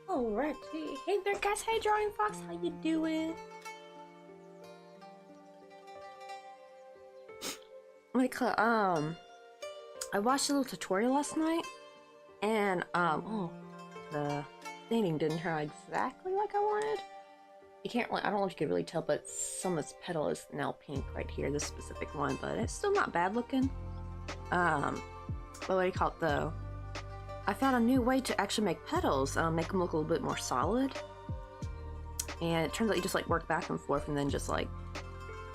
Alrighty, hey there guys, hey Drawing Fox, how you doing? I watched a little tutorial last night, and the painting didn't turn out exactly like I wanted. You can't, I don't know if you can really tell, but some of its petal is now pink right here, this specific one, but it's still not bad looking. But what do you call it though? I found a new way to actually make petals, make them look a little bit more solid. And it turns out you just like work back and forth and then just like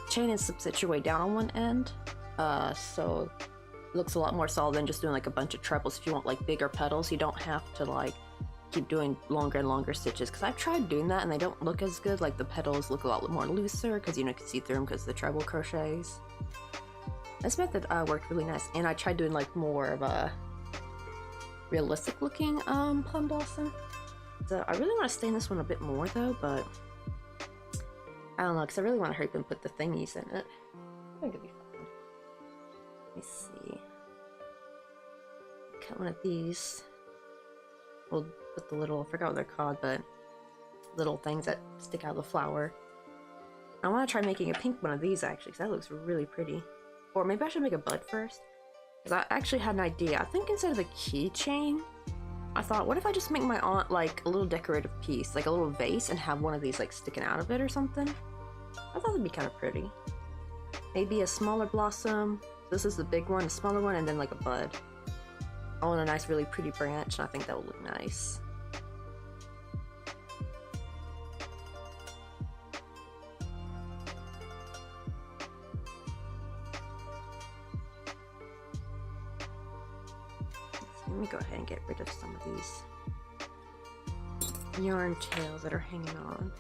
chain and stitch your way down on one end. So it looks a lot more solid than just doing like a bunch of trebles. If you want like bigger petals, you don't have to like keep doing longer and longer stitches. Because I've tried doing that and they don't look as good. Like the petals look a lot more looser because you know you can see through them because of the treble crochets. This method worked really nice, and I tried doing like more of a realistic looking plum blossom. So I really want to stain this one a bit more though, but I don't know, because I really want to hurry up and put the thingies in it. I think it'll be fun. Let me see. Cut one of these. We'll put the little, I forgot what they're called, but little things that stick out of the flower. I want to try making a pink one of these actually, because that looks really pretty. Or maybe I should make a bud first. Because I actually had an idea. I think instead of a keychain, I thought, what if I just make my aunt like a little decorative piece, like a little vase, and have one of these like sticking out of it or something? I thought it'd be kind of pretty. Maybe a smaller blossom. This is the big one, a smaller one, and then like a bud. I want a nice, really pretty branch, and I think that would look nice. Let me go ahead and get rid of some of these yarn tails that are hanging on.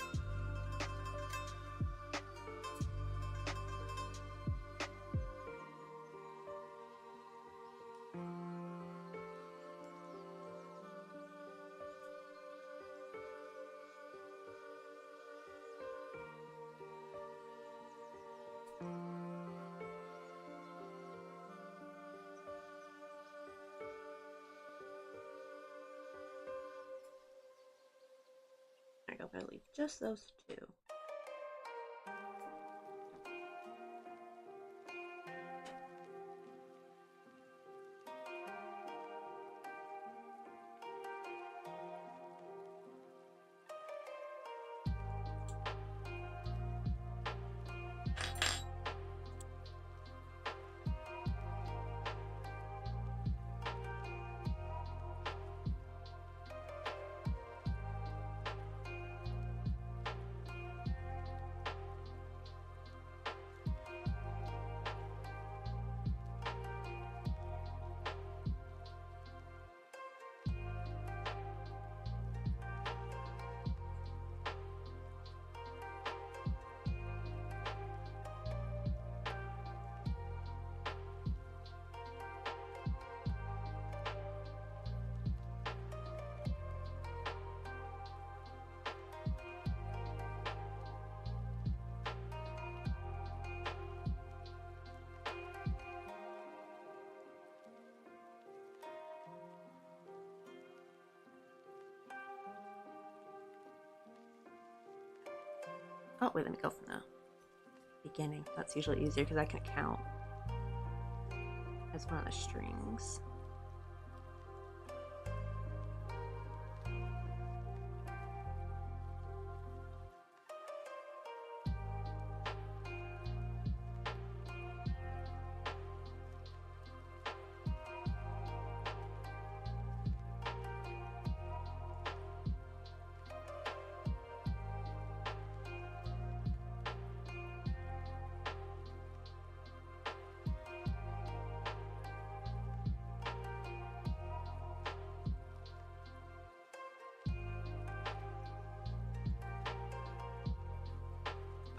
I'm gonna leave just those two. Oh, wait, let me go from the beginning. That's usually easier because I can count as one of the strings.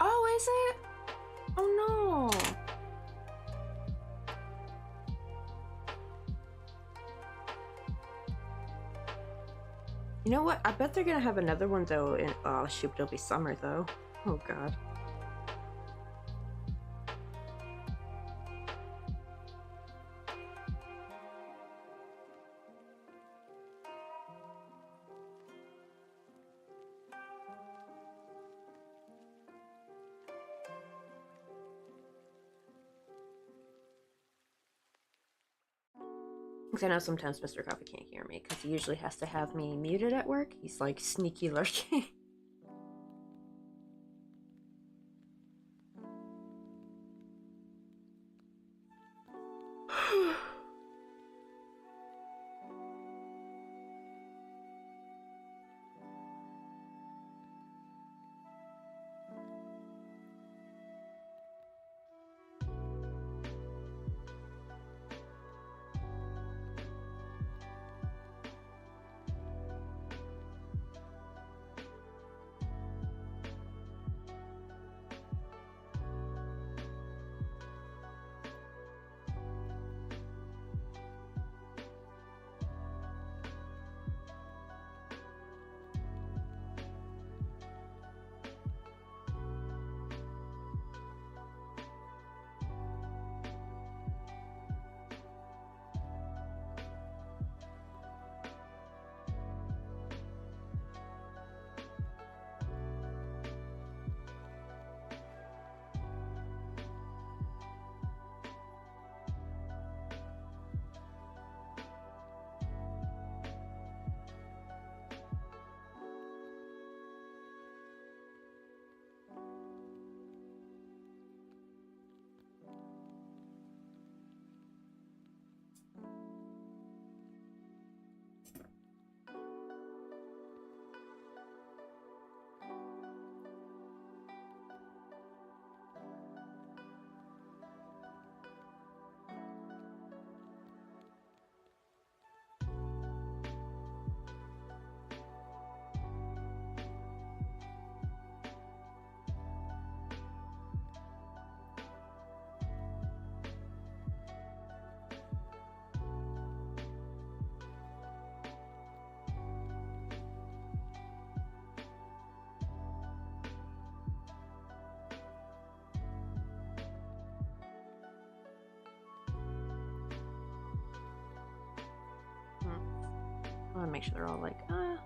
Oh, is it? Oh no. You know what? I bet they're gonna have another one though in oh shoot, it'll be summer though. Oh god. Because I know sometimes Mr. Coffee can't hear me because he usually has to have me muted at work. He's like sneaky lurking. I want to make sure they're all like, I'm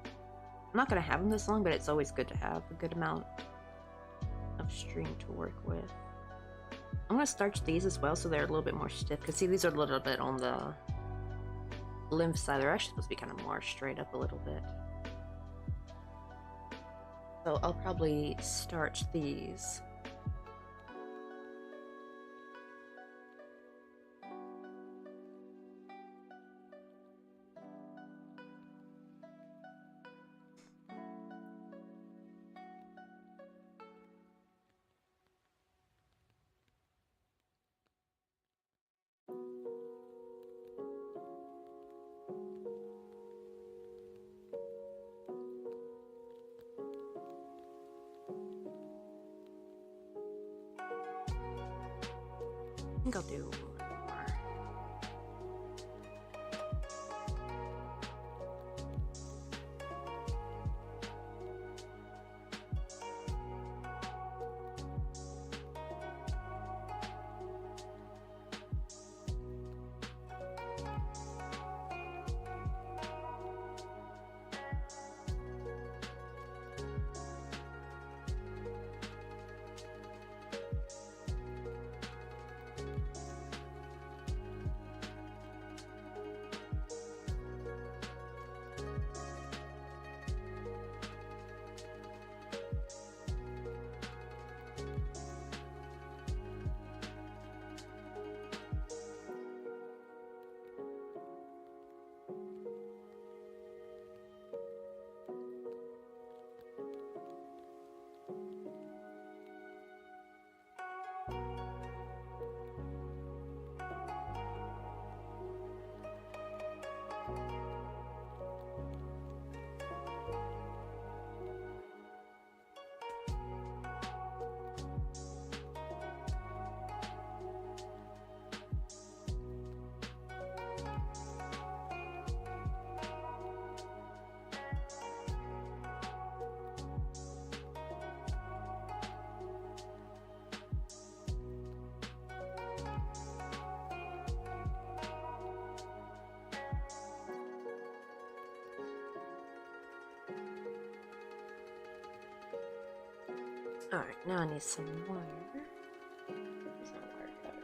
not going to have them this long, but it's always good to have a good amount of string to work with. I'm going to starch these as well so they're a little bit more stiff, because see, these are a little bit on the lymph side. They're actually supposed to be kind of more straight up a little bit. So I'll probably starch these. I think I'll do one more. Alright, now I need some wire. There's no wire cutter.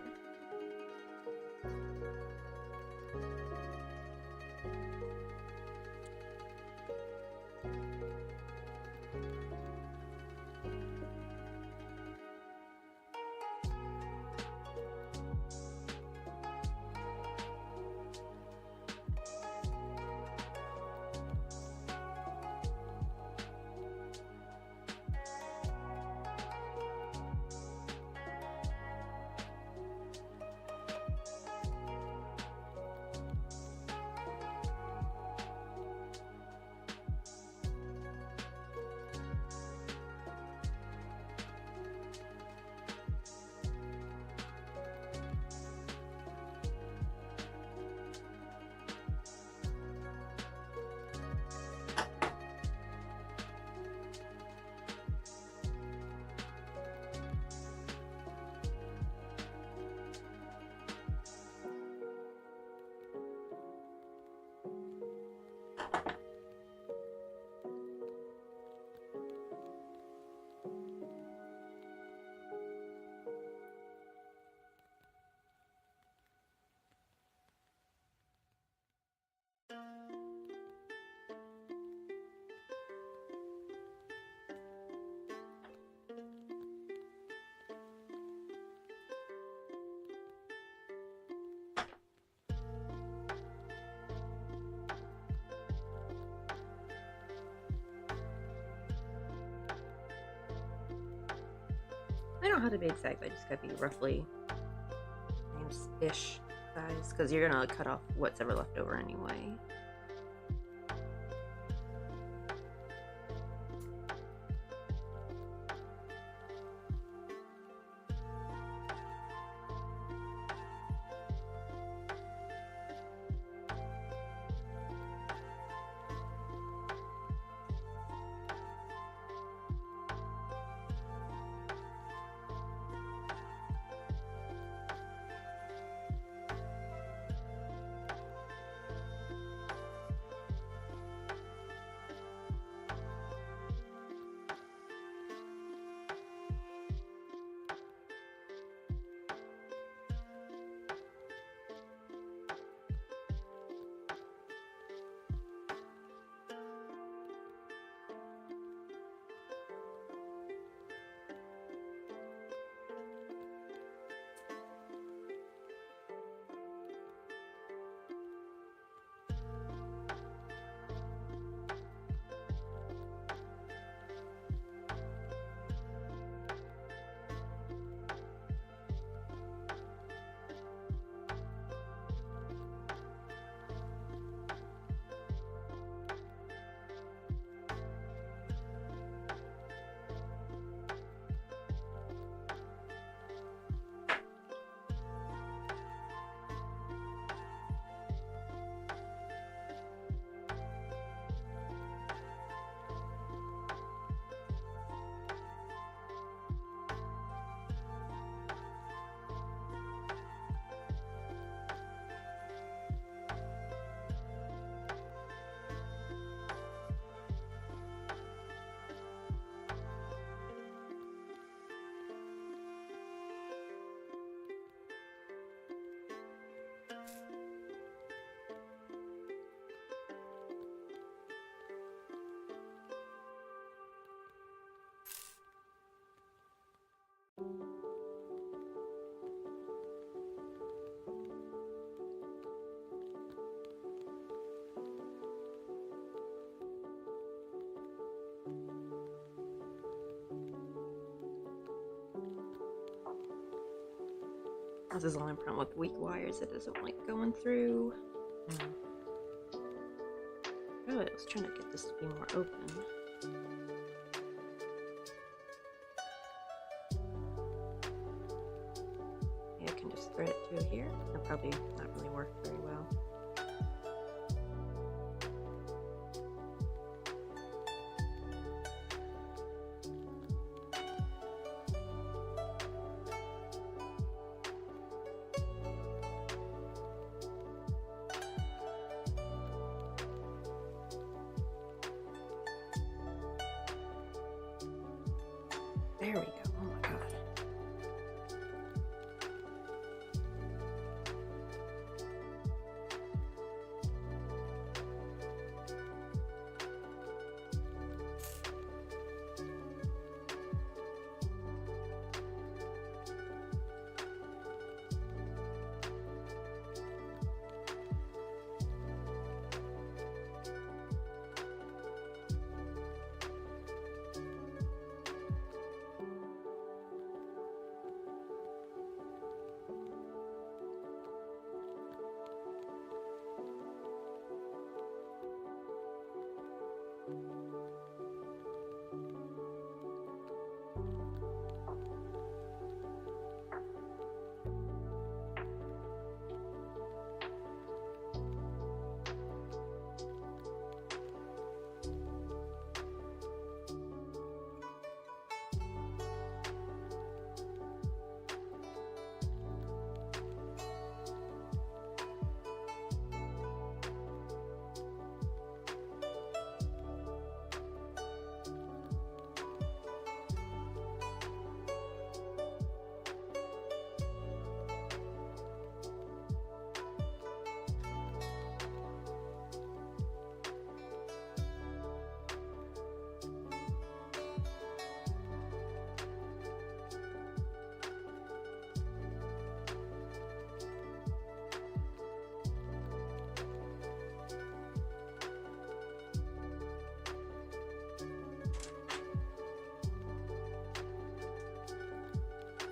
I don't have to be exact, I just gotta be roughly ish size, because you're gonna cut off what's ever left over anyway. This is the only problem with weak wires, it doesn't like going through. Really, I was trying to get this to be more open. Maybe I can just thread it through here. That'll probably not really work very well. There we go. Oh my god.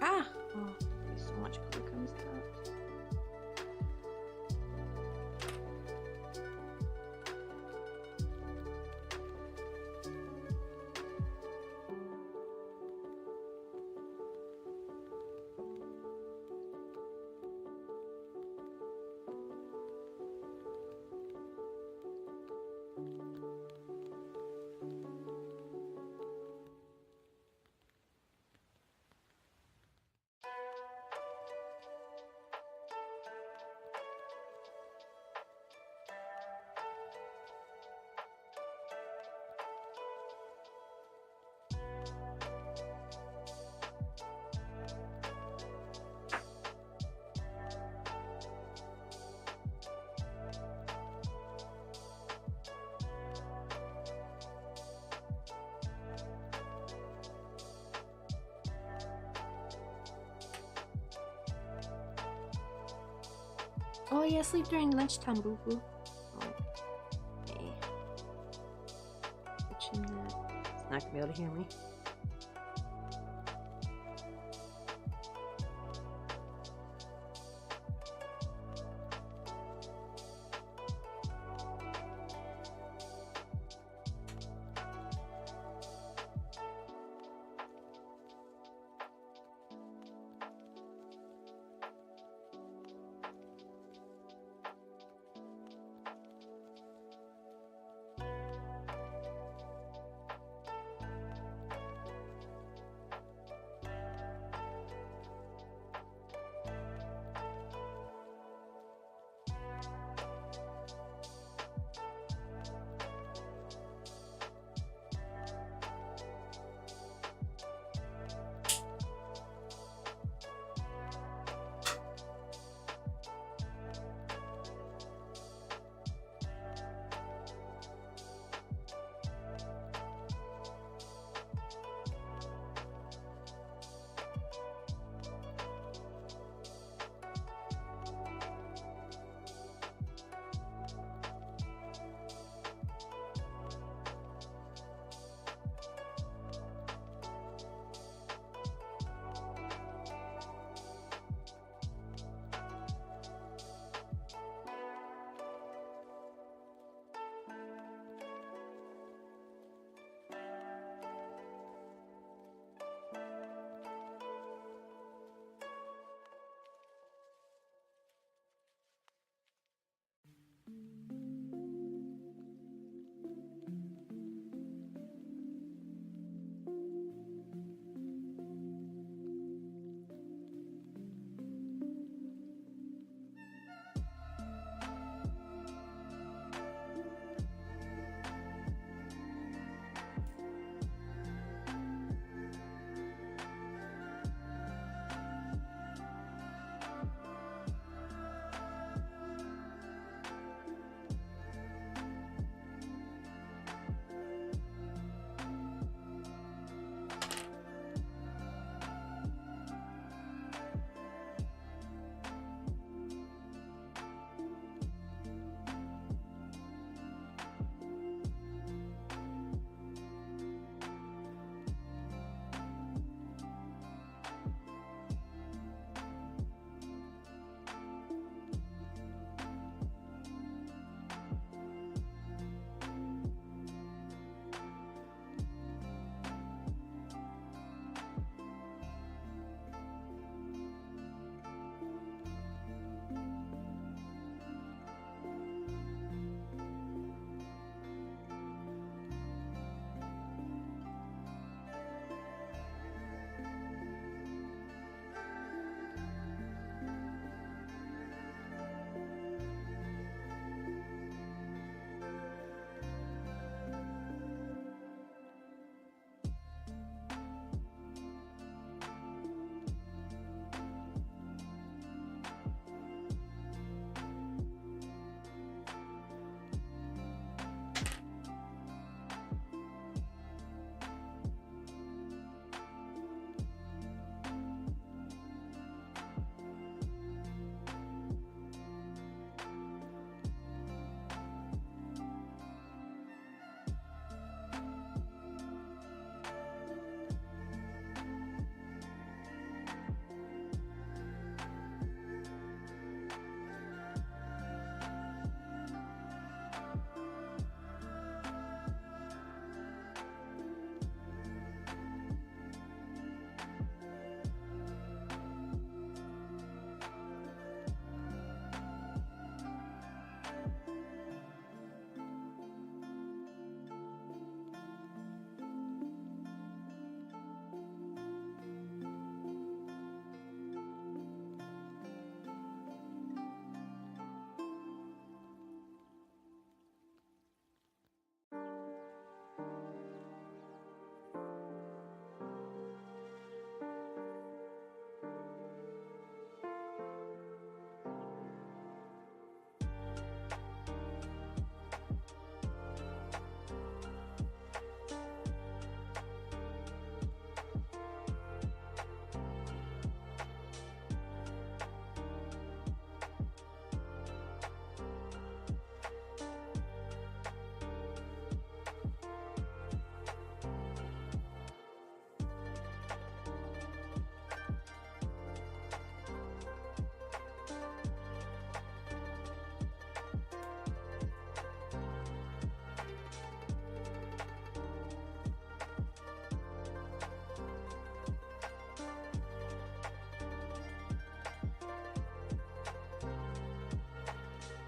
Ah! Oh, so much glue comes out. Oh yeah, sleep during lunchtime, boo boo. Oh, okay. Switching that. It's not gonna be able to hear me.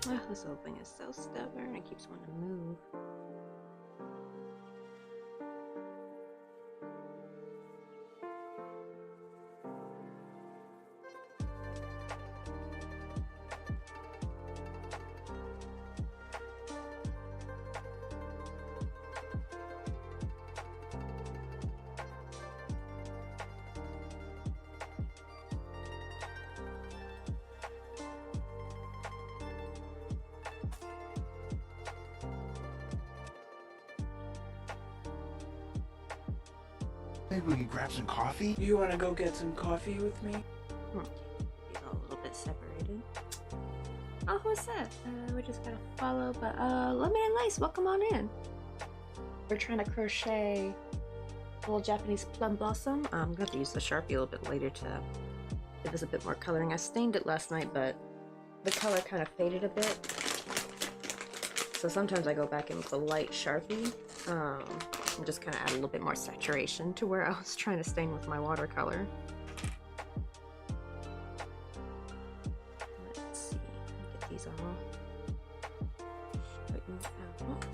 Oh, this little thing is so stubborn. It keeps wanting to move. Maybe we can grab some coffee? You want to go get some coffee with me? These all a little bit separated. Oh, who's that? We just gotta follow, but Lemon and Lace, welcome on in. We're trying to crochet a little Japanese plum blossom. I'm gonna have to use the Sharpie a little bit later to give us a bit more coloring. I stained it last night, but the color kind of faded a bit. So sometimes I go back in with a light Sharpie. And just kind of add a little bit more saturation to where I was trying to stain with my watercolor. Let's see, get these all straightened out.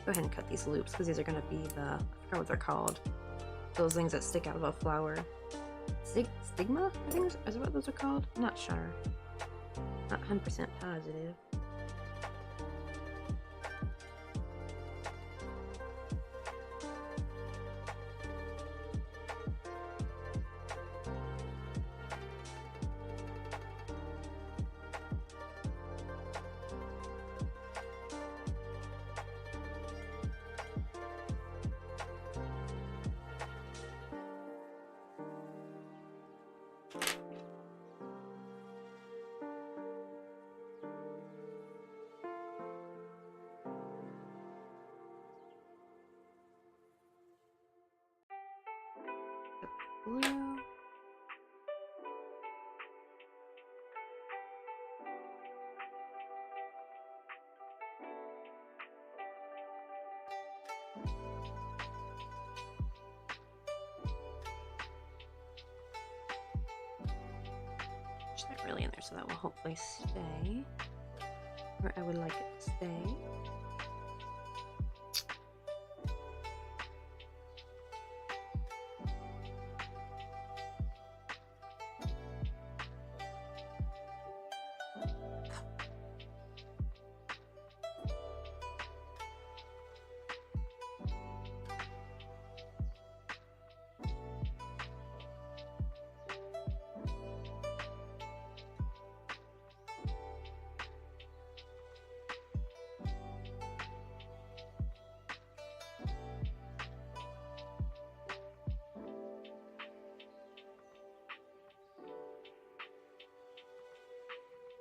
Go ahead and cut these loops because these are going to be the, I forgot what they're called, those things that stick out of a flower. Stigma, I think is what those are called? I'm not sure. Not 100% positive. Blue. Push that really in there so that will hopefully stay where I would like it to stay.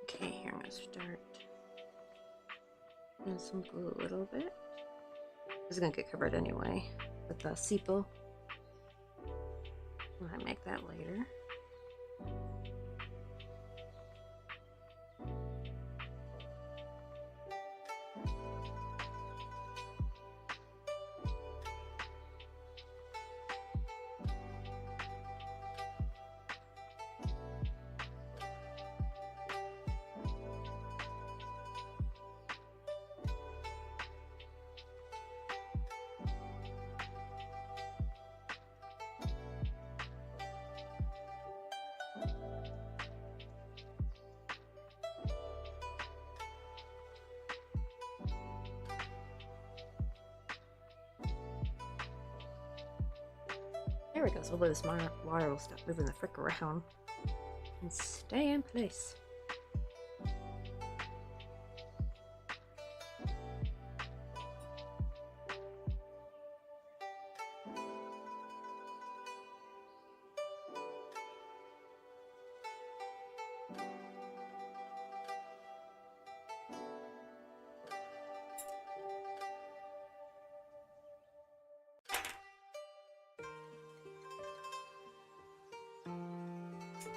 Okay, here I'm gonna start doing some glue a little bit. This is gonna get covered anyway with the sepal. I might make that later. There we go, so hopefully this wire will stop moving the frick around and stay in place.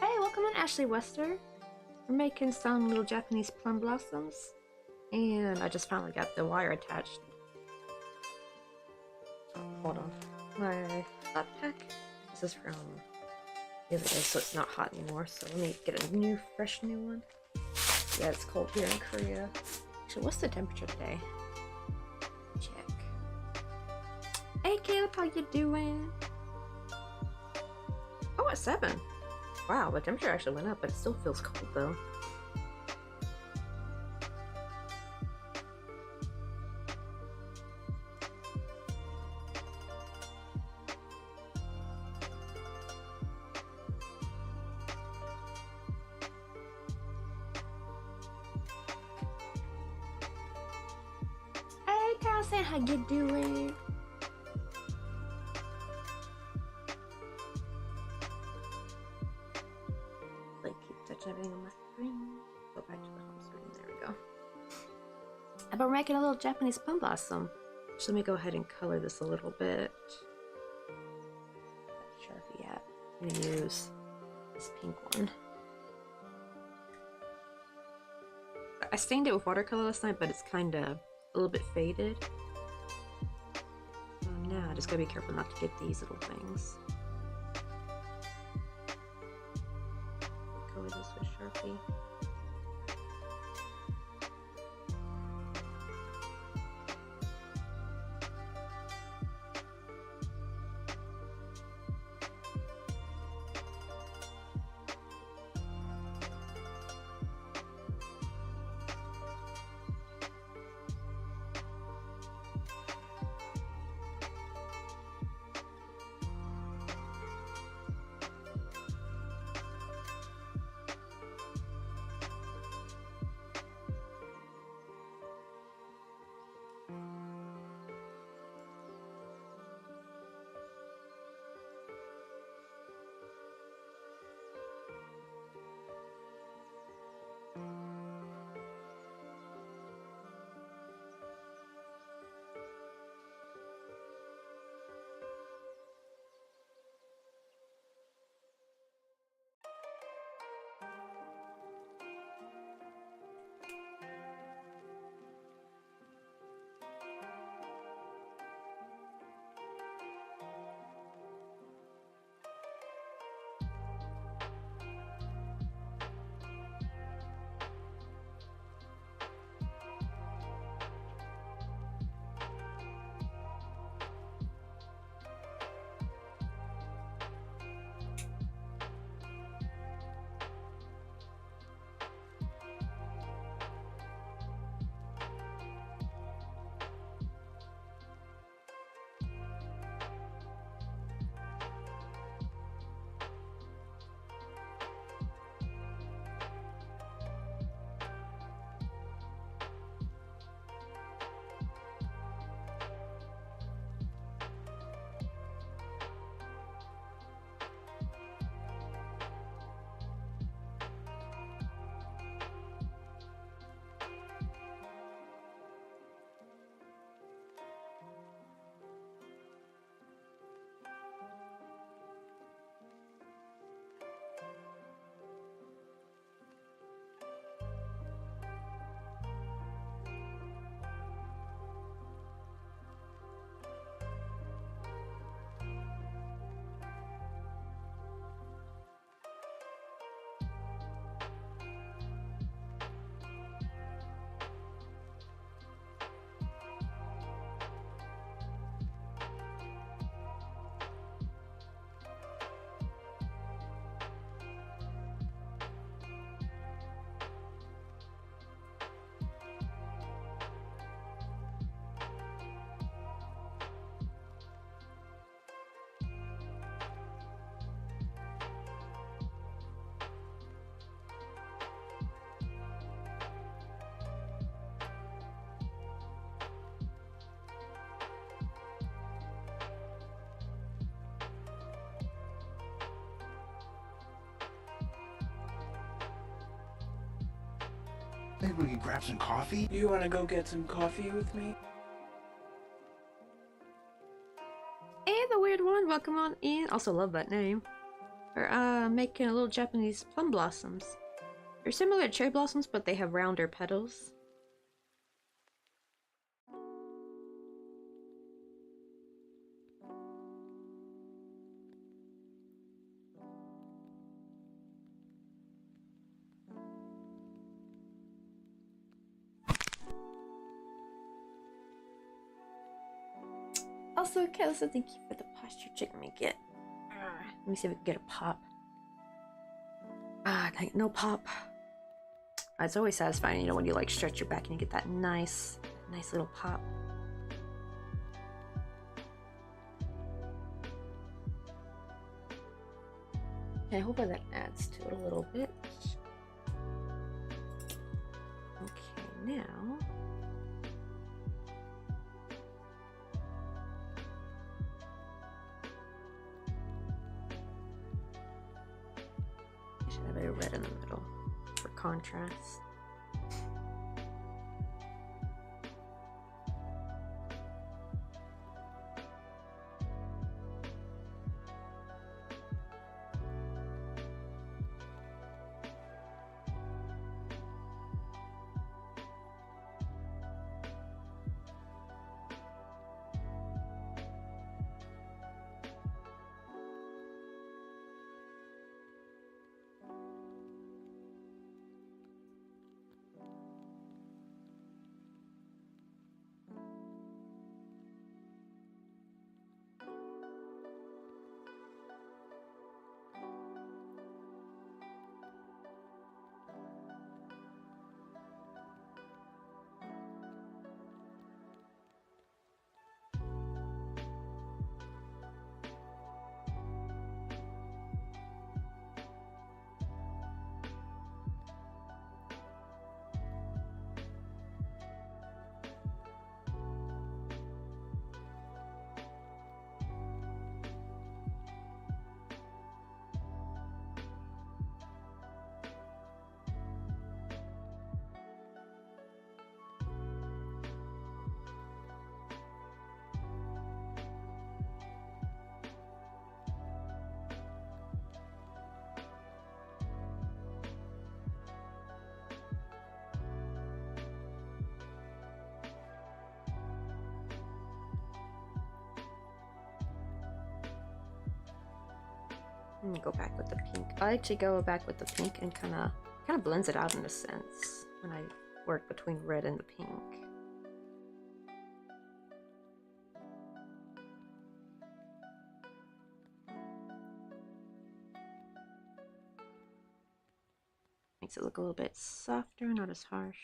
Hey, welcome in, Ashley Wester. We're making some little Japanese plum blossoms, and I just finally got the wire attached. Oh, hold on. My flat pack. This is from the other day, so it's not hot anymore. So let me get a fresh new one. Yeah, it's cold here in Korea. Actually, what's the temperature today? Check. Hey, Caleb, how you doing? Oh, it's 7. Wow, the temperature actually went up, but it still feels cold though. Hey, Carlson, how you doing? Like, keep touching everything on my screen. Go back to the home screen. There we go. How about making a little Japanese plum blossom? So let me go ahead and color this a little bit. Sharpie at. I'm gonna use this pink one. I stained it with watercolor last night, but it's kind of a little bit faded. So now I just gotta be careful not to get these little things. Color this with Sharpie. Maybe we can grab some coffee? You wanna go get some coffee with me? Hey, the weird one, welcome on in. Also love that name. We're making a little Japanese plum blossoms. They're similar to cherry blossoms, but they have rounder petals. Also, Kelsa, thank you for the posture check. Let me get. Let me see if we can get a pop. No pop. It's always satisfying, you know, when you like stretch your back and you get that nice little pop. Okay, hopefully that adds to it a little bit. Okay, now. I should have a red in the middle for contrast. Let me go back with the pink. I like to go back with the pink and kind of blends it out in a sense when I work between red and the pink. Makes it look a little bit softer, not as harsh.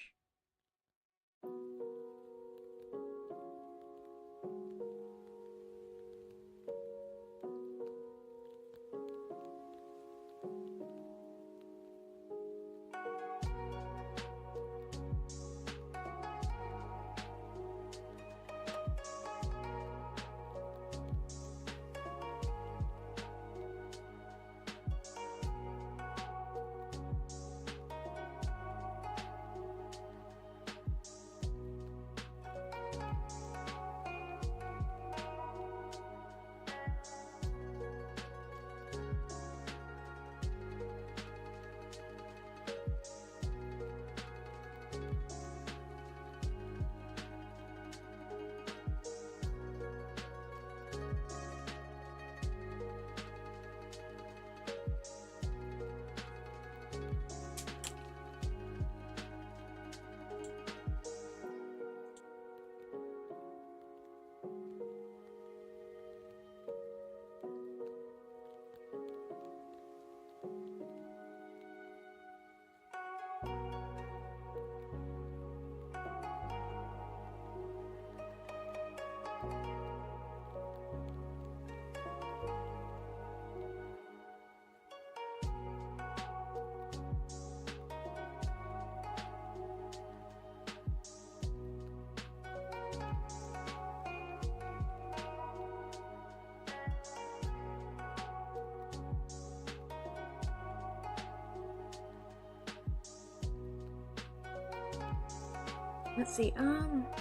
Let's see,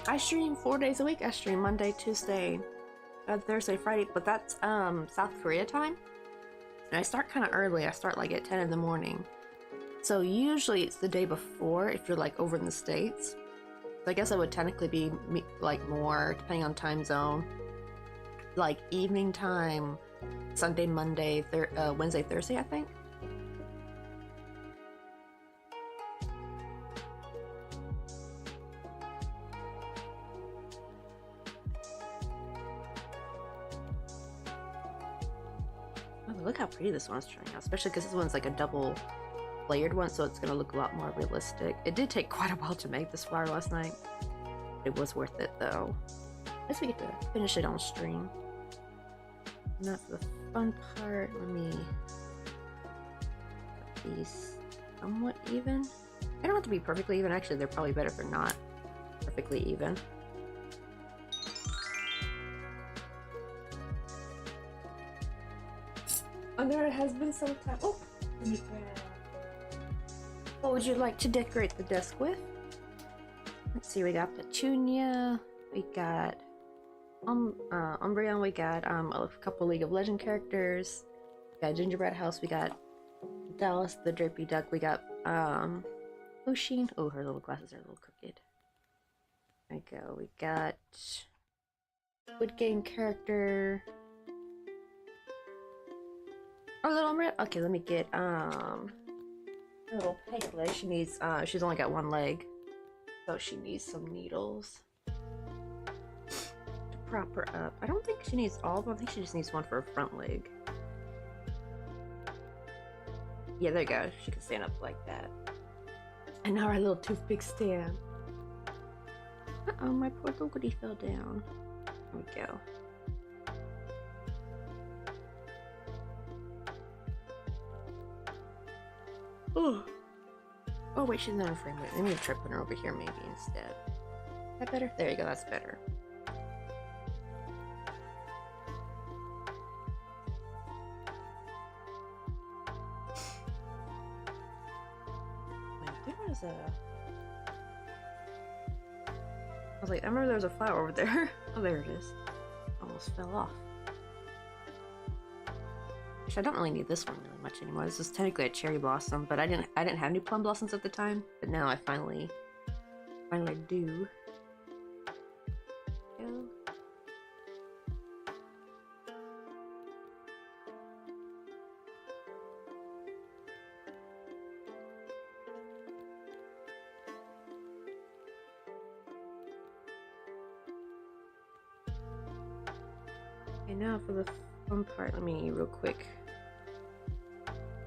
I stream 4 days a week. I stream Monday, Tuesday, Thursday, Friday, but that's South Korea time. And I start kind of early. I start like at 10 in the morning. So usually it's the day before if you're like over in the States. So I guess it would technically be like more, depending on time zone, like evening time, Sunday, Monday, Wednesday, Thursday, I think. look how pretty this one's turning out, especially because this one's like a double layered one, so it's gonna look a lot more realistic. It did take quite a while to make this flower last night. It was worth it though. I guess we get to finish it on stream. And that's the fun part. Let me put these somewhat even. They don't have to be perfectly even. Actually, they're probably better if they're not perfectly even. And there has been some time. Oh! What would you like to decorate the desk with? Let's see, we got Petunia, we got Umbreon, we got a couple League of Legends characters, we got Gingerbread House, we got Dallas the Drapey Duck, we got Usheen. Oh, her little glasses are a little crooked. There we go. We got Squid Game character. Oh, little Umbreon. Okay, let me get little Peggy. She needs she's only got one leg, so she needs some needles to prop her up. I don't think she needs all of them. I think she just needs one for her front leg. Yeah, there you go. She can stand up like that. And now our little toothpick stand. Uh-oh, my poor little goodie fell down. There we go. Oh. Oh wait, she's not in frame. Wait, let me try putting her over here maybe instead. Is that better? There you go, that's better. Wait, there was a... I was like, I remember there was a flower over there. Oh, there it is. Almost fell off. Actually, I don't really need this one really much anymore. This is technically a cherry blossom, but I didn't have any plum blossoms at the time. But now I finally do. Go. Okay, now for the fun part, let me real quick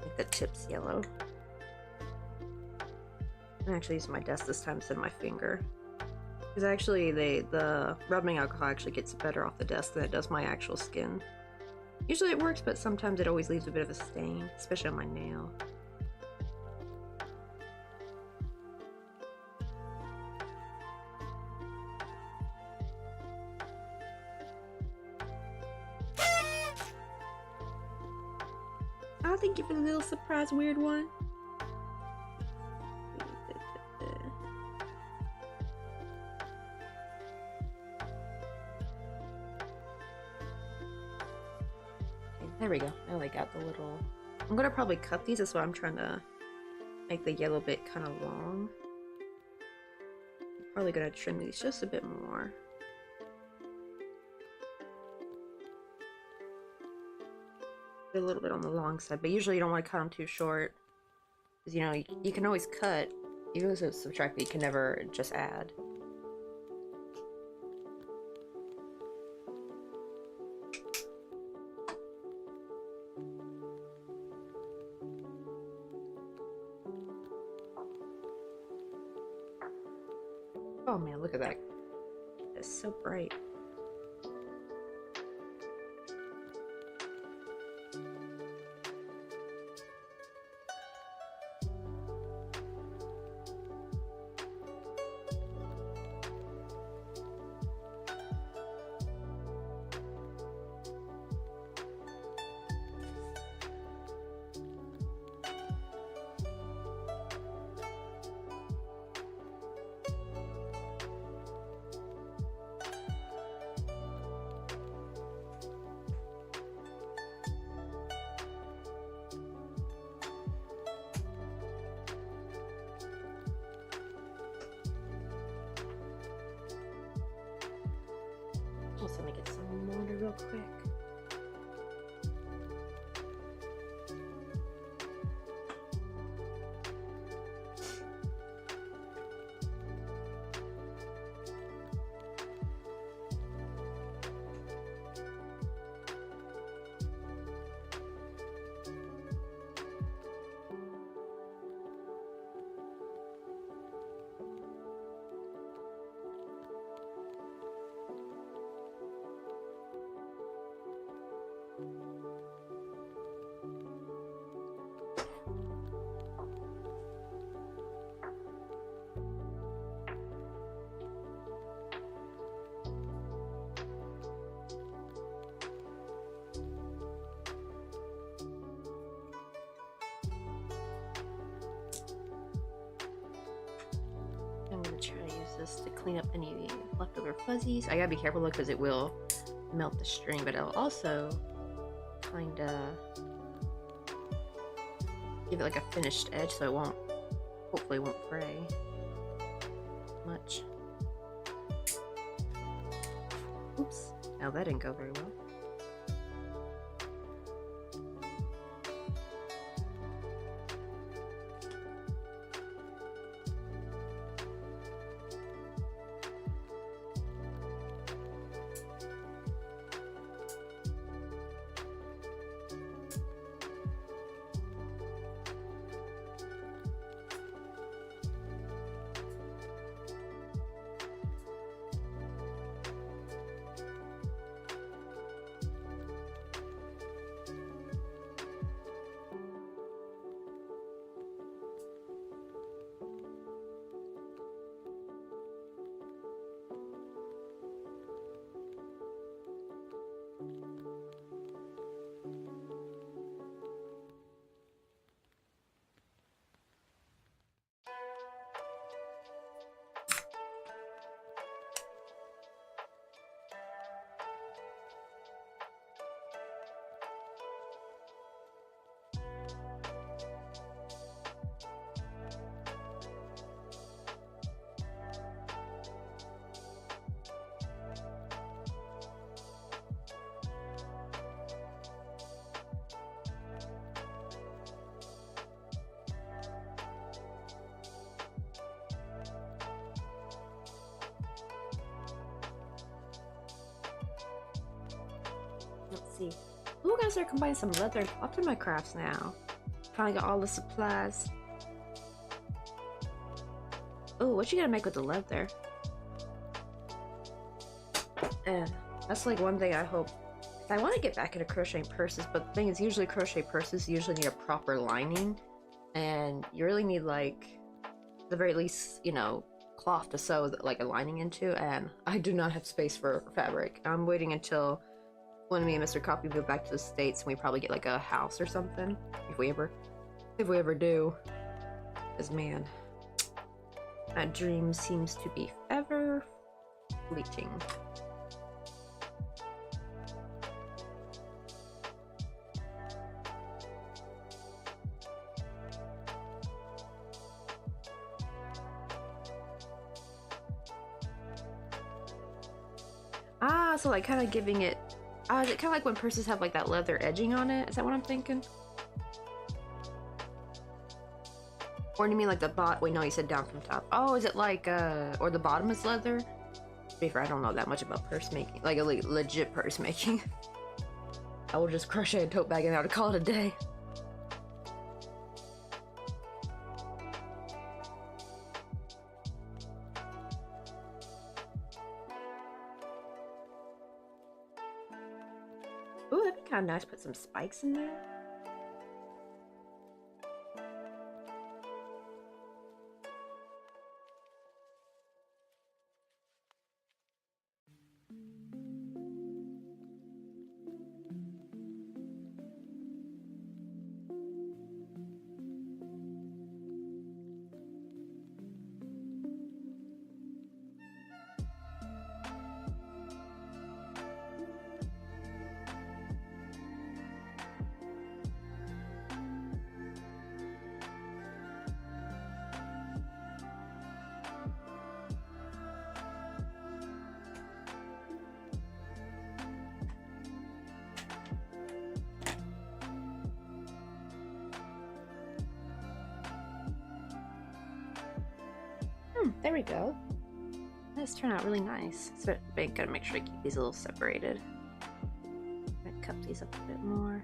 make the tips yellow. I actually use my desk this time instead of my finger. Because actually the rubbing alcohol actually gets better off the desk than it does my actual skin. Usually it works, but sometimes it always leaves a bit of a stain, especially on my nail. Oh, thank you for the little surprise weird one. Okay, there we go. Now I got the little... I'm gonna probably cut these. That's why I'm trying to make the yellow bit kind of long. I'm probably gonna trim these just a bit more. A little bit on the long side, but usually you don't want to cut them too short, because you know you can always cut. You can always subtract, but you can never just add. Oh man, look at that! It's so bright. this to clean up any leftover fuzzies. I gotta be careful though, because it will melt the string, but it'll also kinda give it like a finished edge, so it won't, hopefully won't fray much. Oops, now that didn't go very well. Let's see. Ooh, I'm gonna start combining some leather up to my crafts now. Finally got all the supplies. Oh, what you gonna make with the leather? And that's like one thing I hope. I want to get back into crocheting purses, but the thing is, usually crochet purses usually need a proper lining, and you really need, like, at the very least, you know, cloth to sew like a lining into, and I do not have space for fabric. I'm waiting until when me and Mr. Coffee move back to the States, and we probably get like a house or something, if we ever do. Because man, that dream seems to be ever fleeting. Ah, so like kind of giving it. Is it kind of like when purses have like that leather edging on it? Is that what I'm thinking? Or do you mean like the bot? Wait, no, you said down from top. Oh, is it like or the bottom is leather? To be fair, I don't know that much about purse making, like a legit purse making. I will just crochet a tote bag and I would call it a day. Ooh, that'd be kind of nice. Put some spikes in there. There we go. This turned out really nice. So I gotta make sure to keep these a little separated. I'm gonna cup these up a bit more.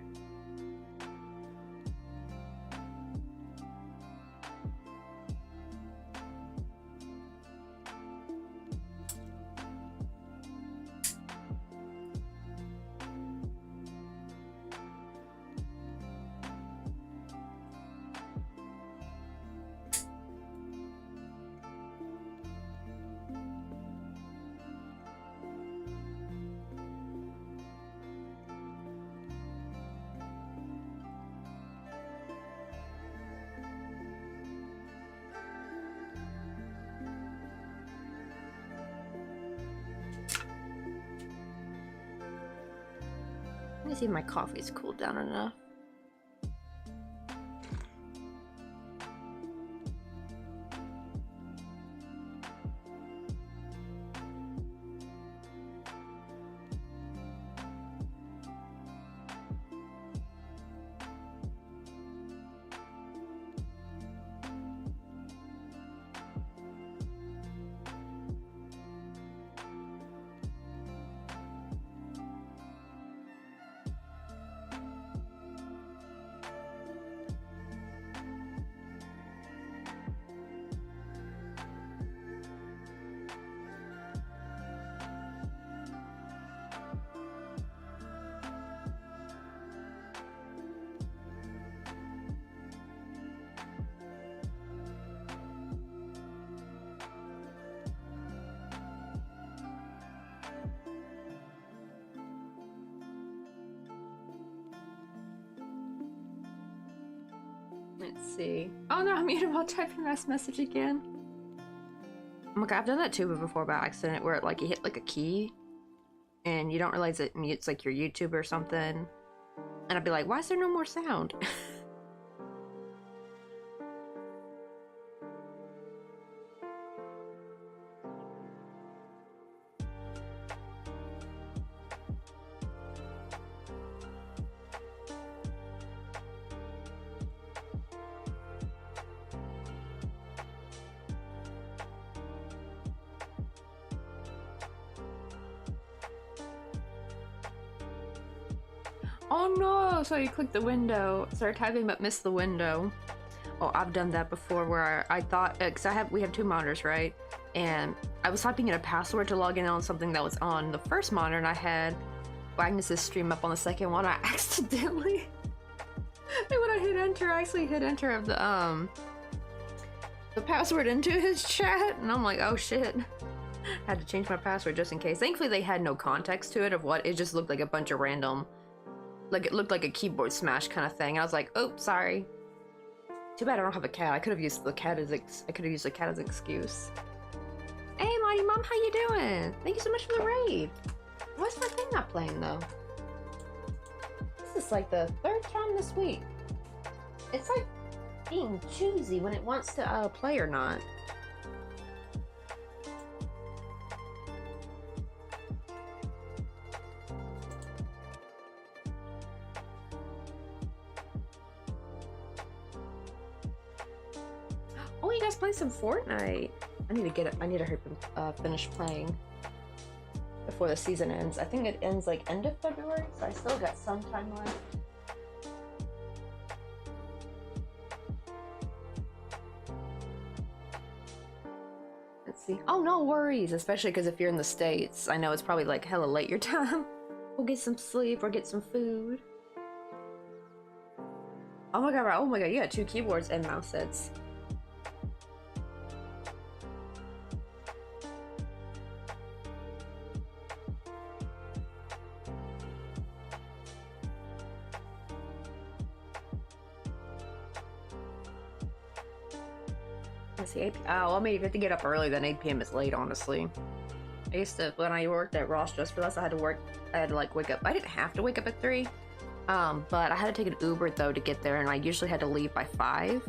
Let me see if my coffee's cooled down enough. Let's see. Oh no, I'm muted while typing this message again. Oh my god, I've done that too before by accident, where like you hit like a key and you don't realize it mutes like your YouTube or something. And I'd be like, why is there no more sound? Oh no! So you click the window, start typing but miss the window. Oh, I've done that before where I thought, because we have two monitors, right? And I was typing in a password to log in on something that was on the first monitor, and I had Agnes's stream up on the second one. I accidentally, and when I hit enter, I actually hit enter of the password into his chat, and I'm like, oh shit. Had to change my password just in case. Thankfully they had no context to it of what, it just looked like a bunch of random, like it looked like a keyboard smash kind of thing. I was like, oh, sorry. Too bad I don't have a cat. I could have used the cat as an excuse. Hey, Mighty Mom, how you doing? Thank you so much for the raid. Why is my thing not playing though? This is like the third time this week. It's like being choosy when it wants to play or not. Oh, you guys play some Fortnite. I need to get it. I need to hurry finish playing before the season ends. I think it ends like end of February, so I still got some time left. Let's see. Oh, no worries, especially because if you're in the States, I know it's probably like hella late your time. We'll get some sleep or get some food. Oh my god, you got 2 keyboards and mouse sets. Let's see, 8 p.m. Oh, well, maybe if I have to get up early, then 8 p.m. is late, honestly. I used to, when I worked at Ross just for less, I had to like wake up. I didn't have to wake up at 3, but I had to take an Uber though to get there, and I usually had to leave by 5.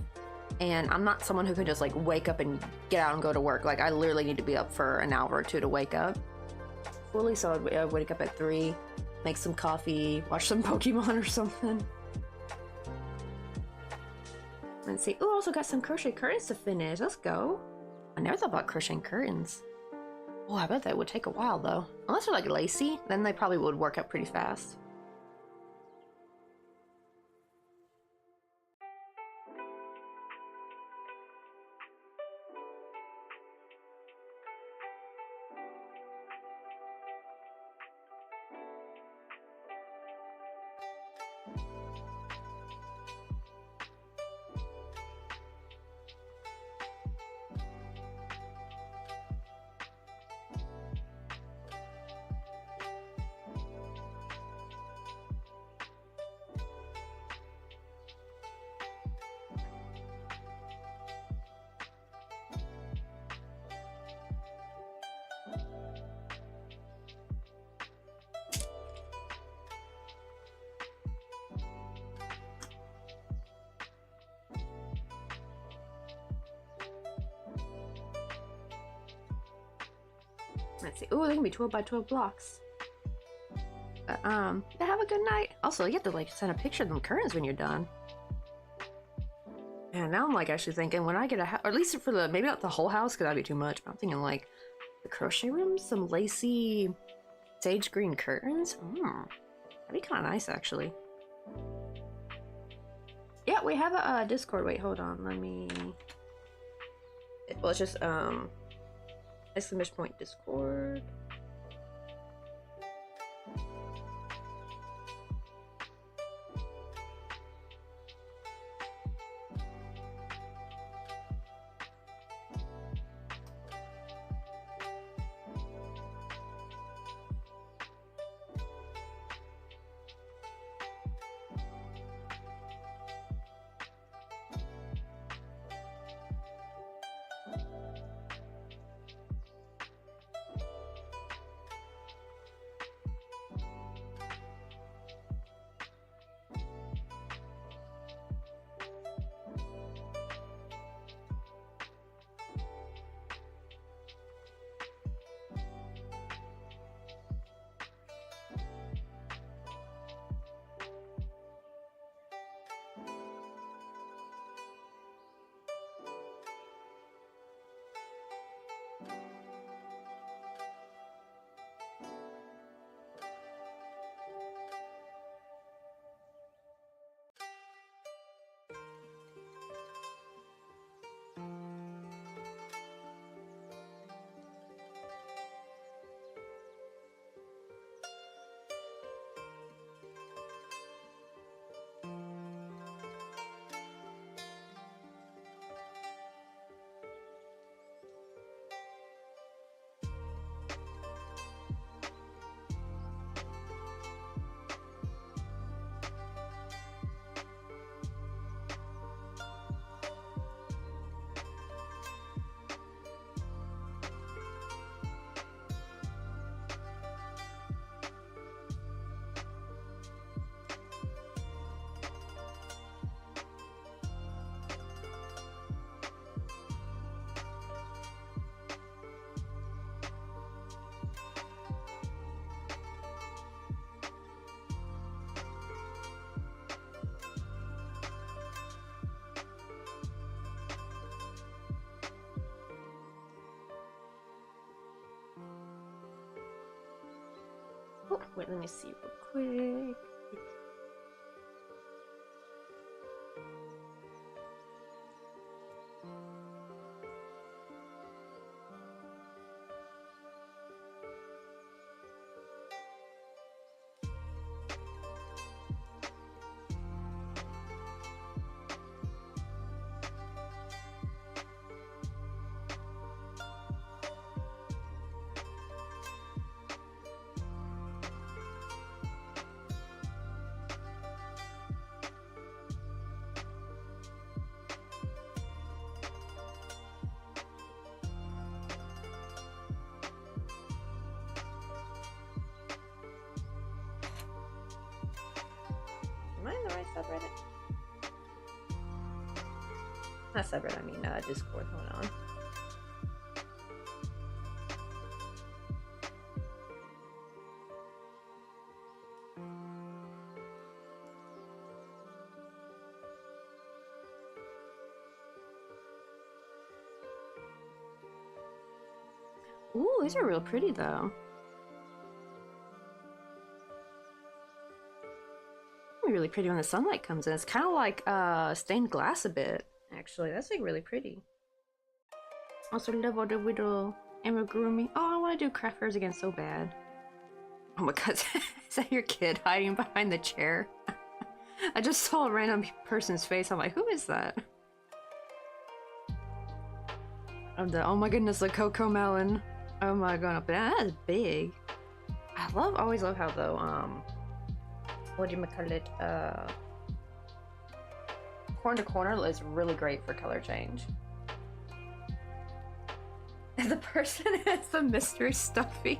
And I'm not someone who can just like wake up and get out and go to work. Like I literally need to be up for an hour or 2 to wake up fully. So I'd wake up at 3, make some coffee, watch some Pokemon or something. Let's see. Oh, also got some crochet curtains to finish. Let's go. I never thought about crocheting curtains. Oh, I bet that would take a while though. Unless they're like lacy, then they probably would work up pretty fast. Let's see. Oh, they can be 12 by 12 blocks. But, have a good night. Also, you have to like send a picture of them curtains when you're done. And now I'm like actually thinking when I get a house, or at least for the, maybe not the whole house because that'd be too much, but I'm thinking like the crochet room, some lacy sage green curtains. That'd be kind of nice actually. Yeah, we have a Discord. Wait, hold on. Let me. Well, it's just exclamation point Discord. Oh, wait, let me see real quick. Am I in the right subreddit? Not subreddit, I mean Discord. Hold on. Ooh, these are real pretty though. Really pretty when the sunlight comes in. It's kind of like stained glass a bit, actually. That's like really pretty. Also love all the little amigurumi. Oh, I want to do craft fairs again so bad. Oh my god, is that your kid hiding behind the chair? I just saw a random person's face. I'm like, who is that? Oh my goodness, the cocoa melon. Oh my god, but that is big. I always love how though, what do you call it? Corner to corner is really great for color change. The person is the mystery stuffy.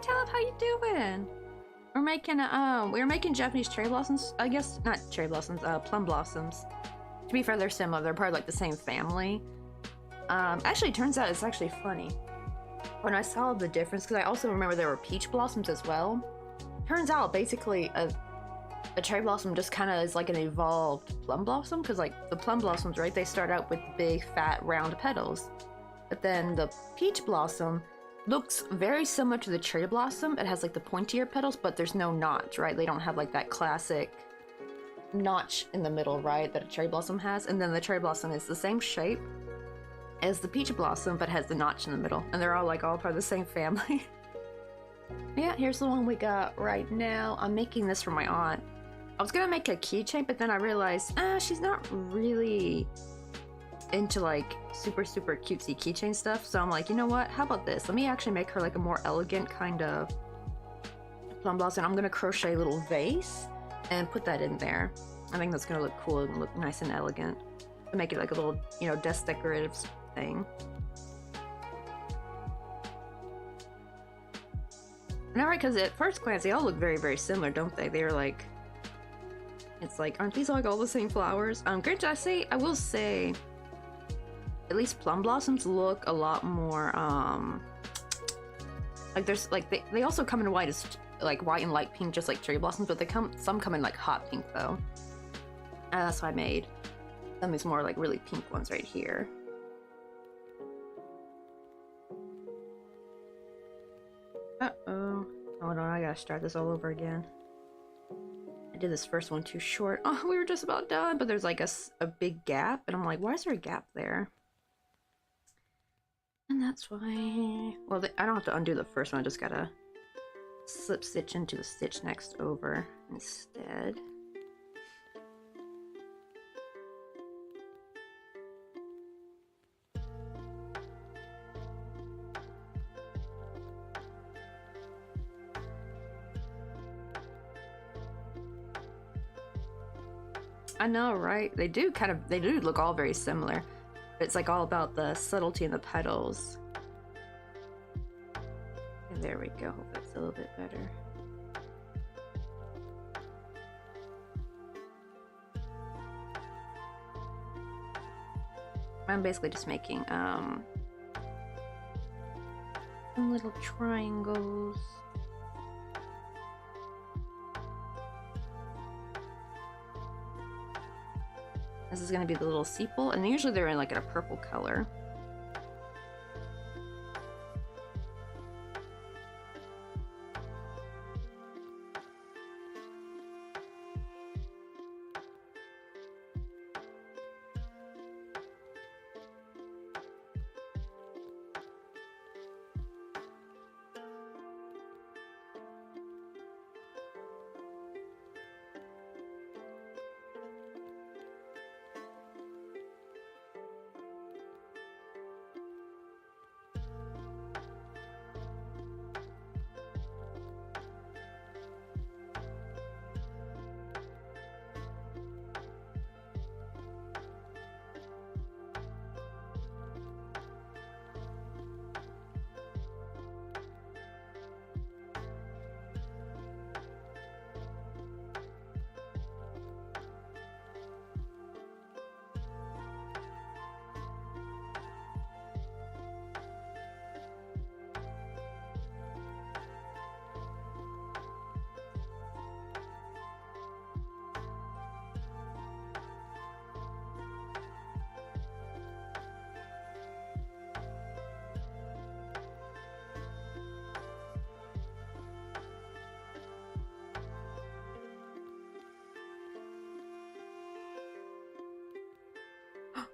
Talib, how you doing? We were making Japanese cherry blossoms. I guess not cherry blossoms, plum blossoms. To be fair, they're similar. They're part of like the same family. Actually, it turns out it's actually funny. When I saw the difference, because I also remember there were peach blossoms as well. Turns out basically a cherry blossom just kind of is like an evolved plum blossom, because like the plum blossoms, right? They start out with big, fat, round petals. But then the peach blossom looks very similar to the cherry blossom. It has like the pointier petals, but there's no notch, right? They don't have like that classic notch in the middle, right? That a cherry blossom has. And then the cherry blossom is the same shape as the peach blossom, but has the notch in the middle. And they're all like all part of the same family. Yeah, here's the one we got right now. I'm making this for my aunt. I was gonna make a keychain, but then I realized, she's not really into like super cutesy keychain stuff. So I'm like, you know what? How about this? Let me actually make her like a more elegant kind of plum blossom. I'm gonna crochet a little vase and put that in there. I think that's gonna look cool and look nice and elegant. To make it like a little, you know, desk decorative thing. And alright, because at first glance they all look very similar, don't they? They're like, it's like, aren't these like all the same flowers? Granted, I will say, at least plum blossoms look a lot more, like there's like, they also come in white as, like white and light pink, just like cherry blossoms, but some come in like hot pink though. And that's why I made some of these more like really pink ones right here. Uh-oh. Hold on, I gotta start this all over again. I did this first one too short. Oh, we were just about done, but there's like a big gap, and I'm like, why is there a gap there? And that's why... Well, I don't have to undo the first one, I just gotta slip stitch into the stitch next over instead. I know, right? They do look all very similar. But it's like all about the subtlety in the petals. And there we go. Hope that's a little bit better. I'm basically just making some little triangles. This is going to be the little sepal, and usually they're in like a purple color.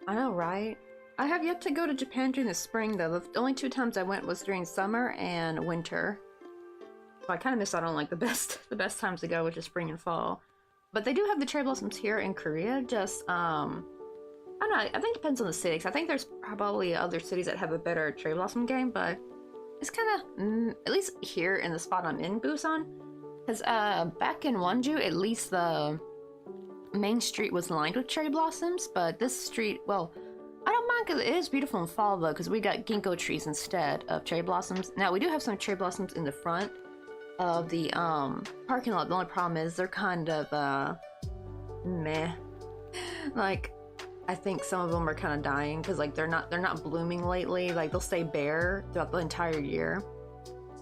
I know, right? I have yet to go to Japan during the spring, though. The only 2 times I went was during summer and winter. So I kind of missed out on like the best times to go, which is spring and fall. But they do have the cherry blossoms here in Korea. Just I don't know. I think it depends on the city. 'Cause I think there's probably other cities that have a better cherry blossom game, but it's kind of at least here in the spot I'm in, Busan. Because back in Wonju, at least the main street was lined with cherry blossoms, but this street, well, I don't mind because it is beautiful in fall though, because we got ginkgo trees instead of cherry blossoms. Now we do have some cherry blossoms in the front of the parking lot. The only problem is they're kind of meh. Like I think some of them are kind of dying because like they're not blooming lately. Like they'll stay bare throughout the entire year.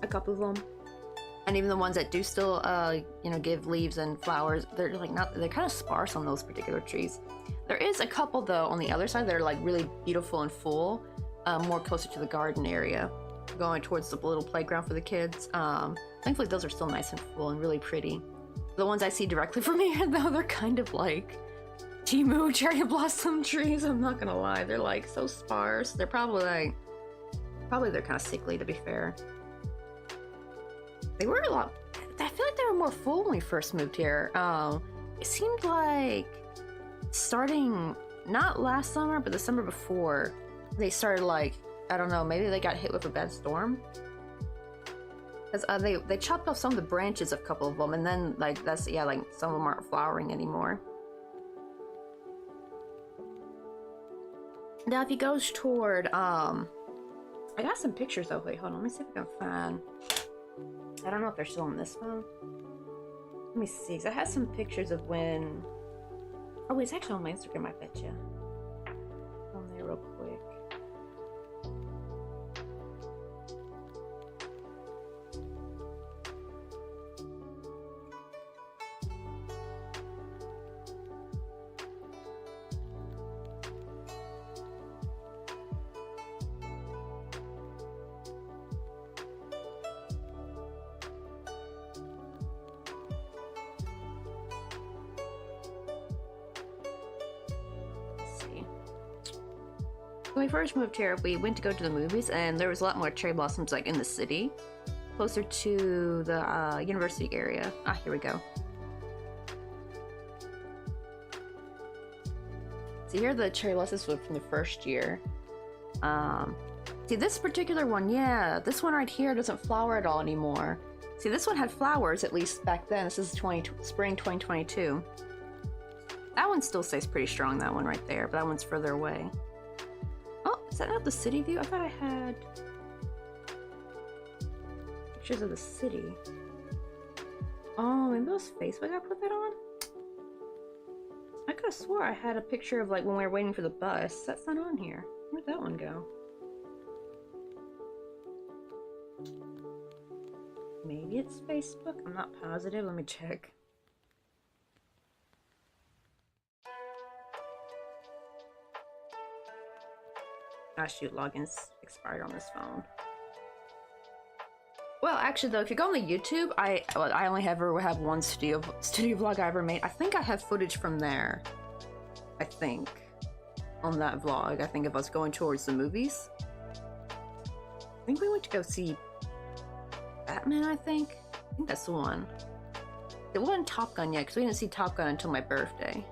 A couple of them. And even the ones that do still, you know, give leaves and flowers, they're like they're kind of sparse on those particular trees. There is a couple though on the other side that are like really beautiful and full, more closer to the garden area, going towards the little playground for the kids. Thankfully those are still nice and full and really pretty. The ones I see directly from here though, they're kind of like Timu cherry blossom trees, I'm not gonna lie. They're like so sparse. They're probably they're kind of sickly to be fair. They were a lot. I feel like they were more full when we first moved here. It seemed like starting not last summer, but the summer before, they started like I don't know. Maybe they got hit with a bad storm. Because they chopped off some of the branches of a couple of them, and then like like some of them aren't flowering anymore. Now if he goes toward I got some pictures though. Wait, hold on. Let me see if I can find. I don't know if they're still on this phone. Let me see, because I had some pictures of when... Oh, it's actually on my Instagram, I betcha. On there real quick. When we first moved here, we went to go to the movies, and there was a lot more cherry blossoms like in the city, closer to the university area. Ah, here we go. So here are the cherry blossoms from the first year. See this particular one, yeah, this one right here doesn't flower at all anymore. See, this one had flowers at least back then. This is spring 2022. That one still stays pretty strong, that one right there, but that one's further away. Oh, is that not the city view? I thought I had pictures of the city. Oh, maybe it was Facebook I put that on? I could have swore I had a picture of like when we were waiting for the bus. That's not on here. Where'd that one go? Maybe it's Facebook? I'm not positive. Let me check. Ah, shoot, logins expired on this phone. Well, actually, though, if you go on the YouTube, I only ever have one studio vlog I ever made. I think I have footage from there. I think on that vlog. I think of us going towards the movies. I think we went to go see Batman. I think that's the one. It wasn't Top Gun yet because we didn't see Top Gun until my birthday.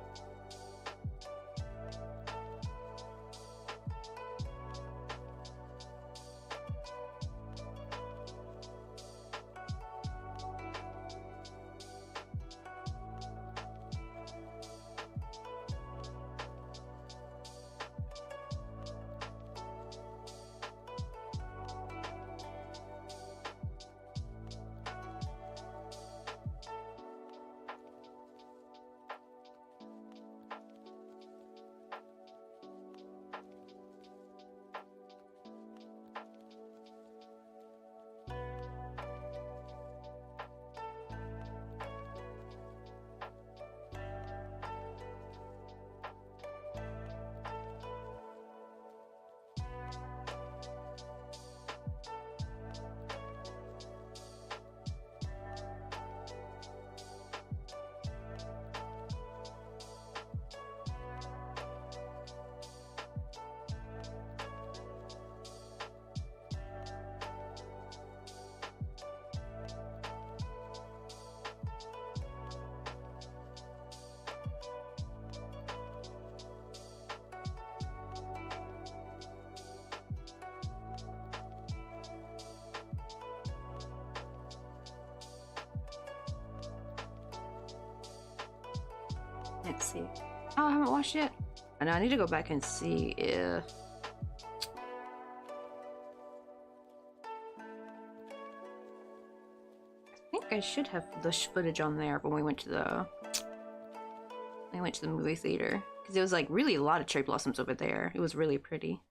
Let's see. Oh, I haven't watched yet. I know I need to go back and see if I think I should have the footage on there when we went to the movie theater, because it was like really a lot of cherry blossoms over there. It was really pretty.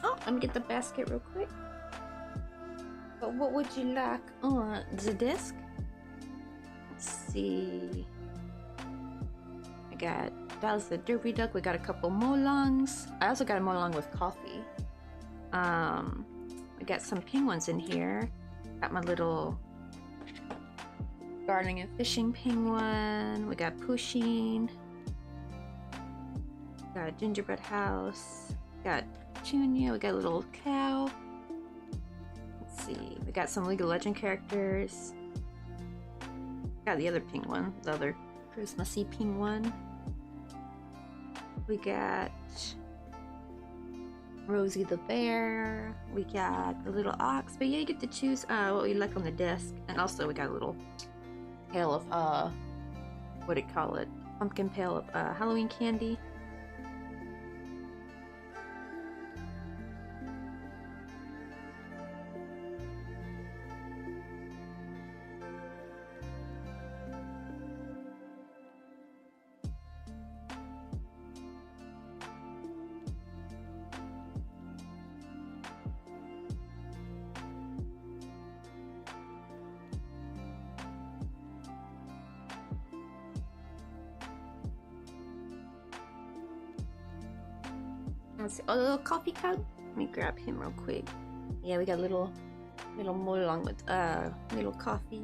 Oh, let me get the basket real quick. But what would you like on the disc? Let's see. That was the Derby Duck. We got a couple molongs. I also got a molong with coffee. We got some penguins in here. Got my little gardening and fishing penguin. We got Pusheen. Got a gingerbread house. Got Junior. We got a little cow. Let's see. We got some League of Legends characters. Got the other penguin, the other Christmassy penguin. We got Rosie the bear. We got the little ox. But yeah, you get to choose what you like on the desk. And also we got a little pail of what do you call it? Pumpkin pail of Halloween candy. Let's see. Oh, the little coffee cup. Let me grab him real quick. Yeah, we got a little molong with little coffee.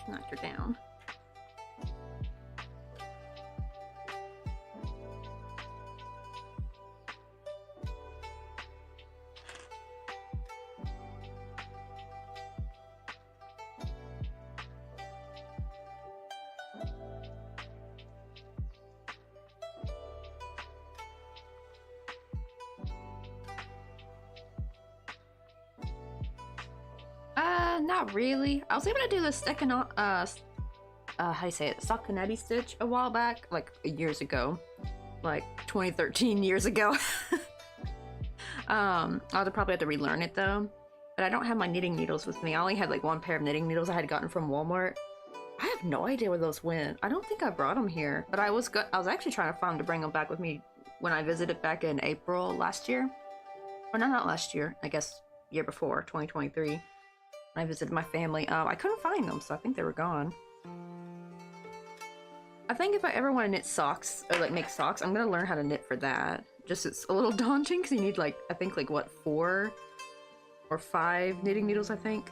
Knocked her down. Not really. I was able to do the second, how do you say it? Stoccanetti stitch a while back, like years ago. Like 13 years ago. I'll probably have to relearn it though. But I don't have my knitting needles with me. I only had like one pair of knitting needles I had gotten from Walmart. I have no idea where those went. I don't think I brought them here. But I was actually trying to find them to bring them back with me when I visited back in April last year. Or no, not last year. I guess year before, 2023. I visited my family. I couldn't find them, so I think they were gone. I think if I ever want to knit socks, or like make socks, I'm gonna learn how to knit for that. Just it's a little daunting because you need like, I think like what, 4 or 5 knitting needles, I think.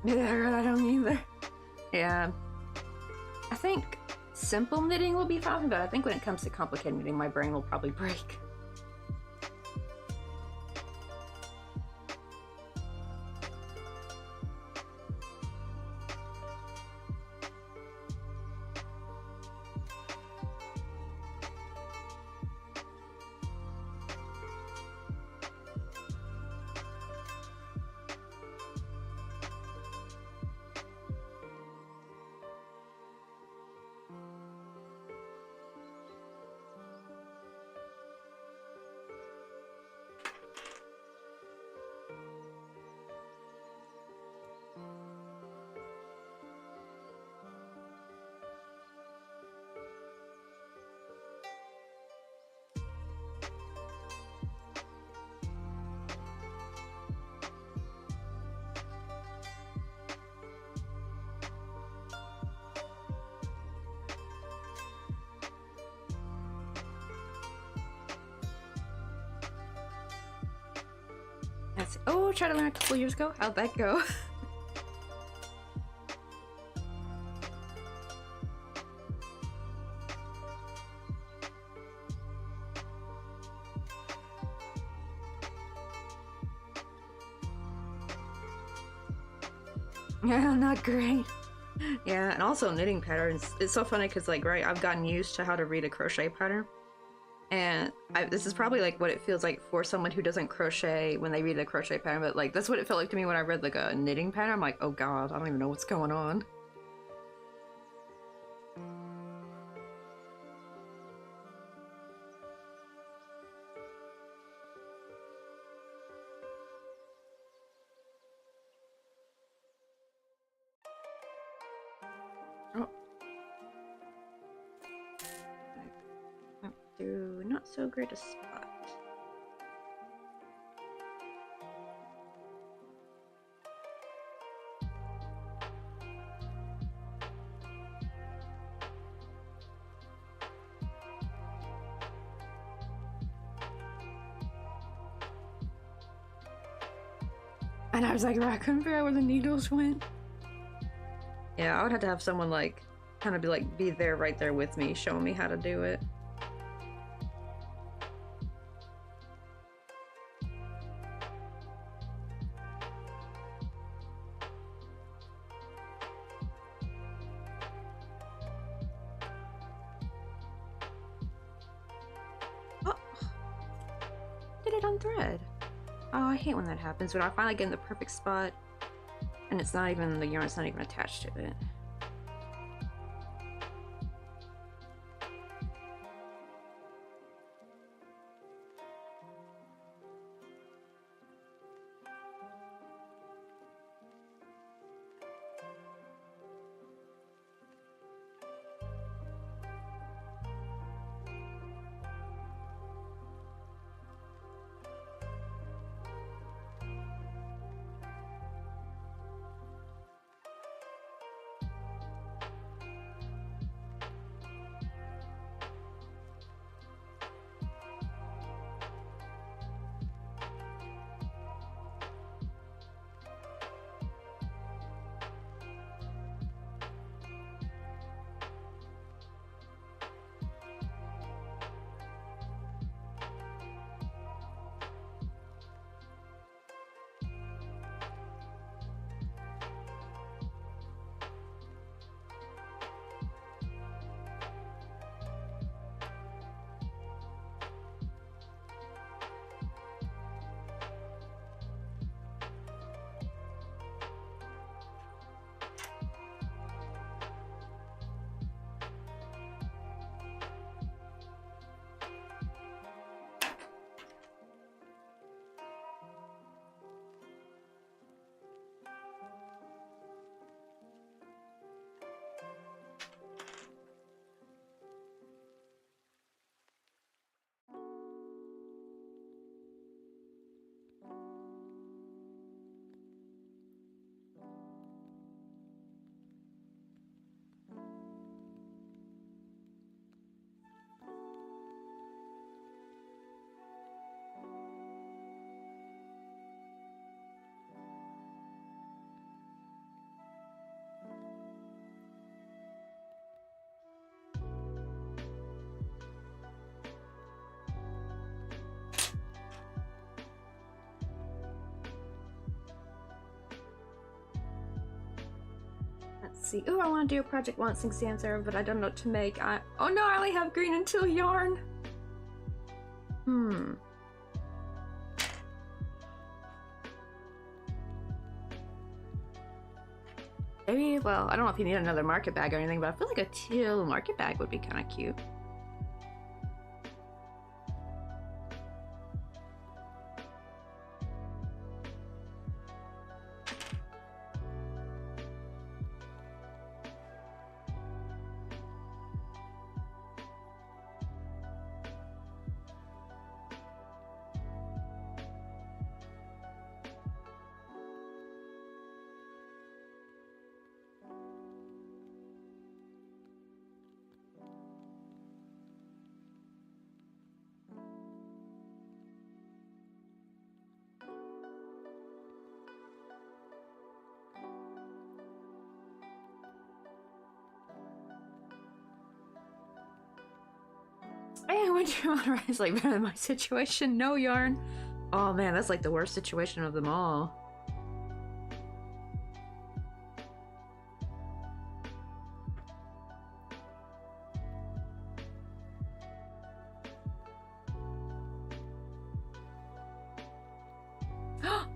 Yeah, I don't either. Yeah. I think simple knitting will be fine, but I think when it comes to complicated knitting, my brain will probably break. Oh, I tried to learn a couple years ago. How'd that go? Yeah, not great. Yeah, and also knitting patterns. It's so funny because, like, right, I've gotten used to how to read a crochet pattern. And this is probably like what it feels like for someone who doesn't crochet when they read a crochet pattern, but like that's what it felt like to me when I read like a knitting pattern. I'm like, oh god, I don't even know what's going on. Oh. Up through not so great a spot. And I was like, I couldn't figure out where the needles went. Yeah, I would have to have someone like kind of be there right there with me, showing me how to do it. Oh, did it on thread. Oh, I hate when that happens, when I finally get in the perfect spot and it's not even, the yarn's not even attached to it. Let's see. Ooh, I want to do a project launching sans serif, but I don't know what to make. Oh no, I only have green and teal yarn. Maybe, well, I don't know if you need another market bag or anything, but I feel like a teal market bag would be kind of cute. I went your honor is like better than my situation. No yarn. Oh man, that's like the worst situation of them all.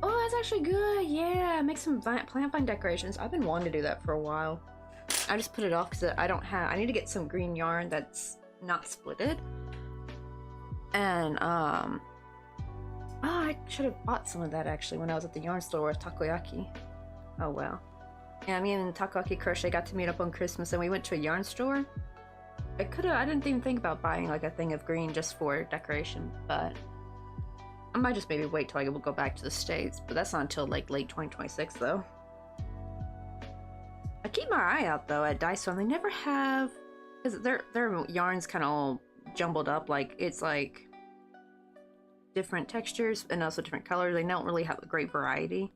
Oh, that's actually good. Yeah, make some plant vine decorations. I've been wanting to do that for a while. I just put it off because I don't have. I need to get some green yarn that's not splitted. And oh, I should have bought some of that actually when I was at the yarn store with takoyaki. Oh well. Yeah, me and Takoyaki Crochet got to meet up on Christmas and we went to a yarn store. I didn't even think about buying like a thing of green just for decoration, but I might just maybe wait till I will go back to the States, but that's not until like late 2026 though. I keep my eye out though at Daiso and they never have, because their yarn's kind of all jumbled up, like it's like different textures and also different colors. They don't really have a great variety.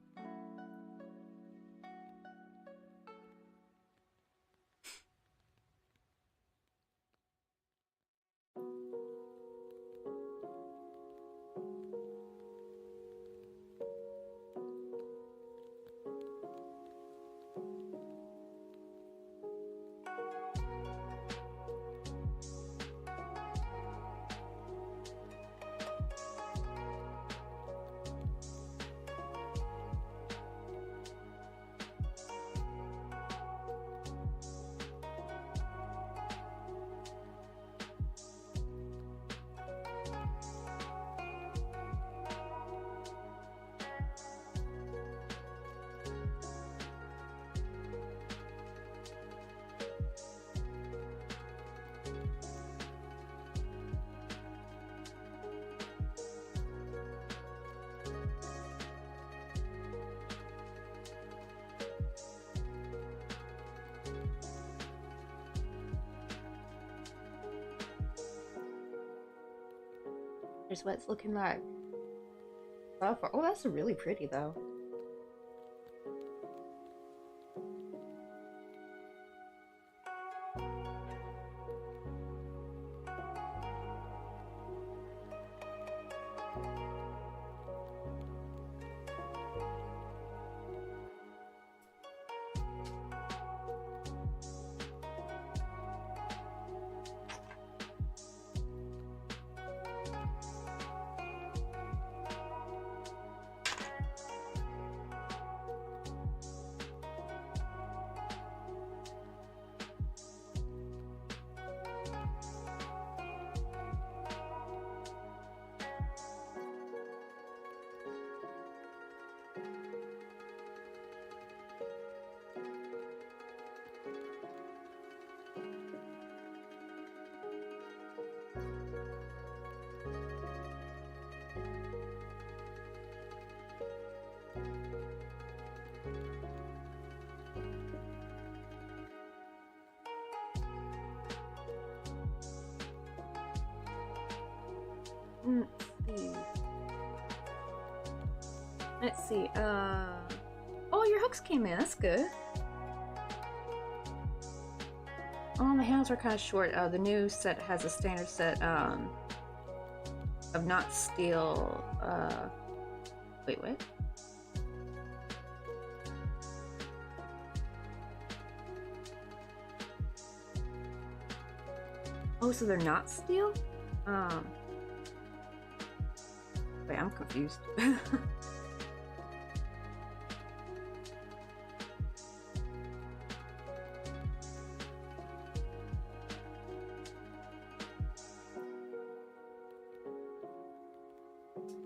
Here's what it's looking like so far. Oh, that's really pretty though. Let's see. Oh, your hooks came in. That's good. Oh, my hands are kind of short. The new set has a standard set of not steel. Wait, what? Oh, so they're not steel? Wait, I'm confused.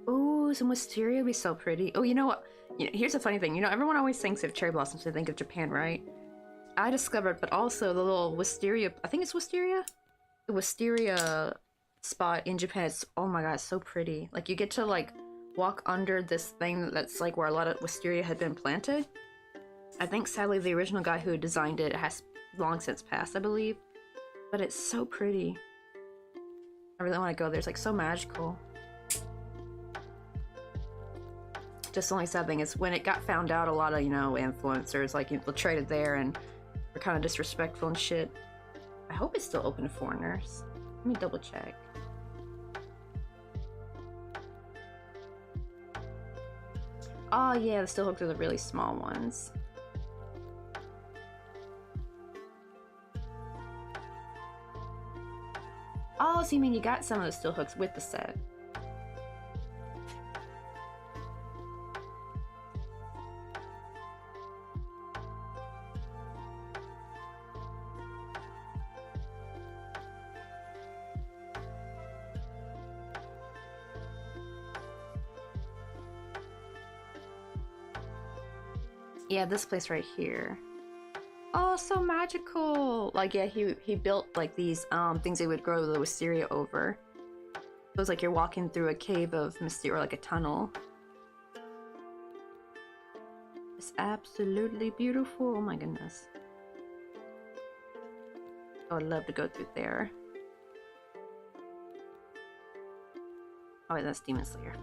Oh, some wisteria would be so pretty. Oh, you know what? Here's a funny thing. Everyone always thinks of cherry blossoms, they think of Japan, right? I discovered, but also the little wisteria, I think it's wisteria? The wisteria spot in Japan is, oh my god, it's so pretty. Like, you get to, like, walk under this thing that's, like, where a lot of wisteria had been planted. I think, sadly, the original guy who designed it has long since passed, I believe. But it's so pretty. I really want to go there. It's, like, so magical. Just the only sad thing is when it got found out, a lot of, influencers, like, infiltrated there and were kind of disrespectful and shit. I hope it's still open to foreigners. Let me double check. Oh yeah, the steel hooks are the really small ones. Oh, so you mean you got some of the steel hooks with the set? Yeah, this place right here. Oh, so magical! Like, yeah, he built, like, these, things they would grow the wisteria over. So it's like you're walking through a cave of mystery, or like a tunnel. It's absolutely beautiful. Oh my goodness. Oh, I'd love to go through there. Oh wait, that's Demon Slayer.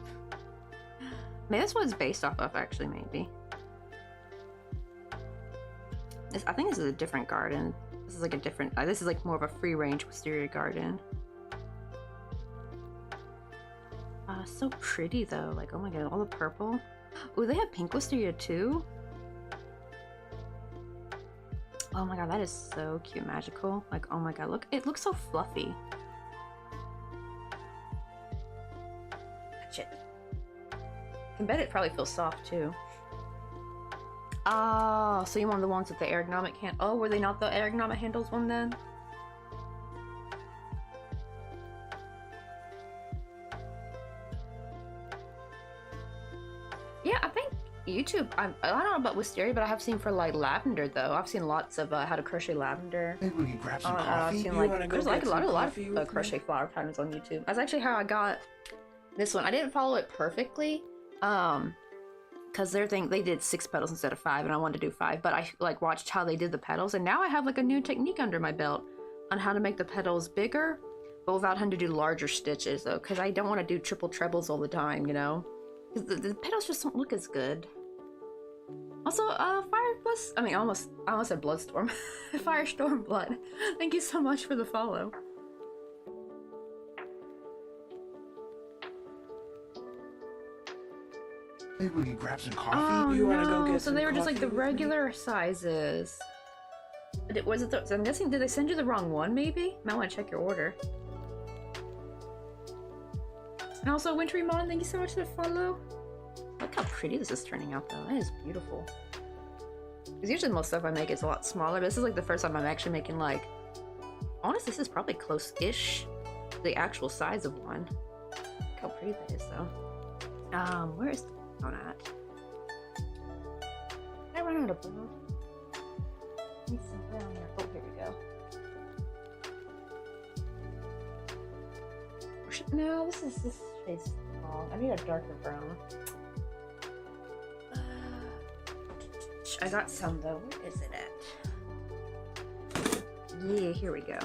Maybe that's what it's based off of, actually, maybe. I think this is a different garden. This is like a different, this is like more of a free range wisteria garden. So pretty though. Like, oh my god, all the purple. Oh, they have pink wisteria too? Oh my god, that is so cute, magical. Like, oh my god, look, it looks so fluffy. Touch it. I bet it probably feels soft too. Oh, so you want the ones with the ergonomic hand? Oh, were they not the ergonomic handles one then? Yeah, I think YouTube. I don't know about wisteria, but I have seen for like lavender though. I've seen lots of how to crochet lavender. Maybe we can grab some I've coffee. seen You like wanna go there's like get a lot some of coffee with crochet me? flower patterns on YouTube. That's actually how I got this one. I didn't follow it perfectly, because they did 6 petals instead of 5, and I wanted to do 5. But I like watched how they did the petals, and now I have like a new technique under my belt on how to make the petals bigger, but without having to do larger stitches though, because I don't want to do triple trebles all the time, because the petals just don't look as good. Also, I almost said Bloodstorm. Firestorm Blood. Thank you so much for the follow. Maybe we can grab some coffee. Oh You wanna no, go get so some they were just like coffee the with me? regular sizes. So I'm guessing, did they send you the wrong one maybe? Might want to check your order. And also, Wintry Mon, thank you so much for the follow. Look how pretty this is turning out though. That is beautiful. Because usually most stuff I make is a lot smaller, but this is like the first time I'm actually making like, honestly, this is probably close-ish to the actual size of one. Look how pretty that is though. Where is the brown at? Did I run out of brown? I need some brown here. Oh, here we go. No, this shade's wrong. I need a darker brown. I got some though. Where is it at? Yeah, here we go.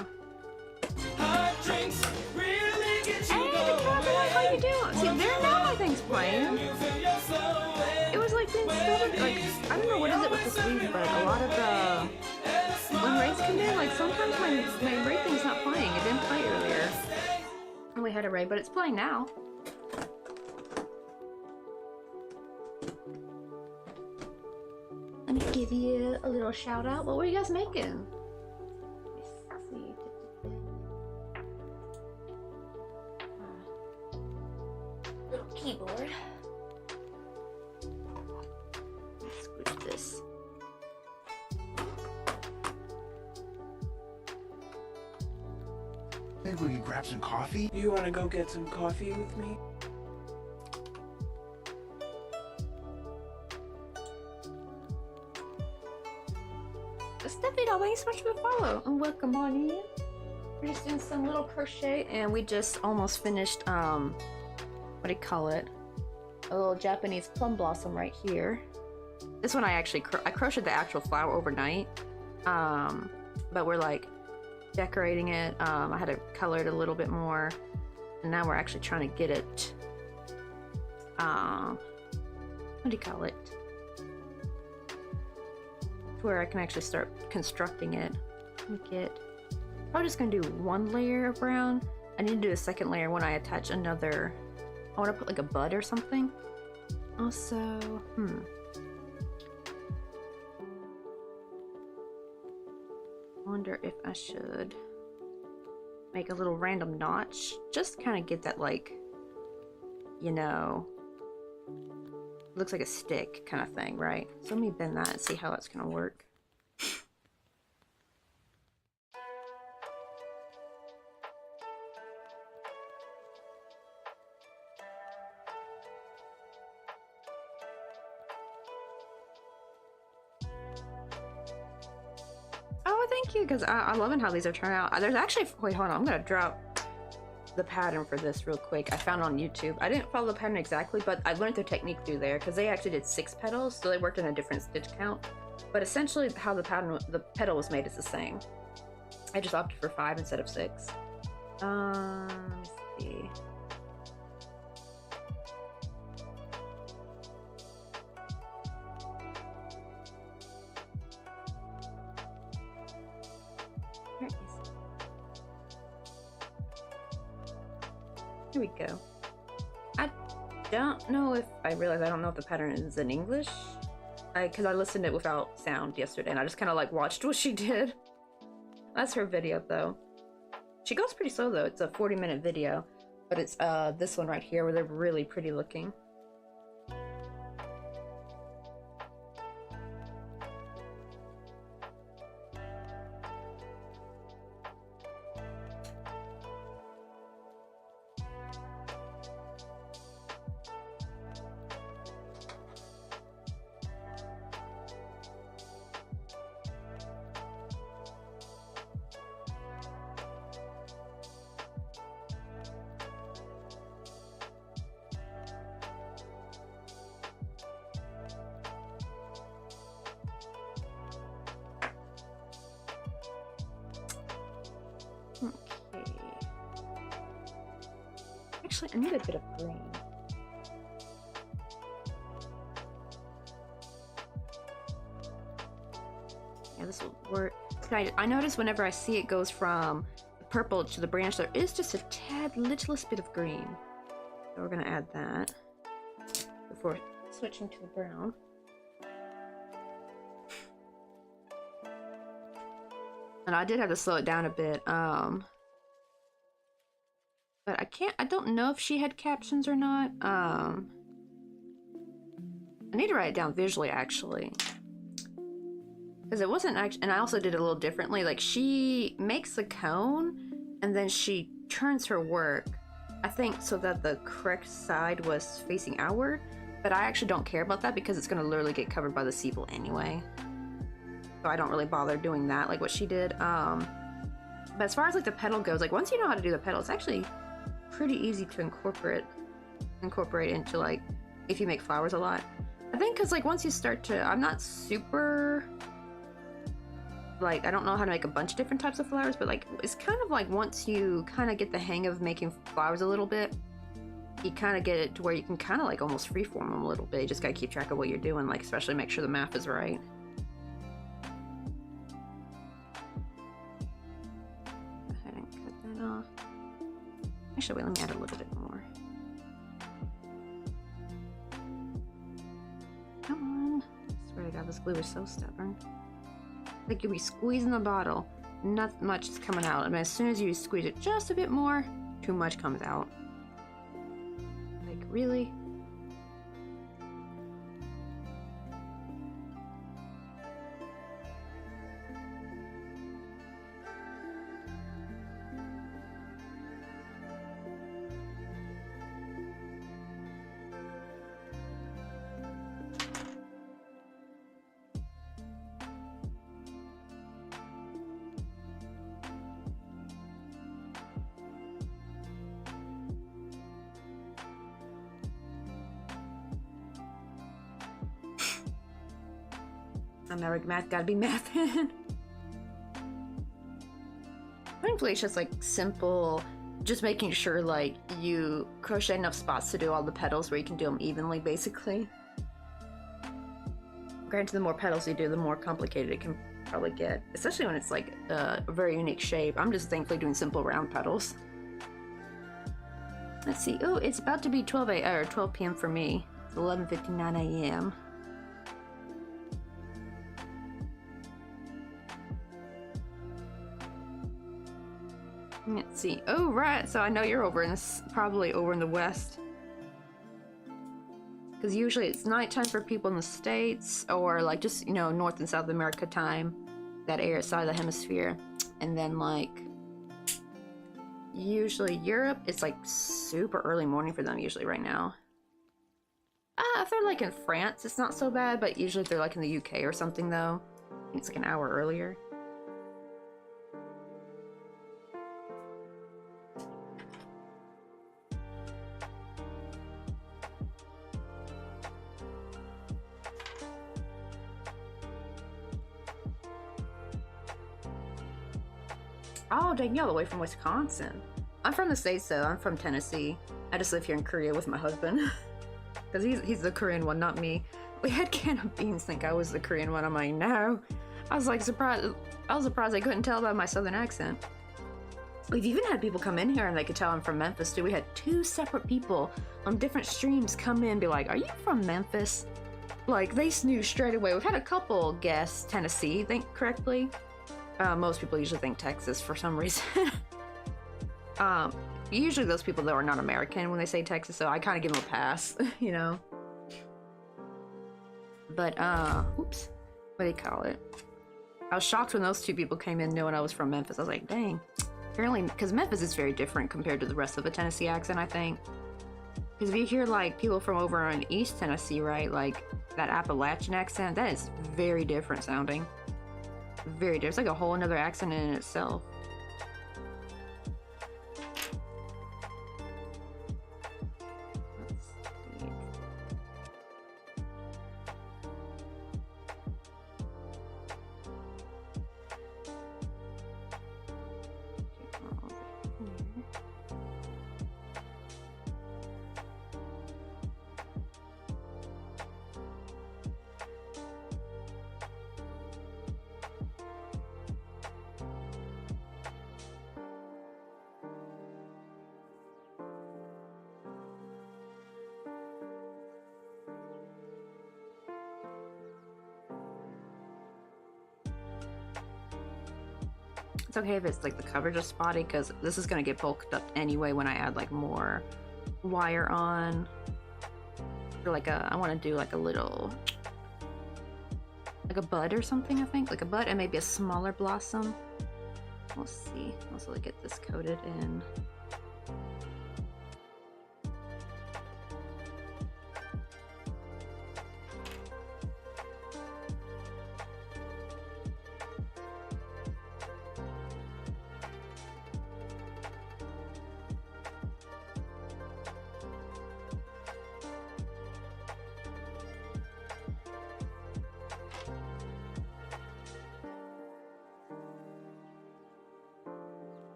Hot drinks really get you Hey, Captain, how you doing? See, there now my thing's playing. you feel your soul It was like being stolen. Like, I don't know what is it with this week, but a lot of the when raids come in, like sometimes my raid thing's not playing. It didn't play earlier. And we had a raid, but it's playing now. Let me give you a little shout out. What were you guys making? Let me see. keyboard. Squish this. Maybe we can grab some coffee? You wanna go get some coffee with me? Stephanie, thanks so much for the follow and welcome on in. We're just doing some little crochet and we just almost finished what do you call it? A little Japanese plum blossom right here. This one I actually I crocheted the actual flower overnight, but we're like decorating it. I had to color it a little bit more, and now we're actually trying to get it. What do you call it? To where I can actually start constructing it. Make it. I'm just gonna do one layer of brown. I need to do a second layer when I attach another. I want to put like a bud or something. Also, wonder if I should make a little random notch, just kind of get that, like, you know, looks like a stick kind of thing, right? So let me bend that and see how that's gonna work. Oh, thank you, because I'm loving how these are turning out. There's actually, wait, hold on, I'm gonna drop the pattern for this real quick. I found on YouTube. I didn't follow the pattern exactly, but I learned their technique through there because they actually did 6 petals, so they worked in a different stitch count. But essentially, how the petal was made is the same. I just opted for 5 instead of 6. Let's see. Where is it? Here we go. I don't know if I realize I don't know if the pattern is in English. Because I listened to it without sound yesterday and I just kind of like watched what she did. That's her video though. She goes pretty slow though. It's a 40-minute video. But it's this one right here where they're really pretty looking. Okay. Actually, I need a bit of green. Yeah, this will work. I notice whenever I see it goes from the purple to the branch, there is just a tad littlest bit of green. So we're gonna add that before switching to the brown. And I did have to slow it down a bit, but I don't know if she had captions or not. I need to write it down visually, actually. Because it wasn't actually, and I also did it a little differently. Like, she makes a cone, and then she turns her work, I think, so that the correct side was facing outward. But I actually don't care about that because it's gonna literally get covered by the sepal anyway. So I don't really bother doing that like what she did. But as far as like the petal goes, like once you know how to do the petal, it's actually pretty easy to incorporate into, like, if you make flowers a lot. I think because like once you start to, I'm not super, like, I don't know how to make a bunch of different types of flowers, but like it's kind of like once you kind of get the hang of making flowers a little bit, you kind of get it to where you can kind of like almost freeform them a little bit. You just gotta keep track of what you're doing, like especially make sure the math is right. Actually, wait, let me add a little bit more. Come on. I swear to God, this glue is so stubborn. Like you'll be squeezing the bottle, not much is coming out. I mean, as soon as you squeeze it just a bit more, too much comes out. Like really? I'm never math, gotta be math. Thankfully, it's just like simple, just making sure like you crochet enough spots to do all the petals where you can do them evenly, basically. Granted, the more petals you do, the more complicated it can probably get, especially when it's like a very unique shape. I'm just thankfully doing simple round petals. Let's see. Oh, it's about to be 12 p.m. for me. It's 11:59 a.m. Let's see. Oh, right. So I know you're over in this, probably over in the west. Because usually it's nighttime for people in the States, or like just, you know, North and South America time, that area side of the hemisphere. And then like, usually Europe, it's like super early morning for them usually right now. If they're like in France, it's not so bad, but usually if they're like in the UK or something though, I think it's like an hour earlier. Oh, dang, you're all the way from Wisconsin. I'm from the States, though. I'm from Tennessee. I just live here in Korea with my husband. Because he's the Korean one, not me. We had can of beans think I was the Korean one. I'm like, no. I was like surprised. I was surprised they couldn't tell by my southern accent. We've even had people come in here and they could tell I'm from Memphis, too. We had 2 separate people on different streams come in and be like, are you from Memphis? Like, they knew straight away. We've had a couple guess Tennessee, think correctly. Most people usually think Texas for some reason. Usually those people though are not American when they say Texas, so I kind of give them a pass, you know. But oops, what do you call it? I was shocked when those 2 people came in knowing I was from Memphis. I was like, dang. Apparently, because Memphis is very different compared to the rest of the Tennessee accent, I think. Because if you hear like people from over in East Tennessee, right, like that Appalachian accent, that is very different sounding. Very different. It's like a whole another accent in itself. Let's see. It's okay if it's like the coverage is spotty because this is gonna get bulked up anyway when I add like more wire on. Or like I want to do like a little, like a bud or something. I think like a bud and maybe a smaller blossom. We'll see. Also, get this coated in.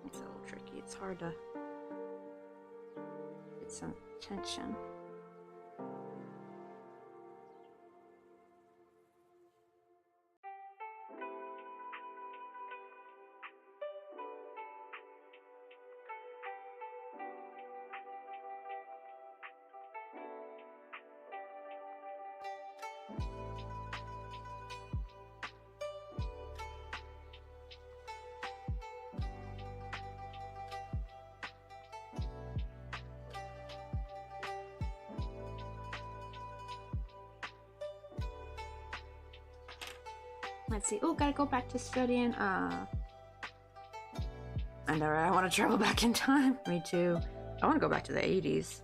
It's a little tricky. It's hard to get some tension. Let's see. Oh, gotta go back to studying. I know, right? I want to travel back in time. Me too. I want to go back to the 80s.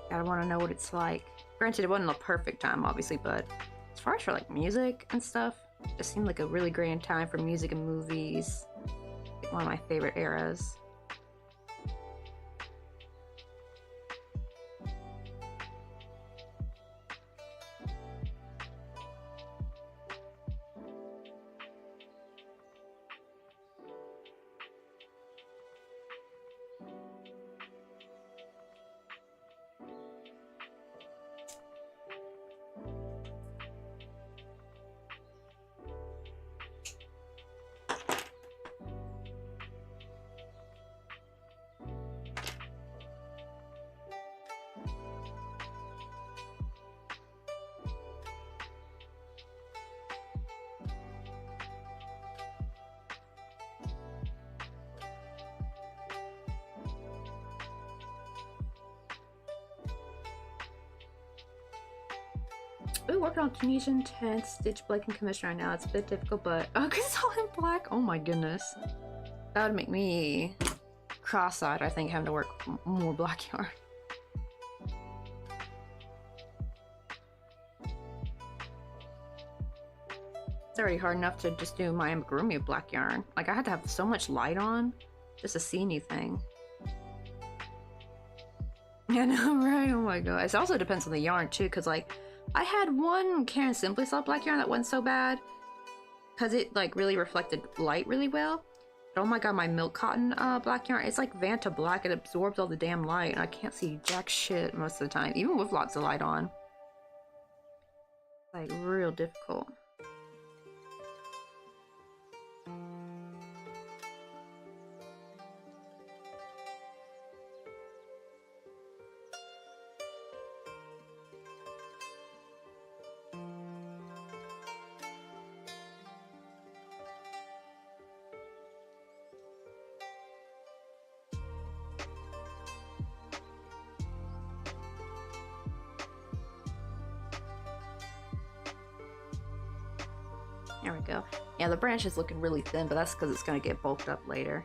Gotta want to know what it's like. Granted, it wasn't a perfect time, obviously, but as far as for like music and stuff, it just seemed like a really grand time for music and movies. One of my favorite eras. Ooh, working on Tunisian 10th Stitch Blake and Commission right now. It's a bit difficult, but oh, cause it's all in black. Oh my goodness, that would make me cross-eyed. I think having to work more black yarn. It's already hard enough to just do my amigurumi with black yarn. Like I had to have so much light on just to see anything. Yeah, no, right? Oh my god. It also depends on the yarn too, cause like I had one Karen Simply Soft black yarn that wasn't so bad because it like really reflected light really well. But oh my god, my milk cotton black yarn, it's like Vanta black. It absorbs all the damn light and I can't see jack shit most of the time, even with lots of light on. Like real difficult. There we go. Yeah, the branch is looking really thin, but that's because it's going to get bulked up later.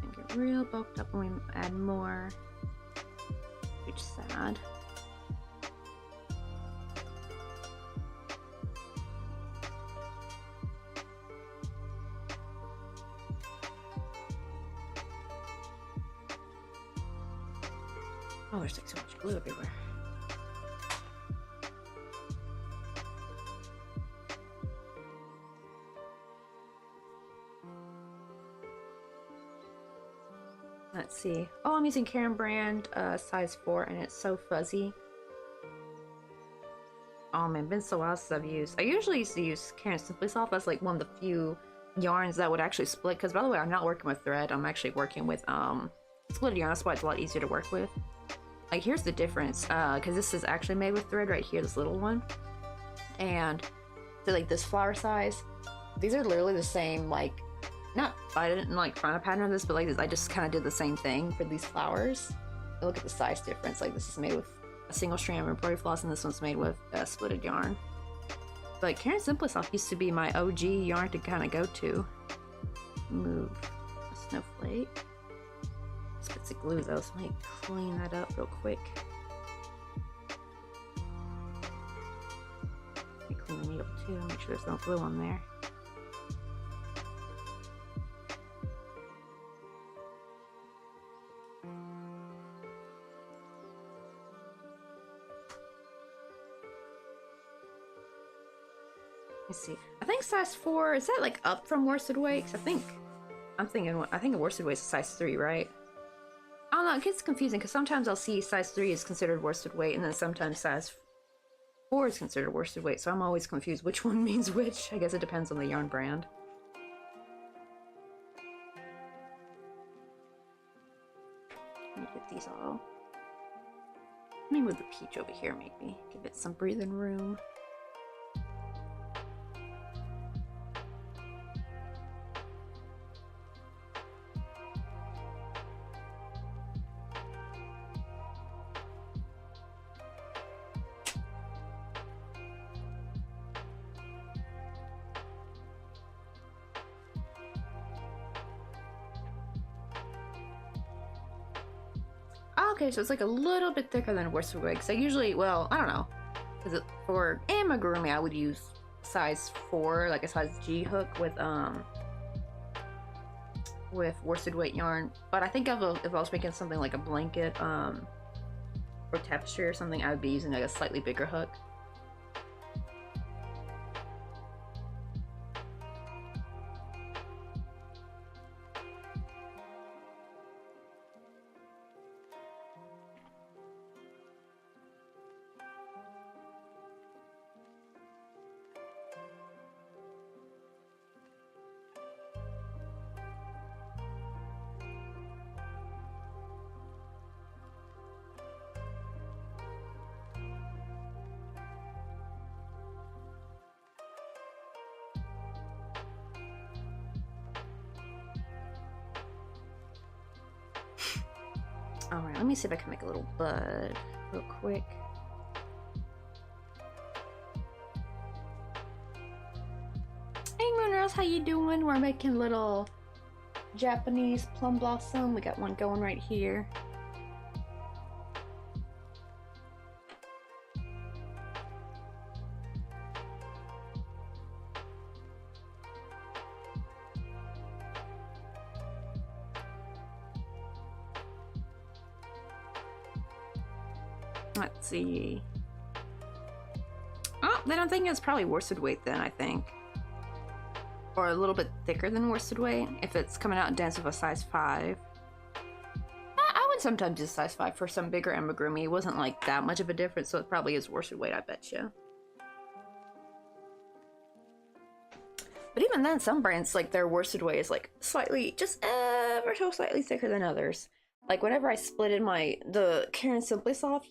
And get real bulked up when we add more. Which is sad. Oh, there's like so much glue everywhere. Let's see. Oh, I'm using Karen brand size 4 and it's so fuzzy. Oh man, been so while since I've used. I usually used to use Karen Simply Soft. That's like one of the few yarns that would actually split. Because by the way, I'm not working with thread. I'm actually working with split yarn. That's why it's a lot easier to work with. Like here's the difference. Because this is actually made with thread right here, this little one. And so like this flower size, these are literally the same. Like not, I didn't like find a pattern of this, but like this, I just kind of did the same thing for these flowers. Look at the size difference. Like this is made with a single strand embroidery floss, and this one's made with splitted yarn. But Karen Simply Soft used to be my OG yarn to kind of go to. Move a snowflake. This bits of glue though, so let me clean that up real quick. Let me clean the needle too, make sure there's no glue on there. Let's see. I think size 4, is that like up from worsted weight? 'Cause I think a worsted weight is size 3, right? I don't know, it gets confusing because sometimes I'll see size 3 is considered worsted weight and then sometimes size 4 is considered worsted weight, so I'm always confused which one means which. I guess it depends on the yarn brand. Let me get these all. Let me move the peach over here, maybe. Give it some breathing room. Okay, so it's like a little bit thicker than worsted weight. Because I usually, well, I don't know. Because for amigurumi, I would use size 4, like a size G hook with worsted weight yarn. But I think if I was making something like a blanket or tapestry or something, I would be using like a slightly bigger hook. Alright, let me see if I can make a little bud real quick. Hey Moonrose, how you doing? We're making little Japanese plum blossom. We got one going right here. Let's see. Oh, then I'm thinking it's probably worsted weight then, I think. Or a little bit thicker than worsted weight, if it's coming out in dance with a size 5. I would sometimes use size 5 for some bigger amigurumi. It wasn't like that much of a difference, so it probably is worsted weight, I bet you. But even then, some brands, like their worsted weight is like slightly, just ever so slightly thicker than others. Like whenever I split in the Karen Simply Soft,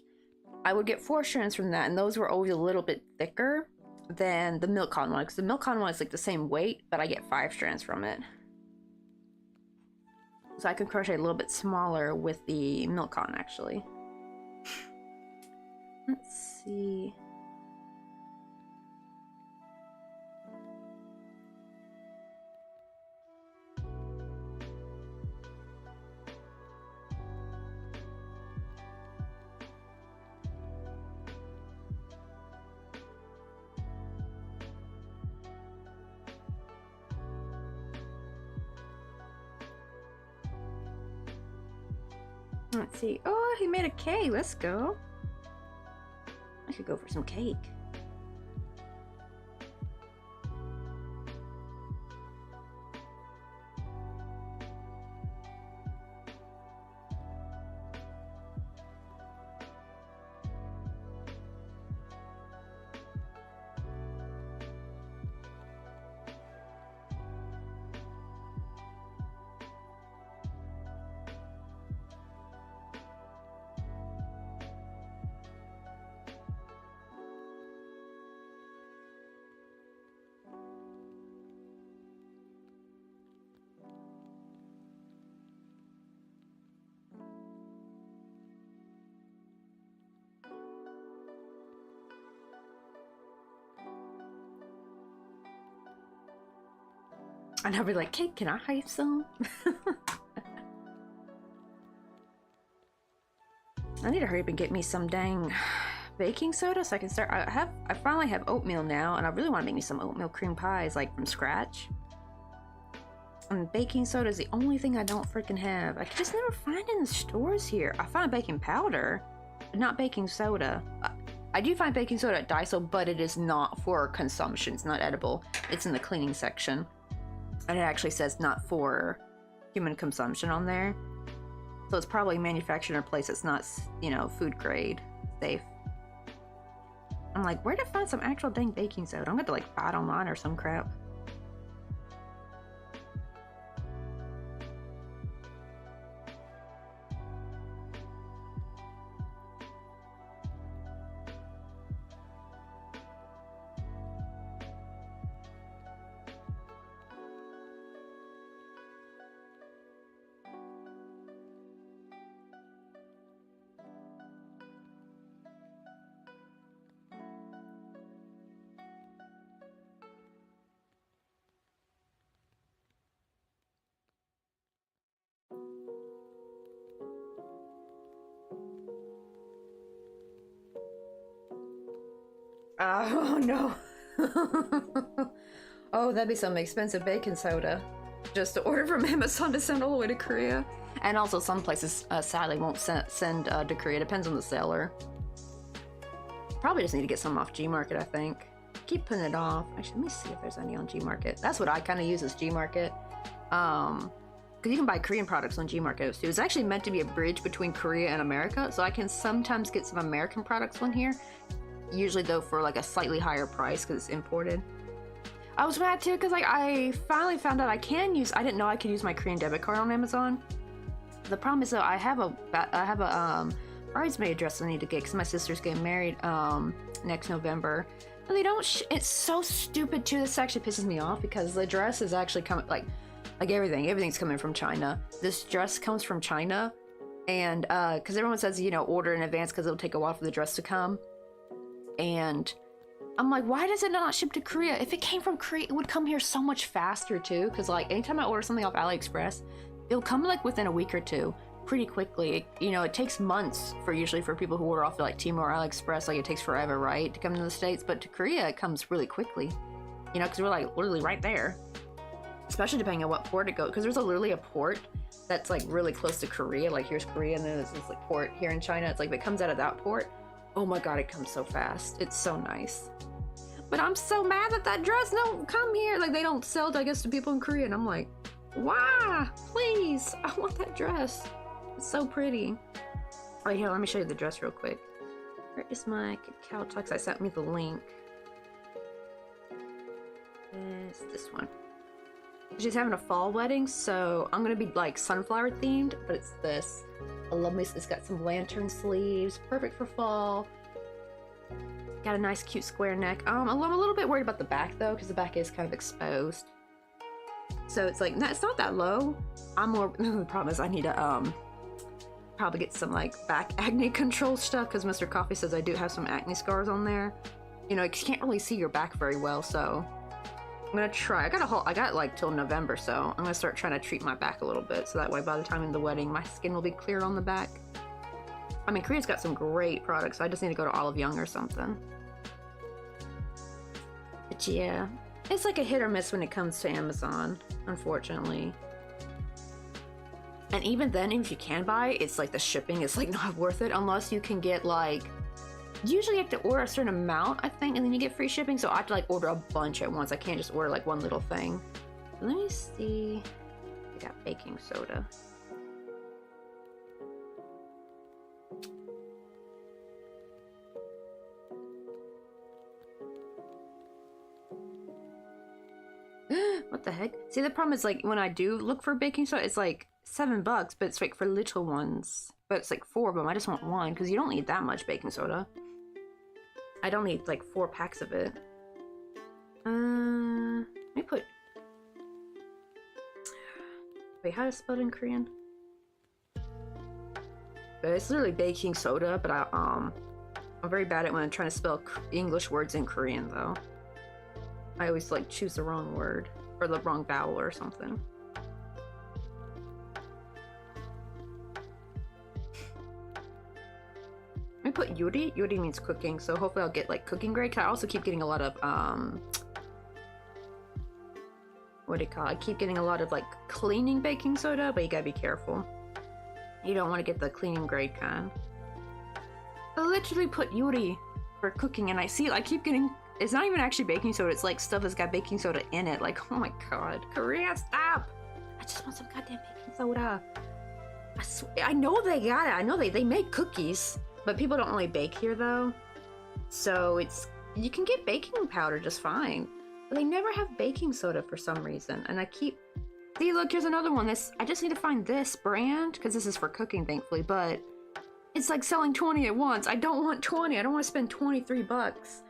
I would get 4 strands from that, and those were always a little bit thicker than the Milk Cotton one, because the Milk Cotton one is like the same weight, but I get 5 strands from it. So I can crochet a little bit smaller with the Milk Cotton, actually. Let's see. Let's see. Oh, he made a cake. Let's go. I could go for some cake. And I'll be like, "Kate, can I have some?" I need to hurry up and get me some dang baking soda so I can start. I finally have oatmeal now, and I really want to make me some oatmeal cream pies, like from scratch. And baking soda is the only thing I don't freaking have. I can just never find it in the stores here. I find baking powder, but not baking soda. I do find baking soda at Daiso, but it is not for consumption. It's not edible. It's in the cleaning section. And it actually says not for human consumption on there. So it's probably manufactured in a place that's not, you know, food grade safe. I'm like, where to find some actual dang baking soda? I'm gonna have to like buy it online or some crap. Oh no. Oh, that'd be some expensive baking soda. Just to order from Amazon to send all the way to Korea. And also some places sadly won't send to Korea. Depends on the seller. Probably just need to get some off Gmarket, I think. Keep putting it off. Actually, let me see if there's any on Gmarket. That's what I kind of use is Gmarket. Because you can buy Korean products on Gmarket too. It's actually meant to be a bridge between Korea and America, so I can sometimes get some American products on here. Usually though for like a slightly higher price because it's imported. I was mad too because like I finally found out I didn't know I could use my Korean debit card on Amazon. The problem is though I have a bridesmaid dress I need to get because my sister's getting married next November. But they don't. It's so stupid too. This actually pisses me off because the dress is actually coming like everything's coming from China. This dress comes from China, and because everyone says order in advance because it'll take a while for the dress to come, and I'm like, why does it not ship to Korea? If it came from Korea, it would come here so much faster too. Because like anytime I order something off AliExpress, it'll come like within a week or two, pretty quickly. It takes months usually for people who order off like Temu or AliExpress. Like it takes forever, right, to come to the States. But to Korea, it comes really quickly. Because we're like literally right there. Especially depending on what port it goes, because there's literally a port that's like really close to Korea. Like here's Korea, and then there's this like port here in China. It's like if it comes out of that port, oh my god, it comes so fast. It's so nice. But I'm so mad that dress don't come here. Like they don't sell it, I guess, to people in Korea, and I'm like, why? Please, I want that dress. It's so pretty. Oh, here, let me show you the dress real quick. Where is my cacao tux? I sent me the link. It's this one. She's having a fall wedding, so I'm gonna be like sunflower themed, but it's this. I love me. It's got some lantern sleeves, perfect for fall. Got a nice cute square neck. I'm a little bit worried about the back though, because the back is kind of exposed. So it's like, it's not that low. I'm more, the problem is I need to probably get some like back acne control stuff, because Mr. Coffee says I do have some acne scars on there. You can't really see your back very well, so I'm gonna try. I got like till November, so I'm gonna start trying to treat my back a little bit, so that way by the time in the wedding, my skin will be clear on the back. I mean, Korea's got some great products. So I just need to go to Olive Young or something. But yeah, it's like a hit or miss when it comes to Amazon, unfortunately. And even then, if you can buy, it's like the shipping is like not worth it unless you can get like. Usually you have to order a certain amount, I think, and then you get free shipping, so I have to like order a bunch at once. I can't just order like one little thing. Let me see. I got baking soda. What the heck? See, the problem is like when I do look for baking soda, it's like $7, but it's like for little ones. But it's like 4 of them. I just want one because you don't need that much baking soda. I don't need like 4 packs of it. Let me put. Wait, how to spell it in Korean? But it's literally baking soda, but I'm very bad at when I'm trying to spell English words in Korean though. I always like choose the wrong word or the wrong vowel or something. I put yuri. Yuri means cooking, so hopefully I'll get like cooking grade. Cause I also keep getting a lot of what do you call it? I keep getting a lot of like cleaning baking soda, but you gotta be careful. You don't want to get the cleaning grade kind. I literally put yuri for cooking, and I keep getting. It's not even actually baking soda. It's like stuff that's got baking soda in it. Like, oh my god, Korea, stop! I just want some goddamn baking soda. I know they got it. I know they make cookies. But people don't really bake here though, so you can get baking powder just fine. But they never have baking soda for some reason, and see, look, here's another one. I just need to find this brand because this is for cooking, thankfully. But it's like selling 20 at once. I don't want 20. I don't want to spend $23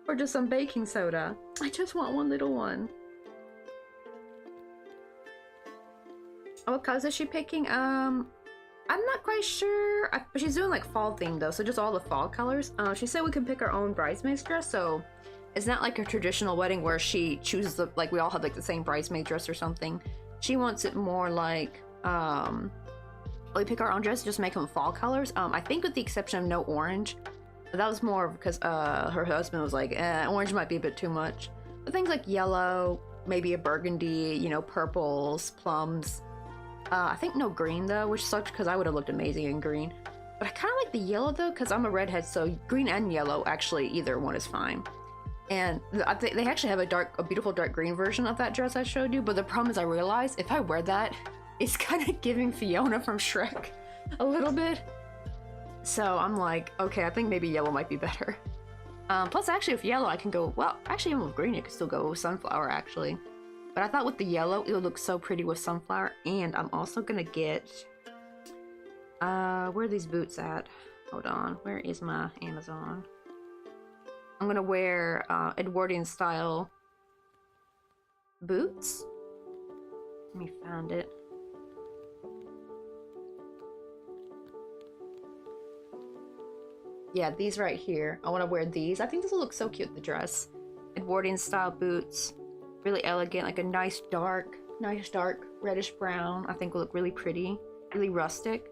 for just some baking soda. I just want one little one. What colors is she picking? I'm not quite sure. But she's doing like fall theme though, so just all the fall colors. She said we can pick our own bridesmaid's dress, so it's not like a traditional wedding where she chooses like we all have like the same bridesmaid dress or something. She wants it more like we pick our own dress, just make them fall colors. I think with the exception of no orange, But that was more because her husband was like, orange might be a bit too much. But things like yellow, maybe a burgundy, you know, purples, plums. I think no green though, which sucked because I would have looked amazing in green. But I kind of like the yellow though, because I'm a redhead, so green and yellow, actually, either one is fine. And they actually have a beautiful dark green version of that dress I showed you, but the problem is I realized if I wear that, it's kind of giving Fiona from Shrek a little bit. So I'm like, okay, I think maybe yellow might be better. Plus, actually, with yellow, I can go, well, actually, even with green, you can still go with sunflower, actually. But I thought with the yellow, it would look so pretty with sunflower. And I'm also gonna get, where are these boots at? Hold on, where is my Amazon? I'm gonna wear Edwardian style boots. Let me find it. Yeah, these right here. I want to wear these. I think this will look so cute with the dress. Edwardian style boots. Really elegant, like a nice dark reddish brown. I think will look really pretty. Really rustic.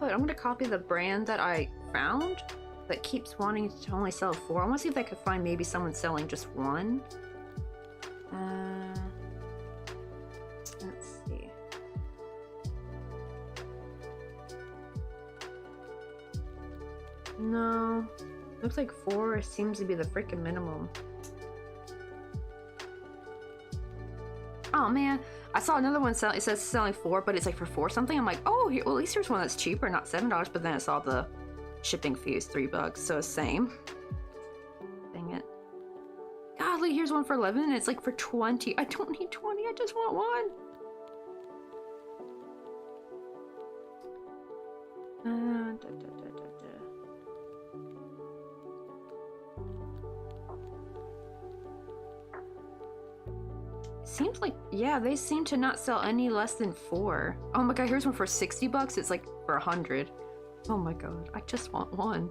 I'm gonna copy the brand that I found that keeps wanting to only sell 4. I want to see if I could find maybe someone selling just 1. Let's see. No, looks like 4 seems to be the freaking minimum. Oh man, I saw another one sell. It says selling 4, but it's like for 4 something. I'm like, oh, here, well, at least there's one that's cheaper, not $7. But then I saw the shipping fee is $3, so it's same. Dang it! Godly, here's one for 11, and it's like for 20. I don't need 20. I just want 1. Seems like, yeah, they seem to not sell any less than 4. Oh my god, here's one for $60. It's like for 100. Oh my god, I just want 1.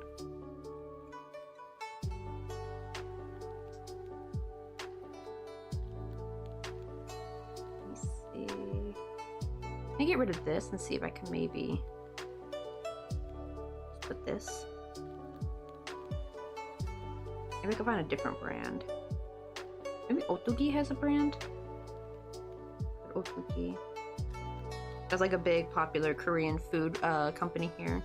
Let me see. Let me get rid of this and see if I can maybe just put this. Maybe I can find a different brand. Maybe Otogi has a brand? Otogi. That's like a big popular Korean food company here.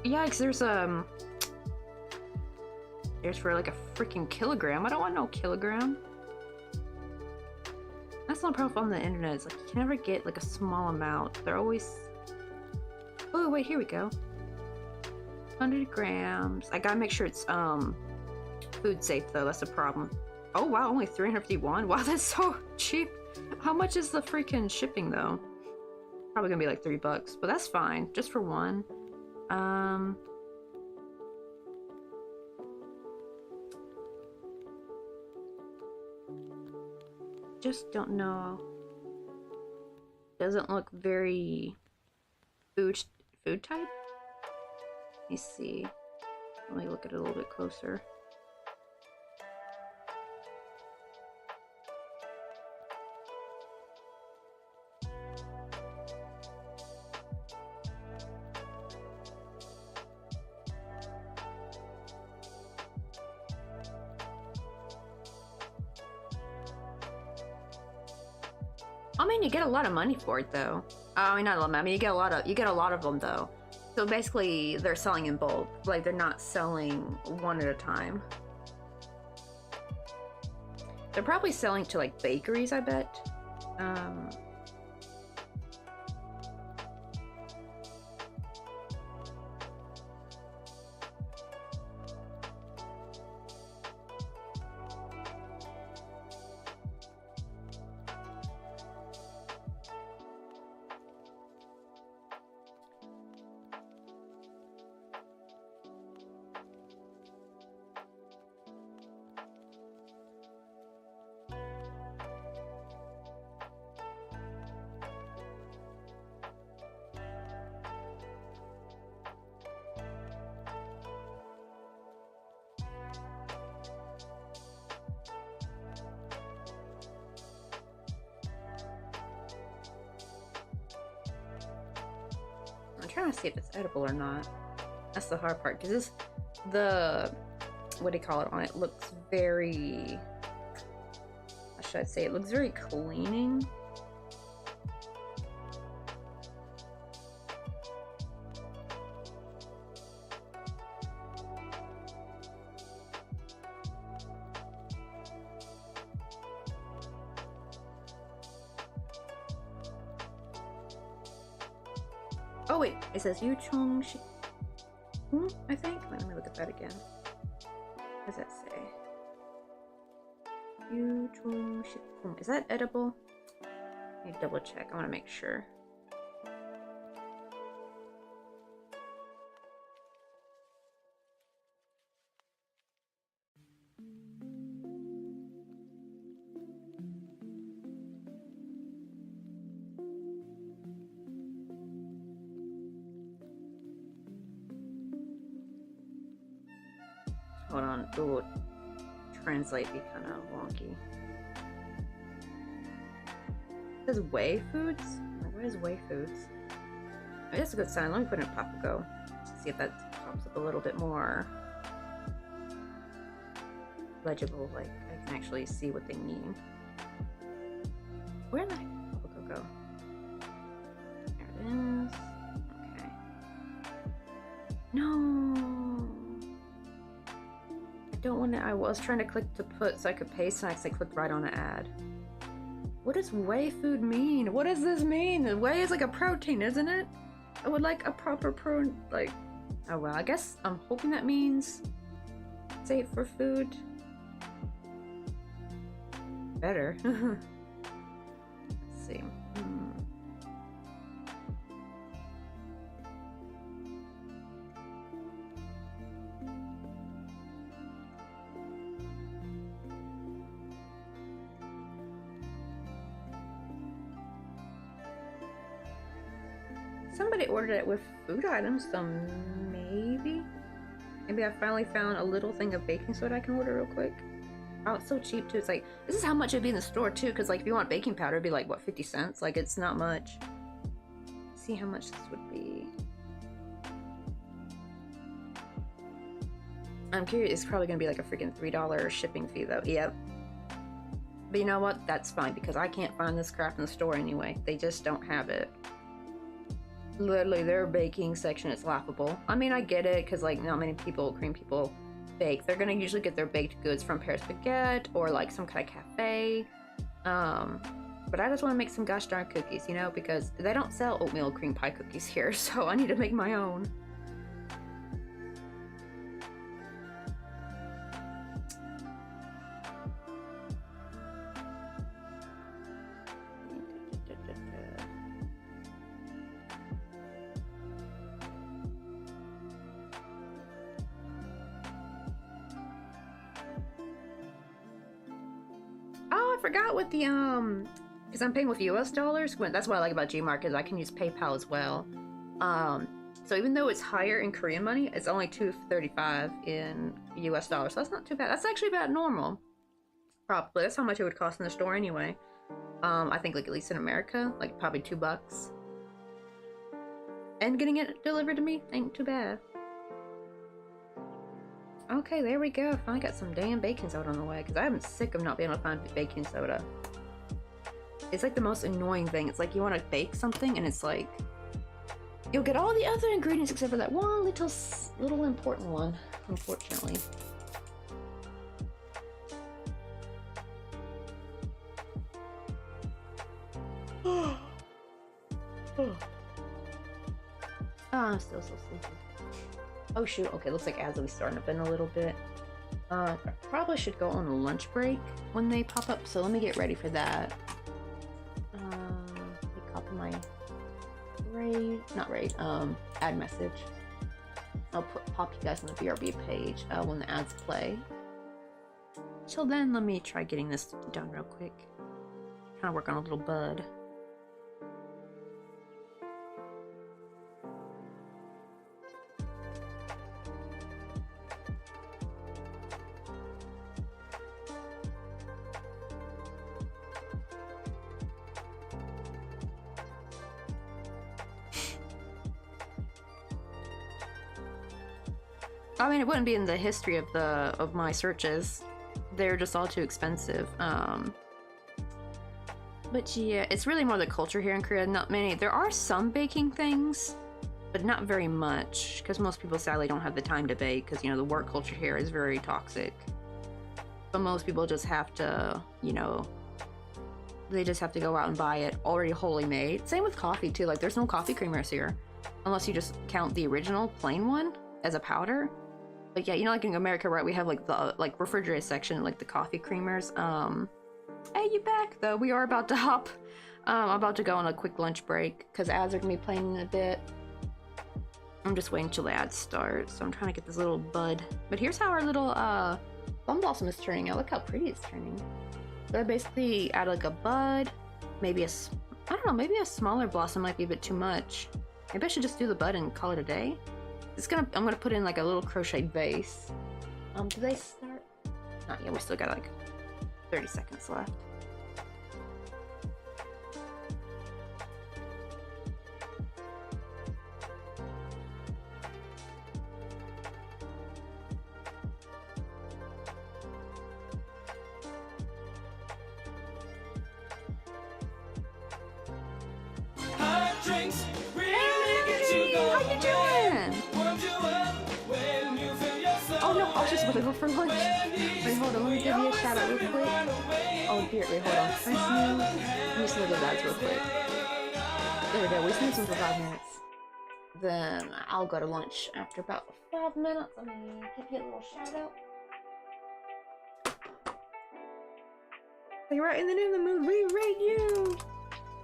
Yeah, because there's for like a freaking kilogram. I don't want no kilogram. That's not a problem on the internet. It's like you can never get like a small amount. They're always. Oh wait, here we go. 100 grams. I gotta make sure it's food safe though. That's a problem. Oh wow, only 351. Wow, that's so cheap. How much is the freaking shipping though? Probably gonna be like $3, but that's fine. Just for 1. Just don't know. Doesn't look very food type. Let me see. Let me look at it a little bit closer. I mean, you get a lot of money for it though. I mean, not a lot. I mean, you get a lot of them though. So basically, they're selling in bulk. Like, they're not selling one at a time. They're probably selling to, like, bakeries, I bet. trying to see if it's edible or not. That's the hard part, because this, the, what do you call it on it, looks very, how should I say, it looks very cleaning. Oh wait, it says Yu Chong Shi, I think. Wait, let me look at that again. What does that say? Yu Chong Shi. Is that edible? Let me double check. I want to make sure. Hold on, Google Translate be kind of wonky. It says Whey Foods? Like, what is Whey Foods? Oh, that's a good sign. Let me put in Papago. See if that pops up a little bit more legible, like I can actually see what they mean. Where did that Papago go? There it is. Okay. No! Don't want to. I was trying to click to put so I could paste, and I accidentally clicked right on an ad. What does whey food mean? What does this mean? Whey is like a protein, isn't it? I would like a proper like. Oh well, I guess I'm hoping that means safe for food. Better. Let's see. Somebody ordered it with food items, so maybe I finally found a little thing of baking soda I can order real quick. Oh, it's so cheap too. It's like, this is how much it'd be in the store too, because like if you want baking powder, it'd be like, what, 50 cents? Like, it's not much. Let's see how much this would be. I'm curious, it's probably gonna be like a freaking $3 shipping fee though. Yep. But you know what? That's fine, because I can't find this crap in the store anyway. They just don't have it. Literally, their baking section is laughable. I mean, I get it, because like not many people, Korean people, bake. They're gonna usually get their baked goods from Paris Baguette or like some kind of cafe. But I just want to make some gosh darn cookies, you know, because they don't sell oatmeal cream pie cookies here, so I need to make my own. Forgot with the because I'm paying with US dollars. That's what I like about Gmark, is I can use PayPal as well. So even though it's higher in Korean money, it's only $2.35 in US dollars. So that's not too bad. That's actually about normal. Probably that's how much it would cost in the store anyway. I think like at least in America, like probably $2. And getting it delivered to me ain't too bad. Okay, there we go. Finally got some damn baking soda on the way, because I'm sick of not being able to find baking soda. It's like the most annoying thing. It's like you want to bake something, and it's like you'll get all the other ingredients except for that one little important one, unfortunately. Oh, I'm still so sleepy. Oh shoot, okay, looks like ads will be starting up in a little bit. I probably should go on a lunch break when they pop up, so let me get ready for that. Copy my ad message. I'll pop you guys on the BRB page when the ads play. Till then, let me try getting this done real quick. Kind of work on a little bud. I mean, it wouldn't be in the history of my searches. They're just all too expensive. But yeah, it's really more the culture here in Korea. Not many. There are some baking things, but not very much, because most people sadly don't have the time to bake, because, you know, the work culture here is very toxic. But most people just have to, you know, they just have to go out and buy it already wholly made. Same with coffee too. Like, there's no coffee creamers here, unless you just count the original plain one as a powder. But yeah, you know, like in America, right, we have like the refrigerated section, like the coffee creamers. Hey, you back though? We are about to hop. I'm about to go on a quick lunch break because ads are gonna be playing in a bit. I'm just waiting till the ads start, so I'm trying to get this little bud. But here's how our little plum blossom is turning out. Look how pretty it's turning. So I basically add like a bud, maybe I don't know, maybe a smaller blossom might be a bit too much. Maybe I should just do the bud and call it a day. I'm gonna put in like a little crochet vase. Do they start? Not yet. We still got like 30 seconds left. Hot drinks really get you going. How you doing? Warms you up when you feel your soul. Oh no, I was just gonna go for lunch. Wait, hold on, let me give you a shout out real quick. Oh dear, wait, hold on. Let me snooze those ads real quick. There we go, we snoozed them for 5 minutes. Then I'll go to lunch after about 5 minutes. Let me give you a little shout out. You're right in the mood, we rate you!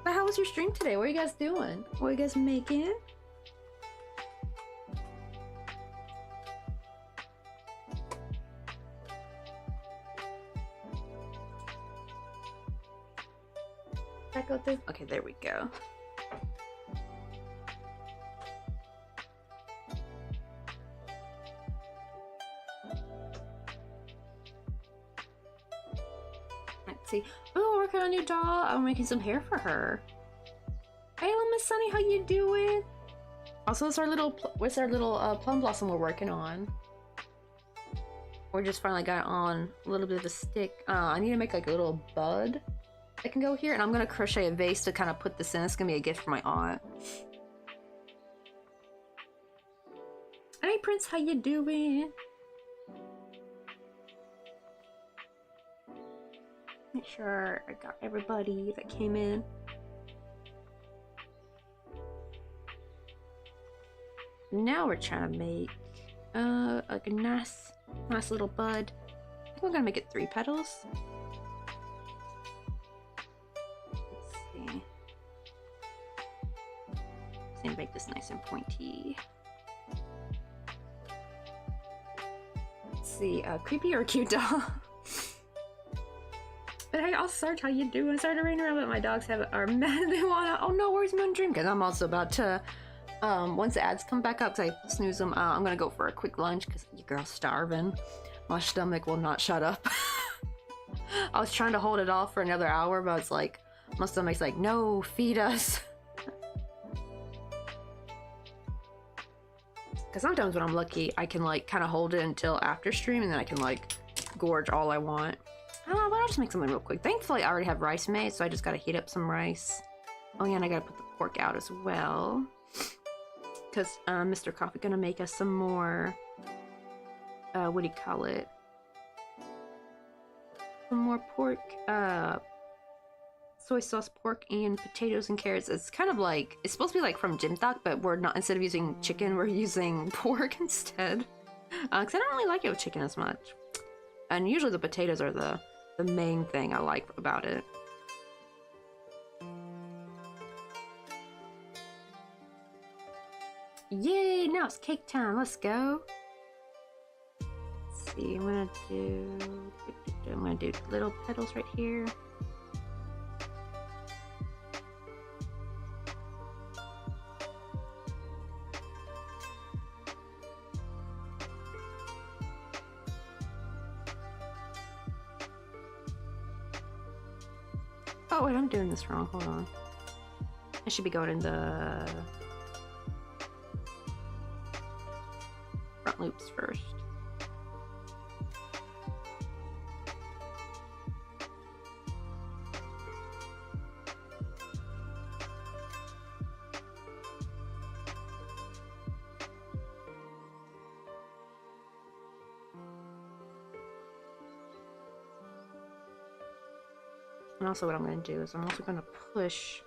But how was your stream today? What are you guys doing? What are you guys making? That go through? Okay, there we go. Let's see. Oh, working on your doll. I'm making some hair for her. Hey, little Miss Sunny, how you doing? Also, it's our little plum blossom we're working on. We just finally got on a little bit of a stick. I need to make like a little bud that can go here, and I'm gonna crochet a vase to kind of put this in. It's gonna be a gift for my aunt. Hey, Prince, how you doing? Make sure I got everybody that came in. Now we're trying to make like a nice little bud. I think we're gonna make it 3 petals. Let's see. Just need to make this nice and pointy. Let's see, creepy or cute doll? But hey, I'll Sarge, how you doing? Sorry to rain around, but my dogs are mad. They wanna. Oh no, where's Moon Dream? Because I'm also about to. Once the ads come back up, because I snooze them, I'm gonna go for a quick lunch because your girl's starving. My stomach will not shut up. I was trying to hold it off for another hour, but it's like, my stomach's like, no, feed us. Because sometimes when I'm lucky, I can like kind of hold it until after stream, and then I can like gorge all I want. I don't know, but I'll just make something real quick. Thankfully, I already have rice made, so I just gotta heat up some rice. Oh yeah, and I gotta put the pork out as well. Because Mr. Coffee gonna make us some more, what do you call it? Some more pork, soy sauce pork and potatoes and carrots. It's kind of like, it's supposed to be like from Jimtak, but we're not, instead of using chicken, we're using pork instead. Because I don't really like it with chicken as much. And usually the potatoes are the main thing I like about it. Yay! Now it's cake time. Let's go. Let's see. I'm gonna do little petals right here. Oh wait, I'm doing this wrong. Hold on. I should be going in the front loops first. And also what I'm going to do is I'm also going to push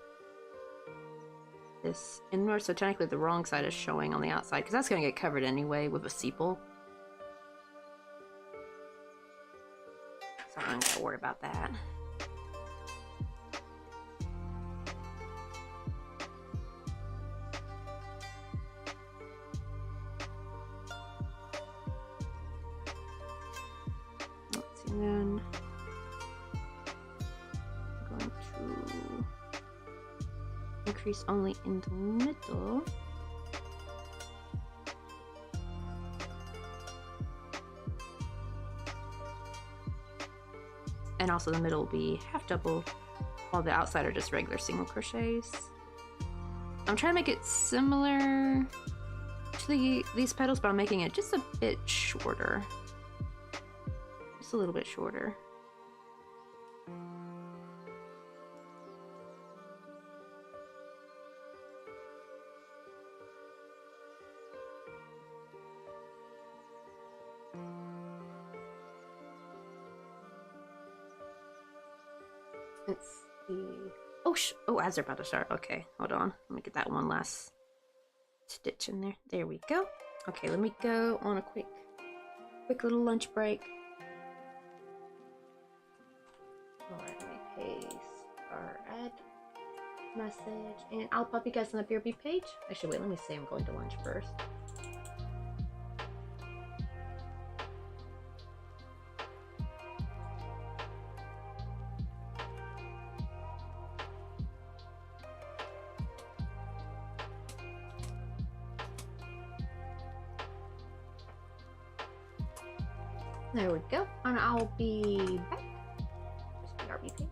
this inward, so technically the wrong side is showing on the outside, because that's going to get covered anyway with a sepal. So I'm not going to worry about that. Let's see, then I'm going to increase only in the middle. And also the middle will be half double, while the outside are just regular single crochets. I'm trying to make it similar to these petals, but I'm making it just a bit shorter. Just a little bit shorter. Let's see. Oh, as they're about to start. Okay, hold on. Let me get that one last stitch in there. There we go. Okay, let me go on a quick little lunch break. Alright, let me paste our ad message, and I'll pop you guys on the BRB page. Actually, wait, let me say I'm going to lunch first. There we go, and I'll be back. Just BRB page.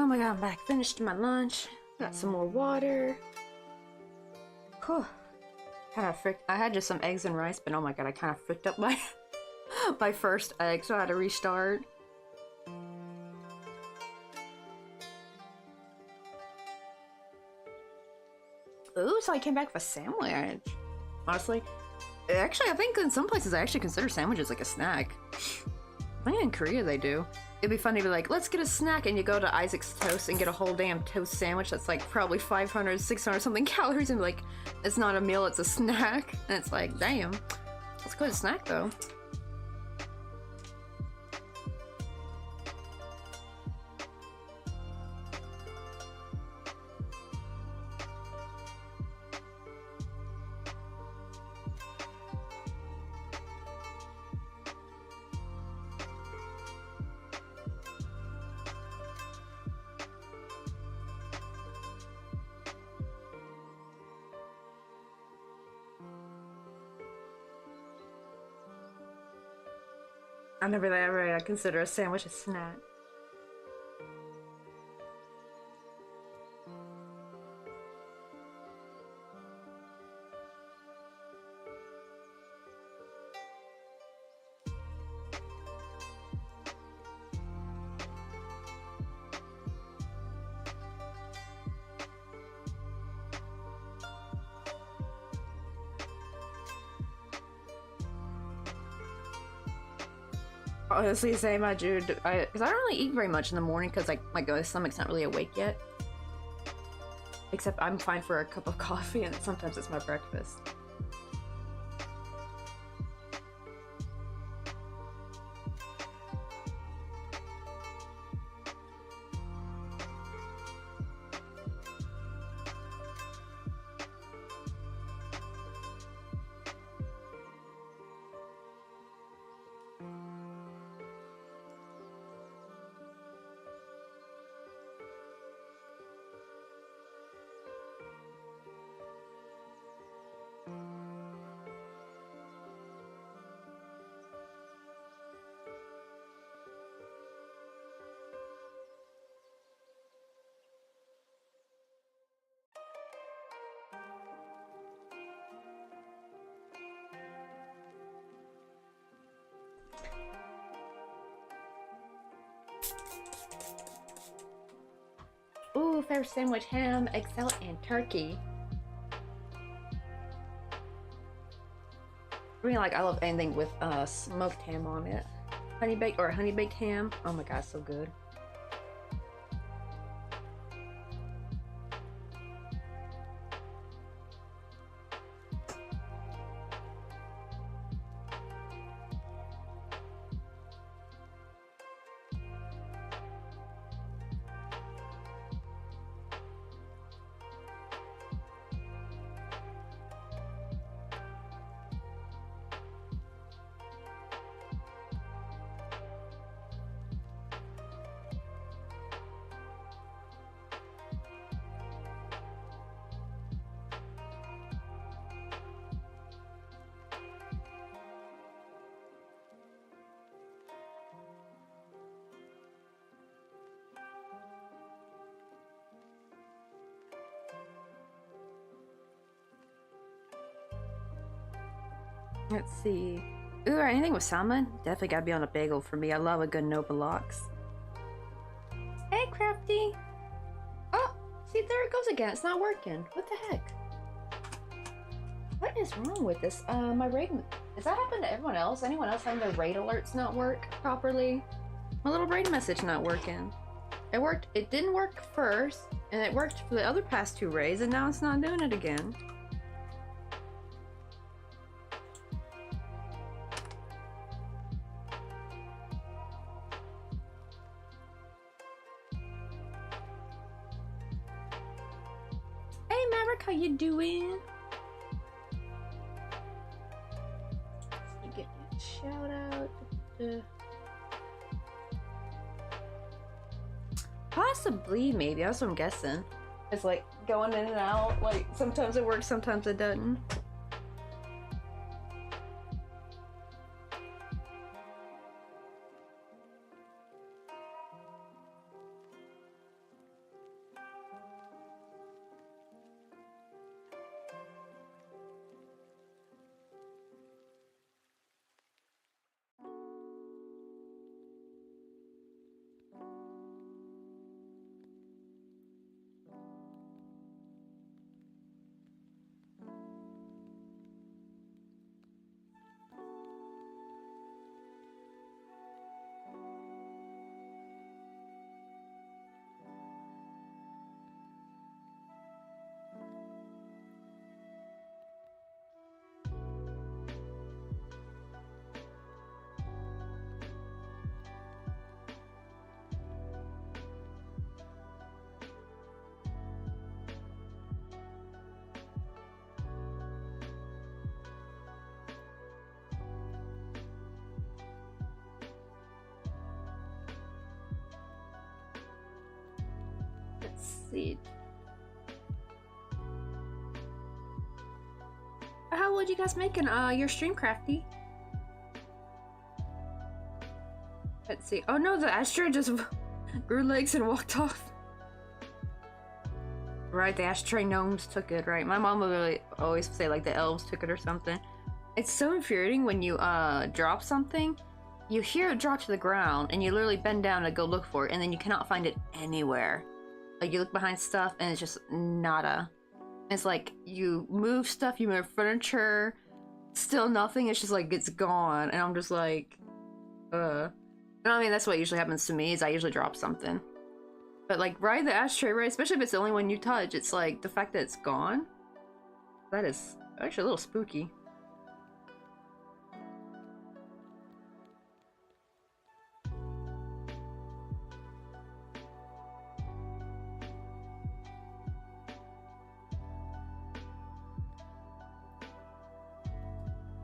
Oh my god, I'm back. Finished my lunch. Got some more water. Whew. Kind of fricked. I had just some eggs and rice, but oh my god, I kind of fricked up my my first egg, so I had to restart. Ooh, so I came back with a sandwich. Honestly, actually, I think in some places I actually consider sandwiches like a snack. I think in Korea they do. It'd be funny to be like, let's get a snack, and you go to Isaac's Toast and get a whole damn toast sandwich that's like probably 500, 600 something calories, and be like, it's not a meal, it's a snack. And it's like, damn, that's quite a snack though. I never ever consider a sandwich a snack. Honestly, same, I do. Because I don't really eat very much in the morning because like my stomach's not really awake yet. Except I'm fine for a cup of coffee, and sometimes it's my breakfast. Ooh, favorite sandwich: ham, egg salad, and turkey. Really, like, I love anything with smoked ham on it. Honey baked ham. Oh my god, so good. Let's see. Ooh, anything with salmon? Definitely gotta be on a bagel for me. I love a good Nova Lox. Hey, Crafty! Oh, see, there it goes again. It's not working. What the heck? What is wrong with this? My raid... Does that happen to everyone else? Anyone else having their raid alerts not work properly? My little raid message not working. It worked. It didn't work first, and it worked for the other past 2 raids, and now it's not doing it again. How you doing? You get a shout out. Possibly, maybe. That's what I'm guessing. It's like going in and out. Like sometimes it works, sometimes it doesn't. see. How would you guys making your stream, Crafty? Let's see. Oh no, the ashtray just grew legs and walked off. Right, the ashtray gnomes took it, right? My mom would really always say like the elves took it or something. It's so infuriating when you drop something, you hear it drop to the ground and you literally bend down to go look for it and then you cannot find it anywhere. Like you look behind stuff and it's just nada. It's like you move stuff, you move furniture, still nothing, it's just like it's gone. And I'm just like, And I mean, that's what usually happens to me, is I usually drop something. But like, right, the ashtray, right, especially if it's the only one you touch, it's like, the fact that it's gone, that is actually a little spooky.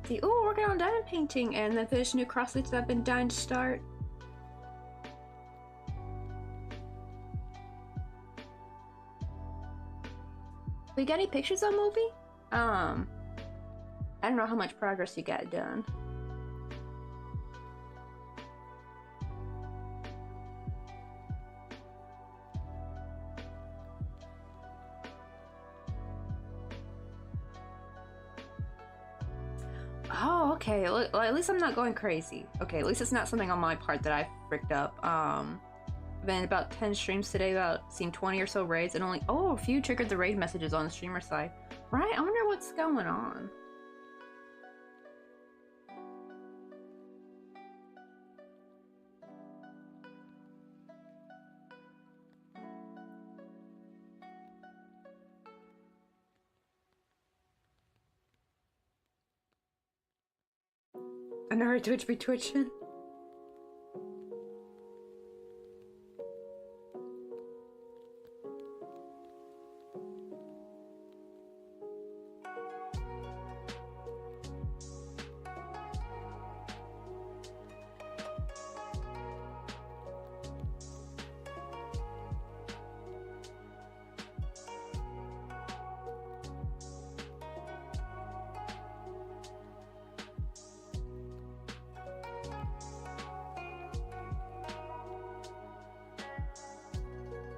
See, oh, working on diamond painting and then finish new cross stitches I've been dying to start. We got any pictures of movie? I don't know how much progress you got done. Oh, okay. Well, at least I'm not going crazy. Okay, at least it's not something on my part that I fricked up. Been about 10 streams today, about seen 20 or so raids, and only a few triggered the raid messages on the streamer side. Right? I wonder what's going on. I know her Twitch be twitching.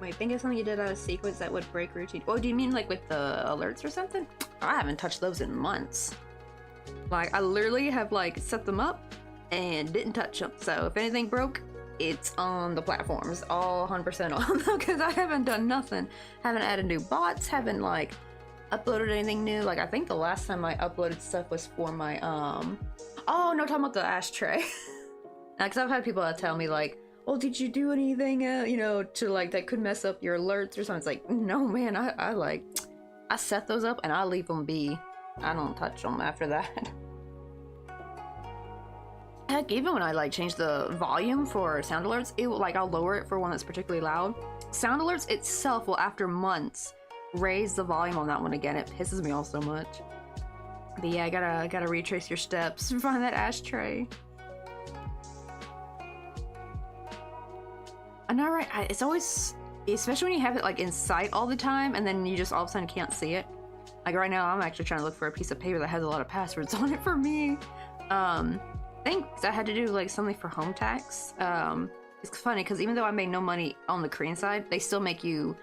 Wait, think of something you did out of sequence that would break routine. Oh, do you mean like with the alerts or something? I haven't touched those in months. Like, I literally have like set them up and didn't touch them. So if anything broke, it's on the platforms, all 100% on them, because I haven't done nothing. Haven't added new bots, haven't like uploaded anything new. Like, I think the last time I uploaded stuff was for my, oh, no, talking about the ashtray. Because I've had people that tell me like, well, did you do anything, you know, to like, that could mess up your alerts or something? It's like, no, man, I set those up and I leave them be. I don't touch them after that. Heck, even when I like change the volume for sound alerts, it will, like, I'll lower it for one that's particularly loud. Sound alerts itself will, after months, raise the volume on that one again. It pisses me off so much. But yeah, I gotta retrace your steps and find that ashtray. I know, right? It's always, especially when you have it like in sight all the time and then you just all of a sudden can't see it. Like right now, I'm actually trying to look for a piece of paper that has a lot of passwords on it for me. I think I had to do like something for home tax. It's funny because even though I made no money on the Korean side, they still make you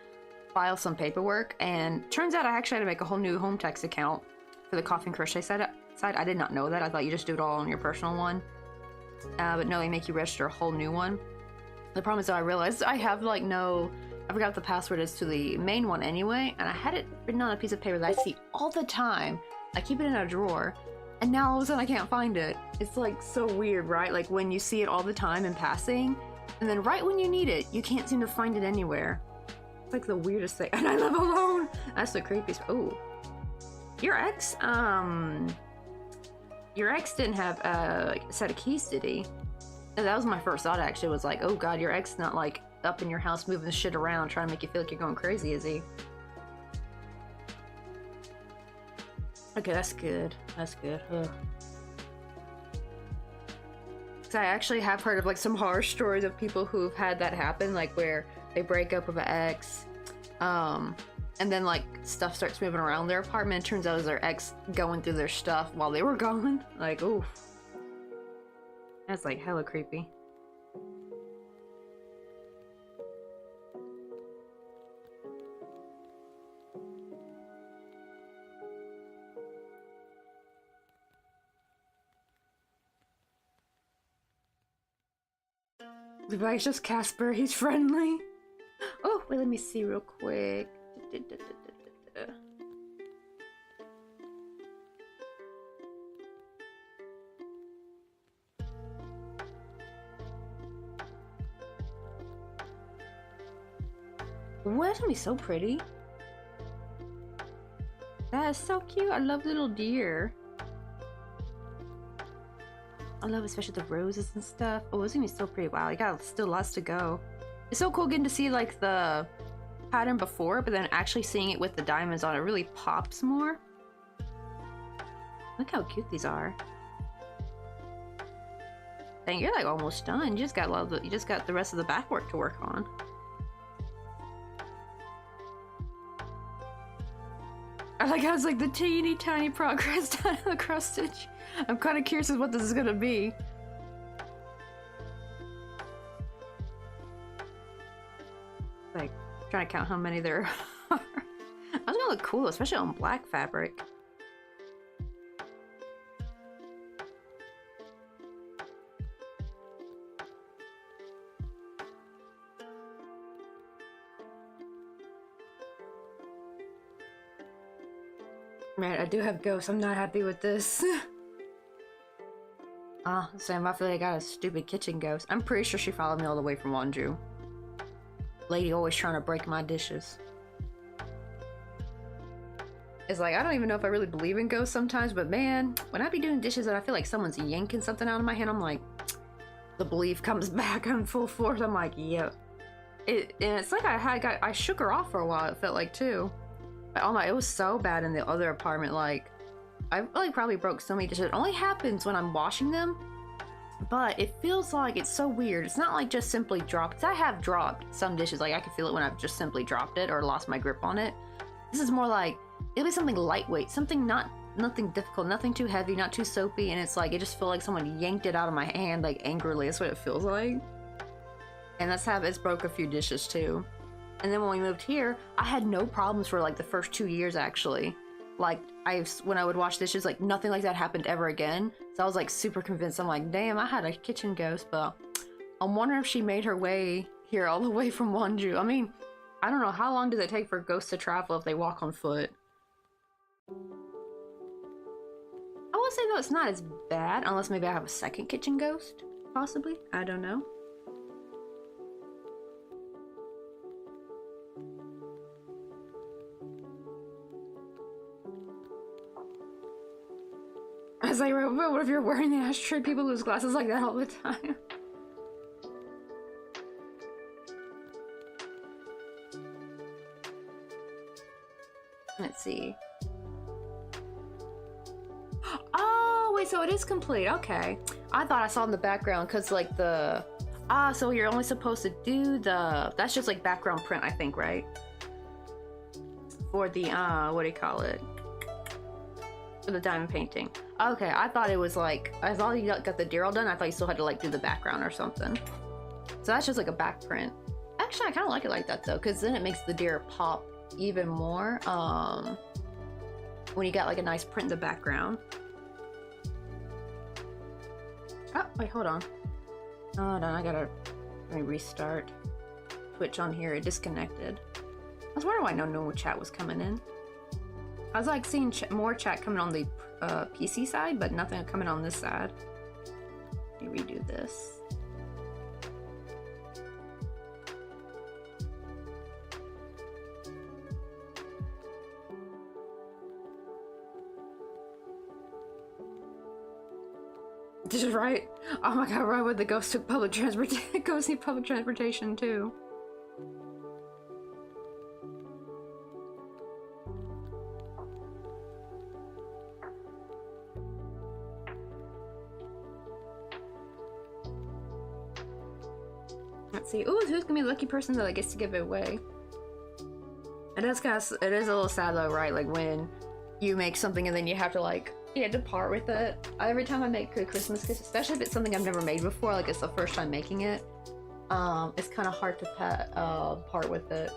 file some paperwork. And turns out I actually had to make a whole new home tax account for the coffee and crochet side. I did not know that. I thought you just do it all on your personal one. But no, they make you register a whole new one. The problem is that I realized I have like I forgot what the password is to the main one anyway, and I had it written on a piece of paper that I see all the time. I keep it in a drawer, and now all of a sudden I can't find it. It's like so weird, right? Like when you see it all the time in passing, and then right when you need it, you can't seem to find it anywhere. It's like the weirdest thing. And I live alone! That's the creepiest. Oh. Your ex didn't have a set of keys, did he? That was my first thought, actually, was like, oh god, your ex not like up in your house moving shit around trying to make you feel like you're going crazy, is he? Okay, that's good. That's good. Ugh. So I actually have heard of like some horror stories of people who've had that happen, like where they break up with an ex, And then like stuff starts moving around their apartment. It turns out it was their ex going through their stuff while they were gone. Like, oof. That's like hella creepy. It's just Casper, he's friendly. Oh, wait, let me see real quick. What? That's gonna be so pretty. That is so cute. I love little deer. I love especially the roses and stuff. Oh, it's gonna be so pretty. Wow, you got still lots to go. It's so cool getting to see like the pattern before, but then actually seeing it with the diamonds on it really pops more. Look how cute these are. Dang, you're like almost done. You just got the rest of the back work to work on. I like how it's like the teeny tiny progress done on the cross stitch. I'm kind of curious as what this is gonna be. Like, trying to count how many there are. That's gonna look cool, especially on black fabric. Man, I do have ghosts. I'm not happy with this. Sam, I feel like I got a stupid kitchen ghost. I'm pretty sure she followed me all the way from Wonju. Lady always trying to break my dishes. It's like, I don't even know if I really believe in ghosts sometimes, but man, when I be doing dishes and I feel like someone's yanking something out of my hand, I'm like, the belief comes back on full force. I'm like, yeah. And it's like I shook her off for a while, it felt like, too. But oh my, it was so bad in the other apartment, like, I like probably broke so many dishes. It only happens when I'm washing them, but it feels like it's so weird. It's not like just simply dropped. I have dropped some dishes, like I can feel it when I've just simply dropped it or lost my grip on it. This is more like, it'll be something lightweight, something nothing difficult, nothing too heavy, not too soapy, and it's like, it just feels like someone yanked it out of my hand, like angrily. That's what it feels like. And that's how it's broke a few dishes too. And then when we moved here, I had no problems for like the first 2 years actually. Like when I would wash dishes, like nothing like that happened ever again. So I was like super convinced. I'm like, damn, I had a kitchen ghost, but I'm wondering if she made her way here all the way from Wonju. I mean, I don't know, how long does it take for ghosts to travel if they walk on foot? I would say though it's not as bad, unless maybe I have a second kitchen ghost, possibly. I don't know. I was like, what if you're wearing the ashtray? People lose glasses like that all the time. Let's see. Oh, wait, so it is complete. Okay. I thought I saw in the background because like the... so you're only supposed to do the... That's just like background print, I think, right? For the, what do you call it? For the diamond painting. Okay, I thought it was like, I thought you got the deer all done. I thought you still had to like do the background or something. So that's just like a back print. Actually, I kind of like it like that though, because then it makes the deer pop even more. When you got like a nice print in the background. Oh, wait, hold on. Hold on, let me restart Twitch on here. It disconnected. I was wondering why no chat was coming in. I was like seeing more chat coming on the PC side, but nothing coming on this side. Let me redo this. This is right. Oh my god, right when the ghost took public transportation. Ghosts need public transportation too. Let's see. Ooh, who's gonna be the lucky person that gets to give it away? It is kind of, it is a little sad though, right? Like when you make something and then you have to like, you have to part with it. Every time I make a Christmas gift, especially if it's something I've never made before, like it's the first time making it, it's kind of hard to part with it.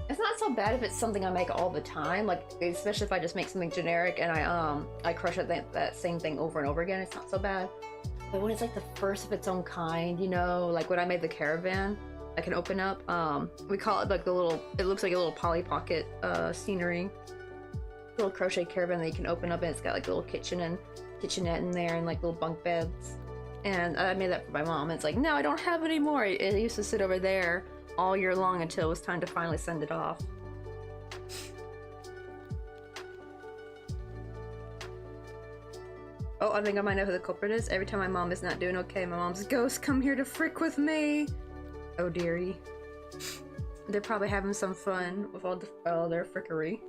It's not so bad if it's something I make all the time, like especially if I just make something generic and I crush it that same thing over and over again. It's not so bad. But when it's like the first of its own kind, you know, like when I made the caravan, I can open up. We call it like the little. It looks like a little Polly Pocket scenery. Little crochet caravan that you can open up, and it's got like a little kitchen and kitchenette in there, and like little bunk beds. And I made that for my mom. It's like, no, I don't have any more. It used to sit over there all year long until it was time to finally send it off. Oh, I think I might know who the culprit is. Every time my mom is not doing okay, my mom's ghosts come here to frick with me. Oh dearie. They're probably having some fun with all their frickery.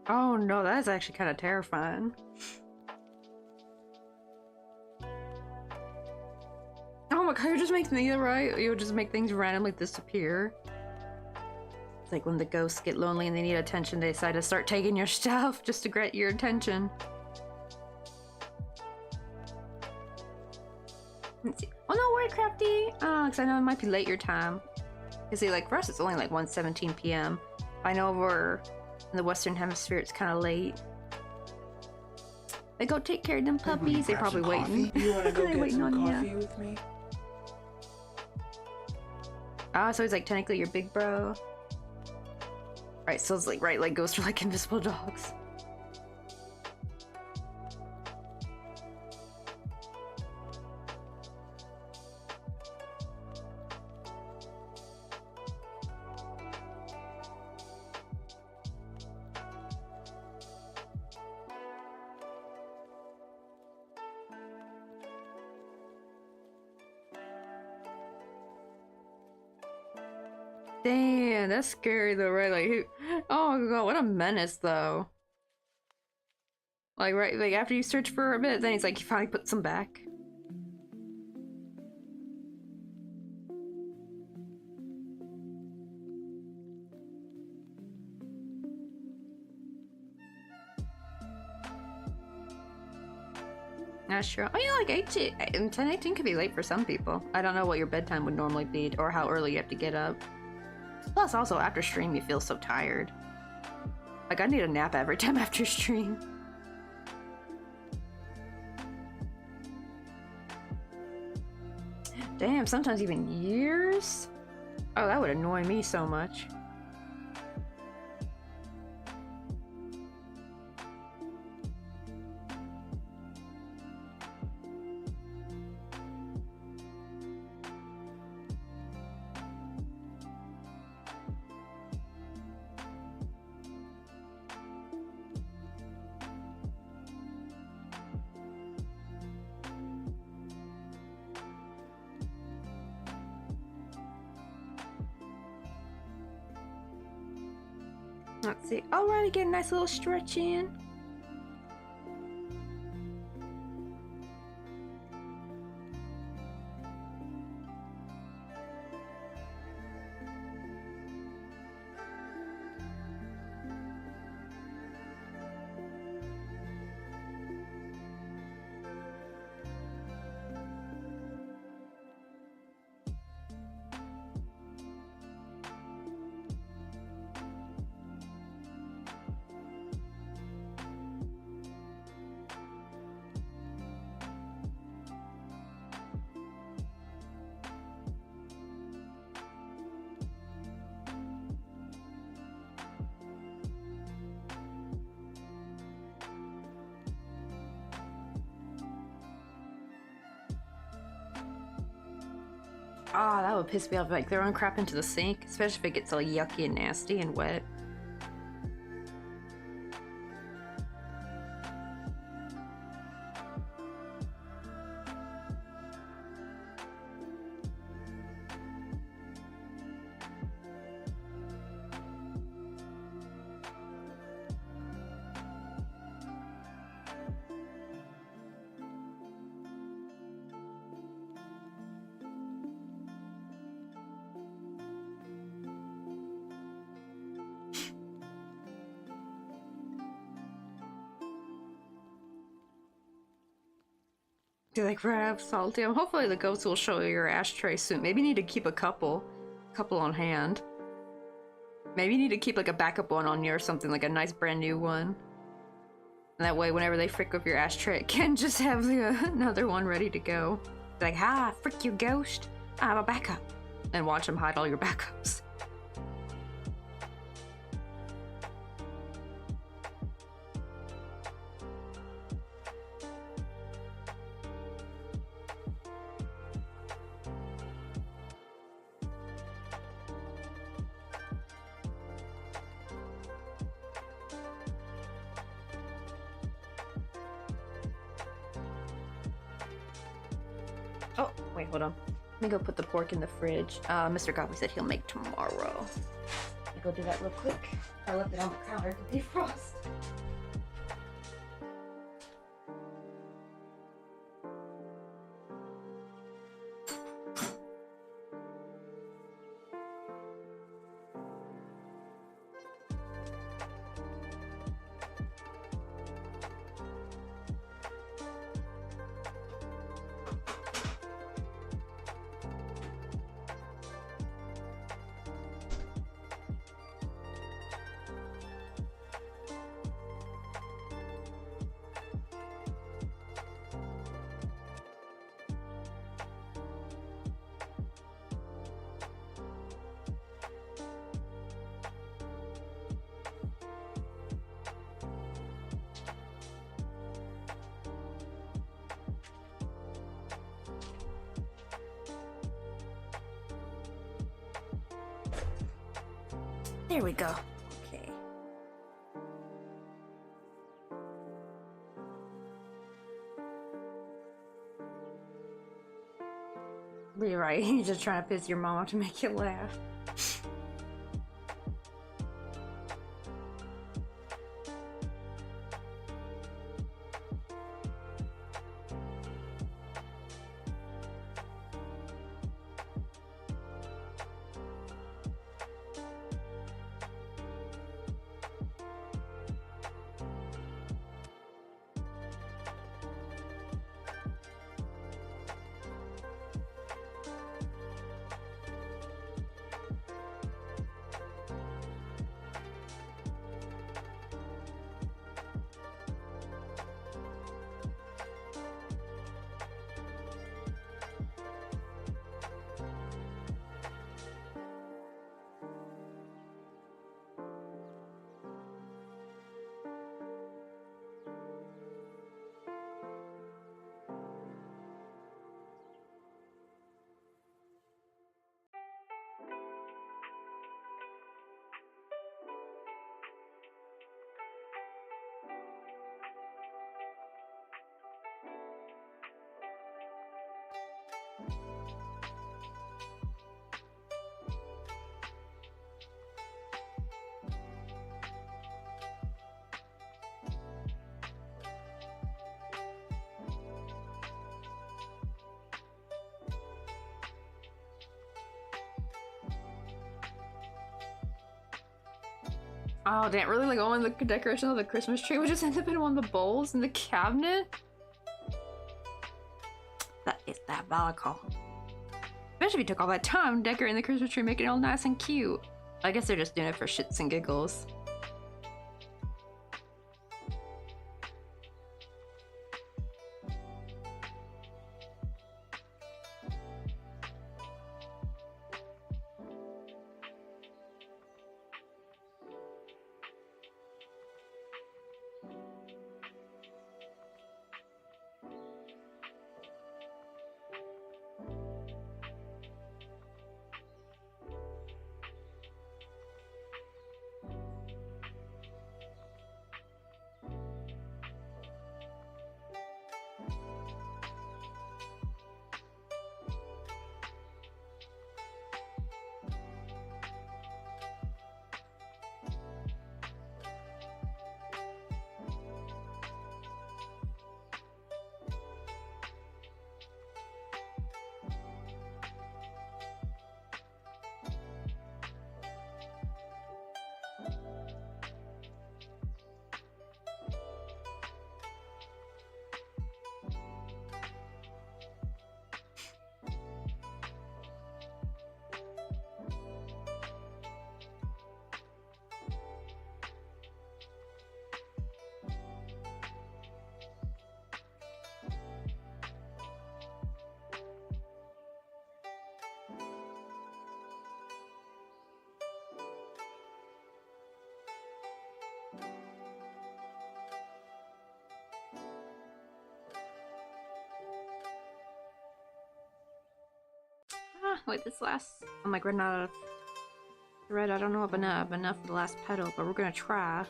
Oh no, that's actually kind of terrifying. Oh my god, you just make things right. You just make things randomly disappear. It's like when the ghosts get lonely and they need attention, they decide to start taking your stuff just to get your attention. Let's see. Oh no, worry, Crafty. Because I know it might be late your time. You see, like for us, it's only like 1:17 p.m. I know we're in the Western Hemisphere, it's kind of late. They go take care of them puppies. They're probably waiting. You wanna go They're get waiting some on coffee you. with me? Ah, so he's like technically your big bro. Right, so it's like like ghosts are like invisible dogs. Damn, that's scary though, right? Like, oh my god, what a menace though. Like, right, like after you search for a bit, then he's like, he finally puts them back. Not sure. Oh, yeah, like 10:18 could be late for some people. I don't know what your bedtime would normally be or how early you have to get up. Plus, also, after stream, you feel so tired. Like, I need a nap every time after stream. Damn, sometimes even years? Oh, that would annoy me so much. Let's see. Alright, get a nice little stretch in. Oh, that would piss me off. Like throwing crap into the sink, especially if it gets all yucky and nasty and wet. Do they grab salty? Hopefully the ghosts will show you your ashtray soon. Maybe you need to keep a couple on hand. Maybe you need to keep like a backup one on you or something, like a nice brand new one. And that way, whenever they frick with your ashtray, it can just have another one ready to go. Like, frick you, ghost! I have a backup. And watch them hide all your backups. Oh, wait, hold on. Let me go put the pork in the fridge. Mr. Godwin said he'll make tomorrow. Let me go do that real quick. I left it on the counter to defrost. There we go. Okay. You're right. You're just trying to piss your mom off to make you laugh. Oh, damn, really? Like, all the decoration of the Christmas tree would just end up in one of the bowls in the cabinet? That is diabolical. Especially if you took all that time decorating the Christmas tree, making it all nice and cute. I guess they're just doing it for shits and giggles. Wait, this last... I'm like running out of thread. I don't know if enough for the last petal, but we're gonna try.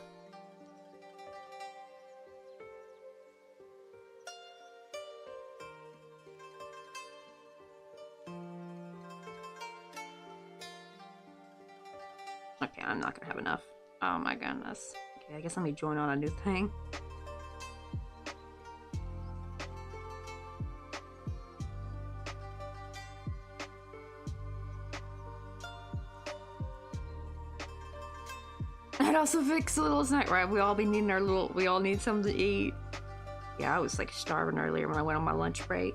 Okay, I'm not gonna have enough. Oh my goodness. Okay, I guess let me join on a new thing. I'd also fix a little snack, right? We all need something to eat. Yeah, I was like starving earlier when I went on my lunch break.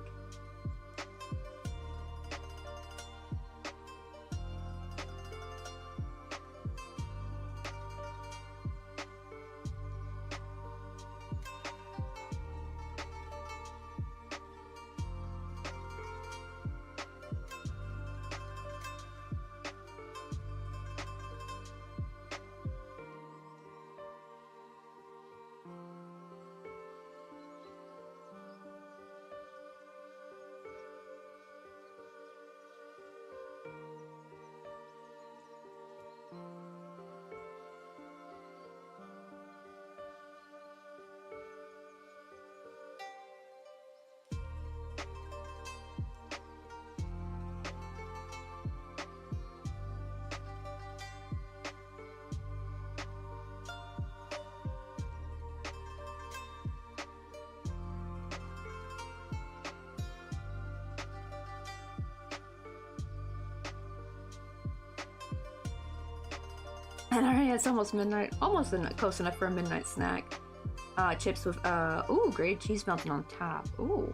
And already it's almost midnight, close enough for a midnight snack. Chips with, ooh, grated cheese melted on top. Ooh.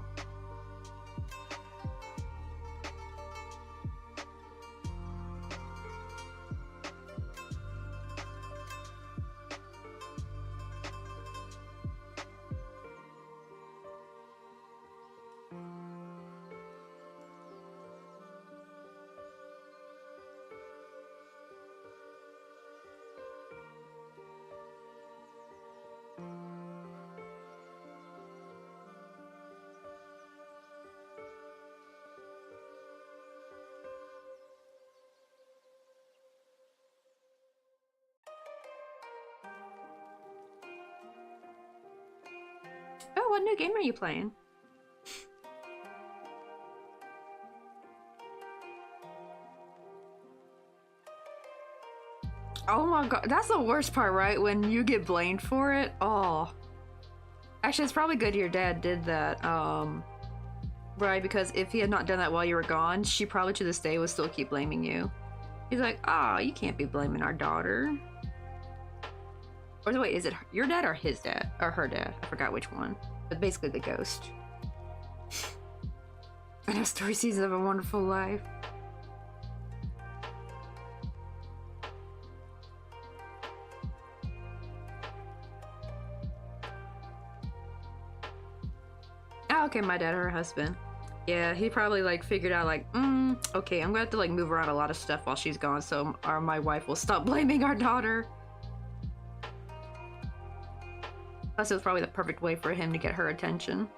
Oh, what new game are you playing? Oh my god, that's the worst part, right? When you get blamed for it. Oh. Actually, it's probably good your dad did that. Right, because if he had not done that while you were gone, she probably to this day would still keep blaming you. He's like, oh, you can't be blaming our daughter. Or wait, is it your dad or his dad? Or her dad? I forgot which one. But basically the ghost. I know story seasons of a wonderful life. Oh, okay, my dad or her husband. Yeah, he probably like figured out like, okay, I'm gonna have to like move around a lot of stuff while she's gone, so my wife will stop blaming our daughter. Plus, it was probably the perfect way for him to get her attention.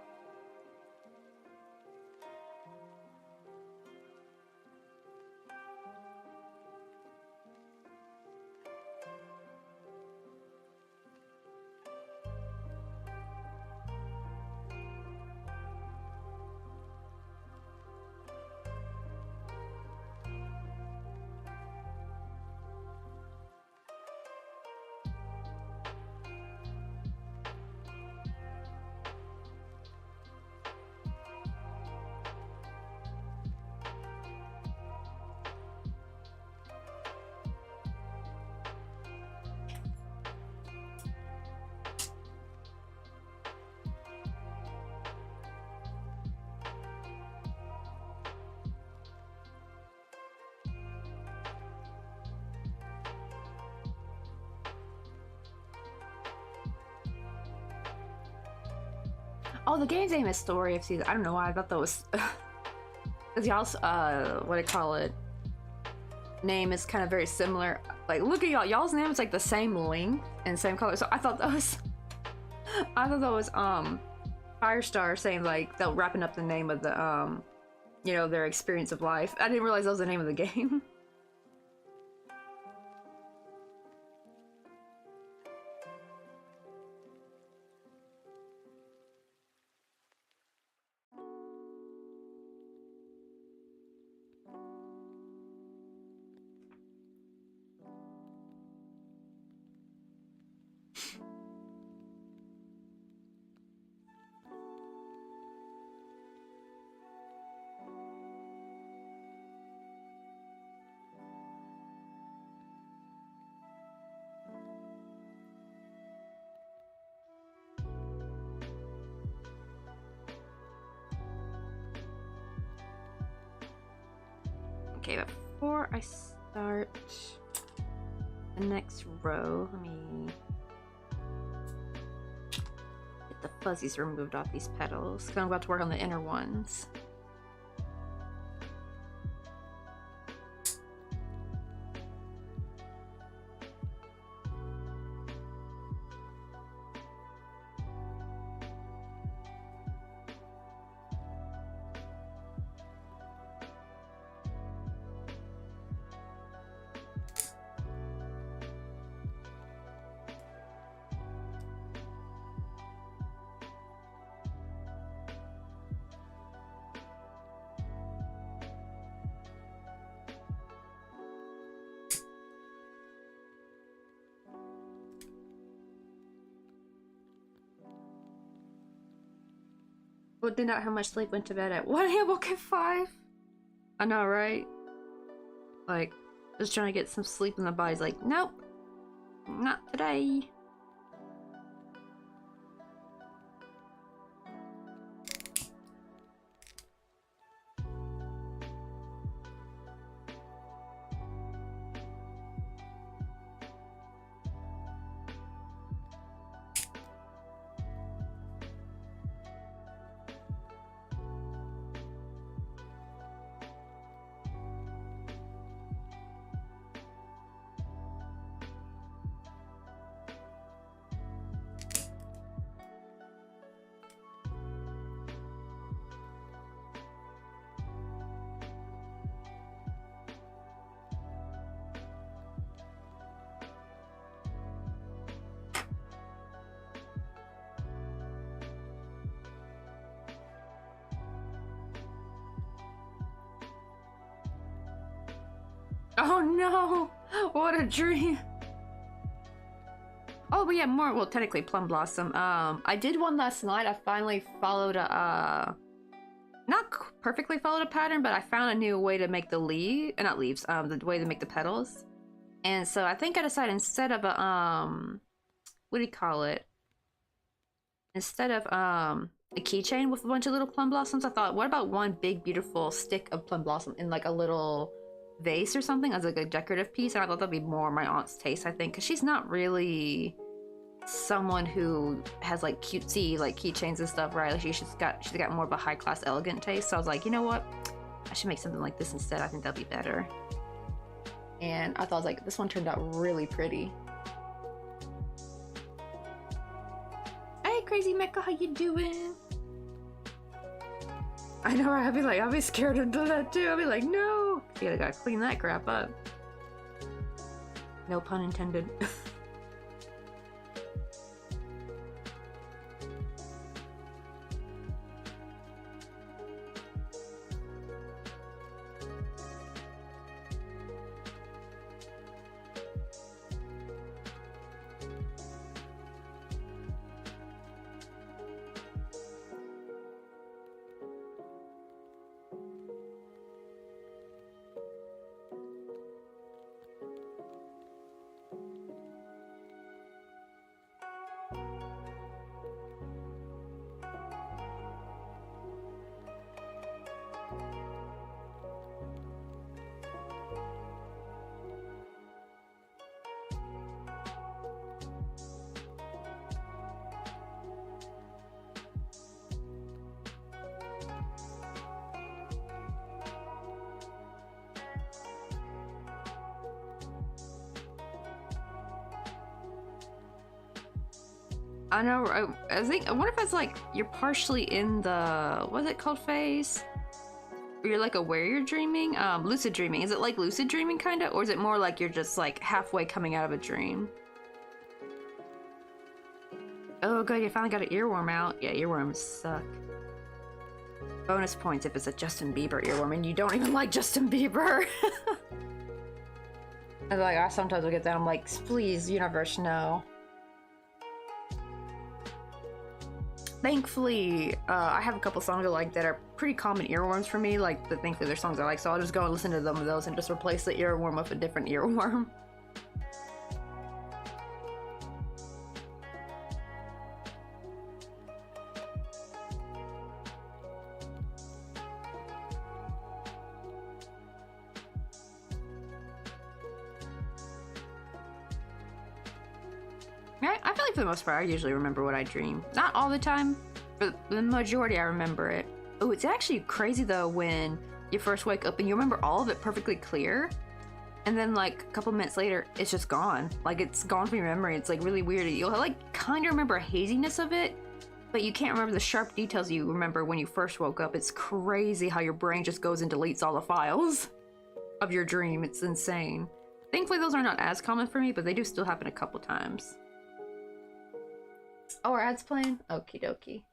Oh, the game's name is Story of Seasons. I don't know why I thought that was... Because y'all's, what I call it, name is kind of very similar. Like, look at y'all. Y'all's name is like the same length and same color. So I thought that was... I thought that was, Firestar saying, like, they're wrapping up the name of the, you know, their experience of life. I didn't realize that was the name of the game. Okay, but before I start the next row, let me get the fuzzies removed off these petals, because I'm about to work on the inner ones. Well, did not how much sleep, went to bed at 1 a.m. woke at 5. I know, right? Like, just trying to get some sleep, and the body's like, nope, not today. Oh no! What a dream! Oh, but yeah, more. Well, technically, Plum Blossom. I did one last night. I finally followed a not perfectly followed a pattern, but I found a new way to make the not leaves. The way to make the petals. And so I think I decided, instead of a what do you call it? Instead of a keychain with a bunch of little plum blossoms, I thought, what about one big beautiful stick of plum blossom in like a little vase or something as like a decorative piece? And I thought that'd be more my aunt's taste, I think, because she's not really someone who has like cutesy like keychains and stuff, right? Like she's got more of a high class elegant taste. So I was like, you know what, I should make something like this instead. I think that'd be better. And I thought, I was like, this one turned out really pretty. Hey, Crazy Mecha, how you doing? I know, right? I'd be scared to do that too. I'd be like, no! You gotta clean that crap up. No pun intended. I know, I wonder if it's like you're partially in the, what's it called, phase? You're like aware you're dreaming? Lucid dreaming. Is it like lucid dreaming kind of? Or is it more like you're just like halfway coming out of a dream? Oh good, you finally got an earworm out. Yeah, earworms suck. Bonus points if it's a Justin Bieber earworm and you don't even like Justin Bieber. And like, I sometimes will get that, I'm like, please, universe, no. Thankfully, I have a couple songs I like that are pretty common earworms for me, like, but thankfully they're songs I like, so I'll just go and listen to them of those and just replace the earworm with a different earworm. I feel like for the most part, I usually remember what I dream. Not all the time, but the majority I remember it. Oh, it's actually crazy though when you first wake up and you remember all of it perfectly clear, and then like a couple minutes later, it's just gone. Like it's gone from your memory. It's like really weird. You'll like kind of remember a haziness of it, but you can't remember the sharp details you remember when you first woke up. It's crazy how your brain just goes and deletes all the files of your dream. It's insane. Thankfully, those are not as common for me, but they do still happen a couple times. Oh, our ad's playing? Okie dokie.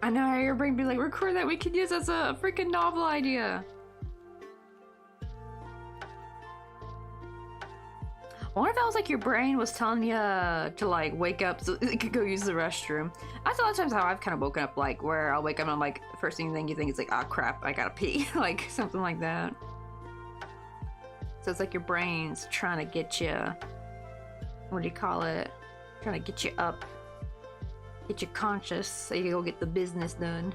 I know how your brain be like, record that, we could use as a freaking novel idea. I wonder if that was like your brain was telling you to like wake up so it could go use the restroom. That's a lot of times how I've kind of woken up, like where I'll wake up and I'm like, first thing you think is like, ah crap, I gotta pee. Like something like that. So it's like your brain's trying to get you, what do you call it? Trying to get you up. Get you conscious so you can go get the business done.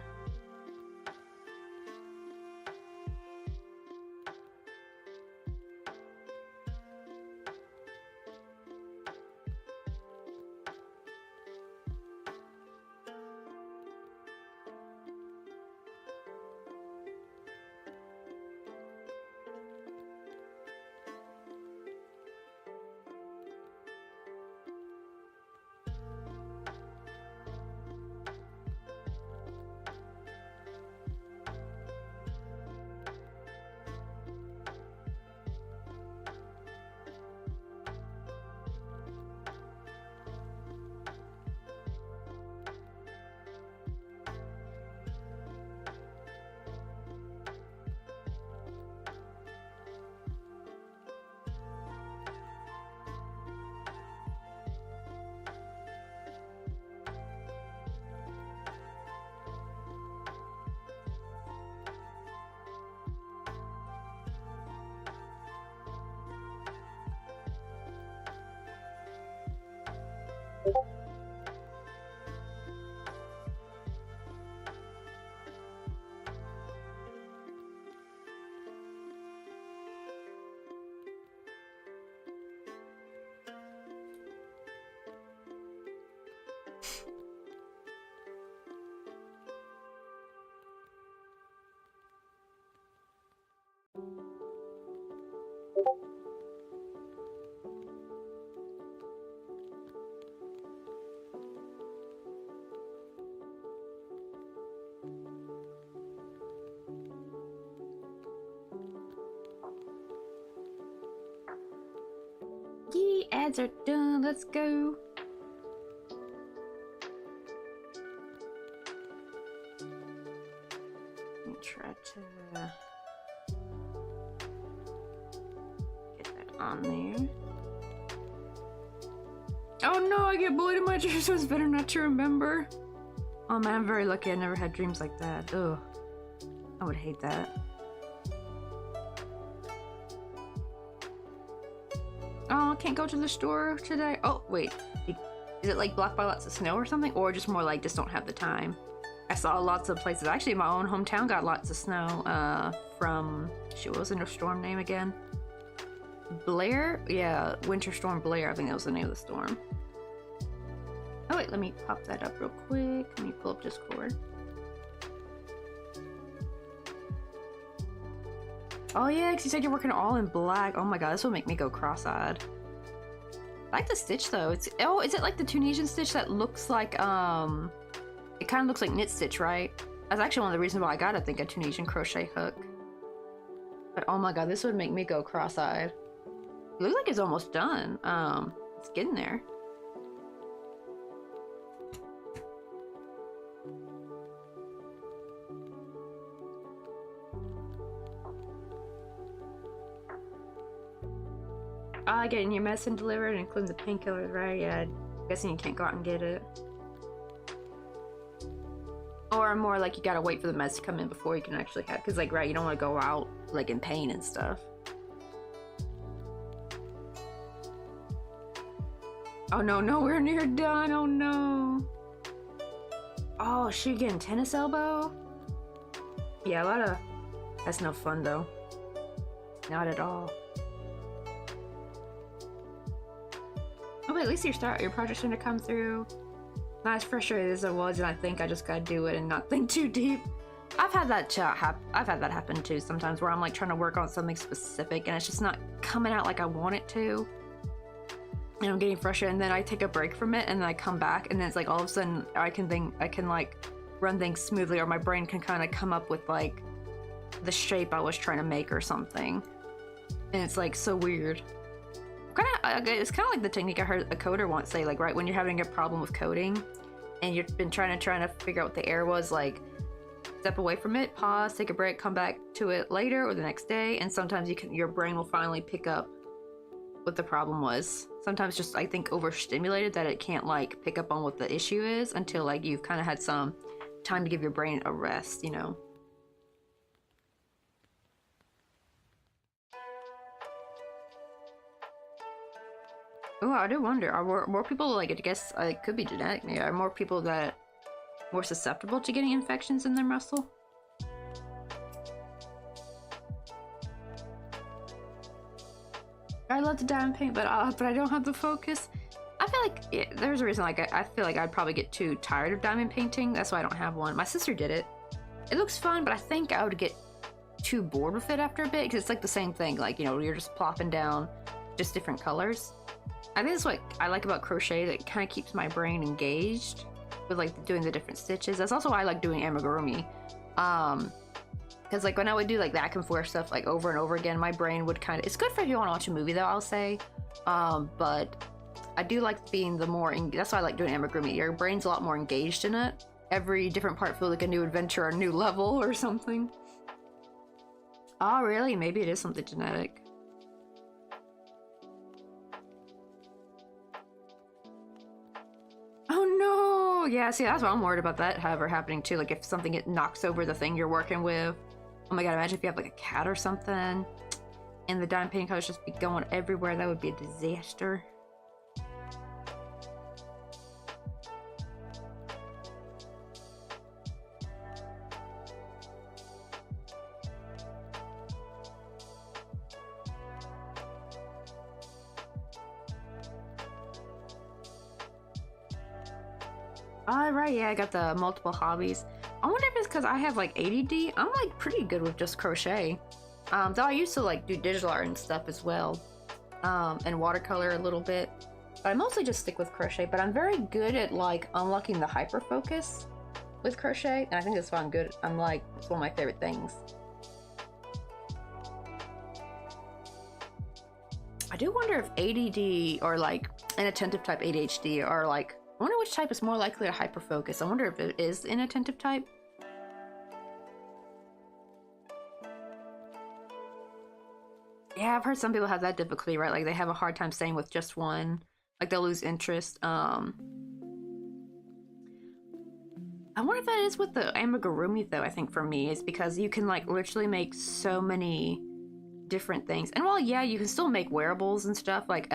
Yee, ads are done, let's go. Let me try to get that on there. Oh no, I get bullied in my dreams, so it's better not to remember. Oh man, I'm very lucky I never had dreams like that. Ugh. I would hate that. Oh, I can't go to the store today. Oh, wait. Is it like blocked by lots of snow or something? Or just more like just don't have the time? I saw lots of places. Actually, my own hometown got lots of snow from, shoot, what was the storm name again? Blair? Yeah, Winter Storm Blair. I think that was the name of the storm. Oh wait, let me pop that up real quick. Let me pull up Discord. Oh yeah, because you said you're working all in black. Oh my god, this will make me go cross-eyed. I like the stitch though. It's, oh, is it like the Tunisian stitch that looks like, it kind of looks like knit stitch, right? That's actually one of the reasons why I got, I think, a Tunisian crochet hook. But oh my god, this would make me go cross-eyed. It looks like it's almost done. It's getting there. Getting your medicine delivered, including the painkillers, right? Yeah, I'm guessing you can't go out and get it. Or more like you gotta wait for the meds to come in before you can actually have, because like, right, you don't want to go out like in pain and stuff. Oh no, nowhere near done, oh no. Oh, she getting tennis elbow? Yeah, a lot of, that's no fun though. Not at all. Oh, but at least your project's gonna come through. Not as frustrated as it was, and I think I just gotta do it and not think too deep. I've had that happen too sometimes, where I'm like trying to work on something specific and it's just not coming out like I want it to. And I'm getting frustrated, and then I take a break from it, and then I come back, and then it's like all of a sudden I can like run things smoothly, or my brain can kind of come up with like the shape I was trying to make or something. And it's like so weird. It's kind of like the technique I heard a coder once say, like, right, when you're having a problem with coding and you've been trying to figure out what the error was, like, step away from it, pause, take a break, come back to it later or the next day, and sometimes your brain will finally pick up what the problem was. Sometimes just, I think, overstimulated, that it can't like pick up on what the issue is until like you've kind of had some time to give your brain a rest, you know. Oh, I do wonder, are more people, like, I guess it could be genetic, maybe, are more people that more susceptible to getting infections in their muscle? I love to diamond paint, but I don't have the focus. I feel like there's a reason, like, I feel like I'd probably get too tired of diamond painting. That's why I don't have one. My sister did it. It looks fun, but I think I would get too bored with it after a bit, because it's like the same thing. Like, you know, you're just plopping down just different colors. I think that's what I like about crochet, that it kind of keeps my brain engaged with like doing the different stitches. That's also why I like doing amigurumi. Because like when I would do like back and forth stuff like over and over again, my brain would kind of, it's good for if you want to watch a movie though, I'll say. But I do like being that's why I like doing amigurumi. Your brain's a lot more engaged in it. Every different part feels like a new adventure or a new level or something. Oh really? Maybe it is something genetic. Oh no! Yeah, see, that's what I'm worried about, that ever happening too. Like if something knocks over the thing you're working with. Oh my god, imagine if you have like a cat or something and the diamond painting colors just be going everywhere. That would be a disaster. Alright, yeah, I got the multiple hobbies. I wonder if it's because I have like ADD. I'm like pretty good with just crochet. Though I used to like do digital art and stuff as well. And watercolor a little bit. But I mostly just stick with crochet. But I'm very good at like unlocking the hyper focus with crochet. And I think that's why I'm good. I'm like, it's one of my favorite things. I do wonder if ADD or like inattentive type ADHD are like, I wonder which type is more likely to hyperfocus. I wonder if it is the inattentive type. Yeah, I've heard some people have that difficulty, right? Like they have a hard time staying with just one. Like they'll lose interest. I wonder if that is with the amigurumi though, I think for me, is because you can like literally make so many different things. And while yeah, you can still make wearables and stuff like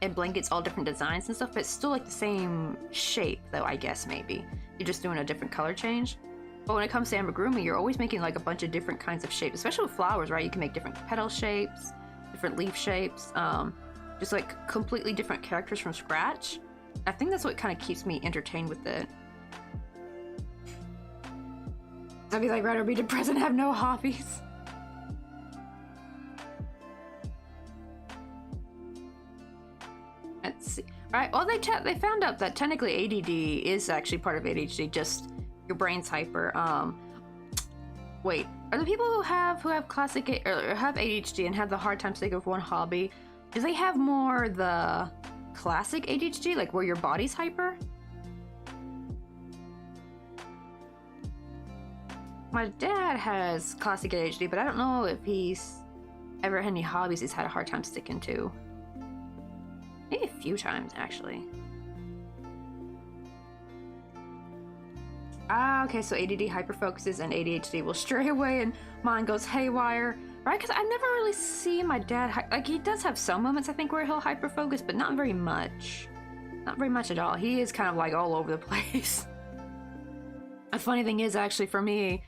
and blankets all different designs and stuff, but it's still like the same shape though, I guess maybe. You're just doing a different color change. But when it comes to amigurumi, you're always making like a bunch of different kinds of shapes, especially with flowers, right? You can make different petal shapes, different leaf shapes, just like completely different characters from scratch. I think that's what kind of keeps me entertained with it. I'd be like, rather be depressed and have no hobbies. Let's see. All right. Well, they found out that technically ADD is actually part of ADHD. Just your brain's hyper. Wait. Are the people who have classic or have ADHD and have the hard time to think of one hobby? Do they have more the classic ADHD, like where your body's hyper? My dad has classic ADHD, but I don't know if he's ever had any hobbies he's had a hard time sticking to. Maybe a few times, actually. Ah, okay, so ADD hyperfocuses and ADHD will stray away and mine goes haywire. Right, because I've never really seen my dad, like he does have some moments I think where he'll hyperfocus, but not very much. Not very much at all. He is kind of like all over the place. The funny thing is actually for me,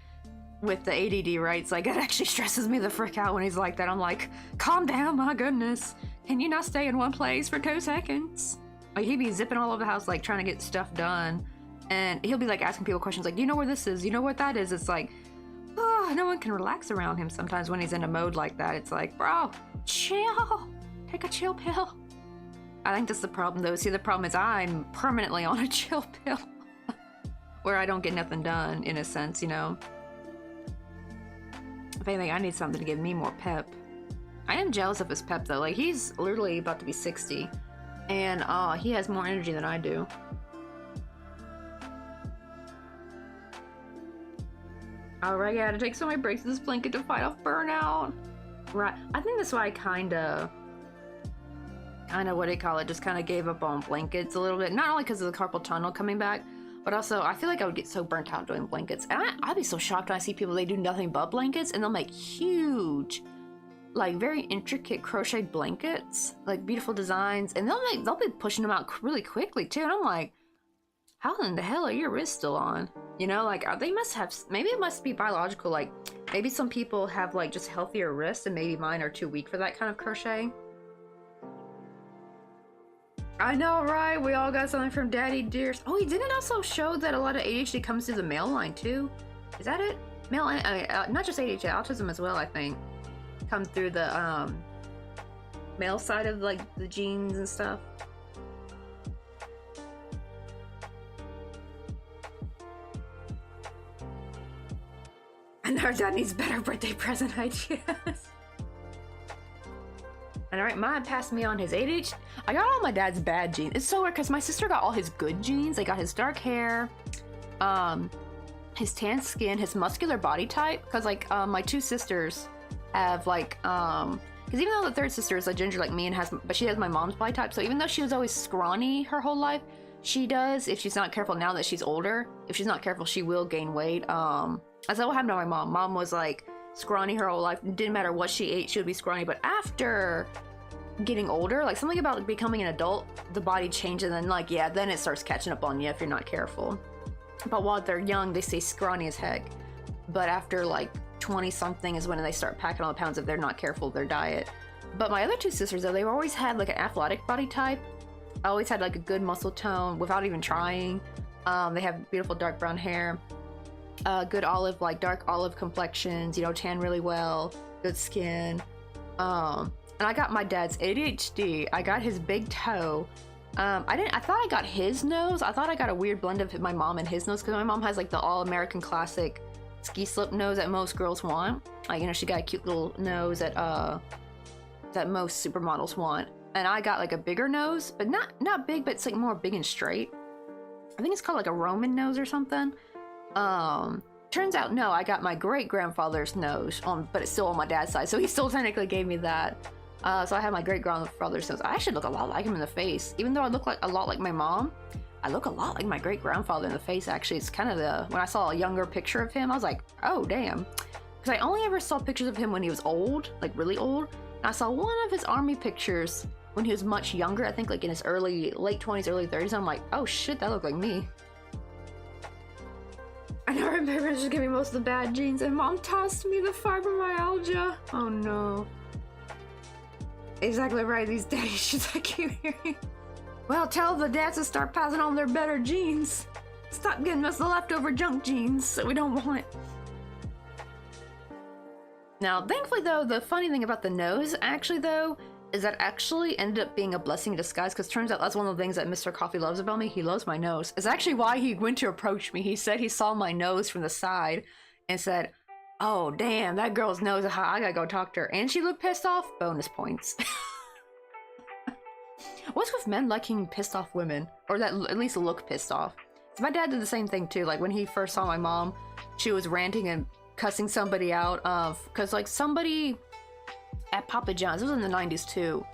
with the ADD, right, it's like it actually stresses me the frick out when he's like that. I'm like, calm down, my goodness. Can you not stay in one place for 2 seconds? Like he'd be zipping all over the house like trying to get stuff done. And he'll be like asking people questions like, do you know where this is? You know what that is? It's like, oh, no one can relax around him sometimes when he's in a mode like that. It's like, bro, chill. Take a chill pill. I think that's the problem though. See, the problem is I'm permanently on a chill pill. Where I don't get nothing done in a sense, you know. If anything, I need something to give me more pep. I am jealous of his pep though. Like he's literally about to be 60 and he has more energy than I do. Alright, I gotta take so many breaks in this blanket to fight off burnout. Right, I think that's why I kinda what do you call it, just kinda gave up on blankets a little bit. Not only because of the carpal tunnel coming back, but also I feel like I would get so burnt out doing blankets. And I'd be so shocked when I see people, they do nothing but blankets and they'll make huge, like very intricate crocheted blankets, like beautiful designs, and they'll be pushing them out really quickly too. And I'm like, how in the hell are your wrists still on? You know, like they must have, maybe it must be biological, like maybe some people have like just healthier wrists and maybe mine are too weak for that kind of crochet. I know, right? We all got something from Daddy Dearest. Oh, he didn't also show that a lot of ADHD comes through the male line too? Is that it? Male, not just ADHD, autism as well, I think. Come through the male side of like the genes and stuff. And our dad needs better birthday present ideas. And alright, mine passed me on his ADHD. I got all my dad's bad genes. It's so weird because my sister got all his good genes. I got his dark hair, his tan skin, his muscular body type. Because like my 2 sisters have like, because even though the 3rd sister is a ginger like me and but she has my mom's body type. So even though she was always scrawny her whole life, she does, if she's not careful now that she's older, if she's not careful, she will gain weight. That's what happened to my mom. Mom was like scrawny her whole life. It didn't matter what she ate, she would be scrawny. But after getting older, like something about becoming an adult, the body changes, and then like, yeah, then it starts catching up on you if you're not careful. But while they're young, they stay scrawny as heck. But after like 20 something is when they start packing on the pounds if they're not careful with their diet. But my other 2 sisters though, they've always had like an athletic body type. I always had like a good muscle tone without even trying. They have beautiful dark brown hair, good olive, like dark olive complexions, you know, tan really well, good skin. And I got my dad's ADHD. I got his big toe. I thought I got his nose. I thought I got a weird blend of my mom and his nose, because my mom has like the all-American classic ski slip nose that most girls want. Like, you know, she got a cute little nose that most supermodels want. And I got like a bigger nose, but not big, but it's like more big and straight. I think it's called like a Roman nose or something. Turns out, no, I got my great-grandfather's nose, but it's still on my dad's side, so he still technically gave me that. So I have my great-grandfather's nose. I actually look a lot like him in the face. Even though I look like a lot like my mom, I look a lot like my great-grandfather in the face, actually. It's kind of when I saw a younger picture of him, I was like, oh, damn. Because I only ever saw pictures of him when he was old, like really old. I saw one of his army pictures when he was much younger, I think like in his late 20s, early 30s. I'm like, oh shit, that looked like me. I know my parents just gave me most of the bad genes, and mom tossed me the fibromyalgia. Oh no. Exactly right, these daddy shits I keep hearing. Well, tell the dads to start passing on their better genes. Stop getting us the leftover junk genes that we don't want. Now, thankfully though, the funny thing about the nose, actually though, is that actually ended up being a blessing in disguise, because turns out that's one of the things that Mr. Coffee loves about me. He loves my nose. It's actually why he went to approach me. He said he saw my nose from the side and said, oh damn, that girl's nose is hot, I gotta go talk to her. And she looked pissed off, bonus points. What's with men liking pissed off women? Or that at least look pissed off? So my dad did the same thing too. Like when he first saw my mom, she was ranting and cussing somebody out because like somebody at Papa John's, it was in the 90s too,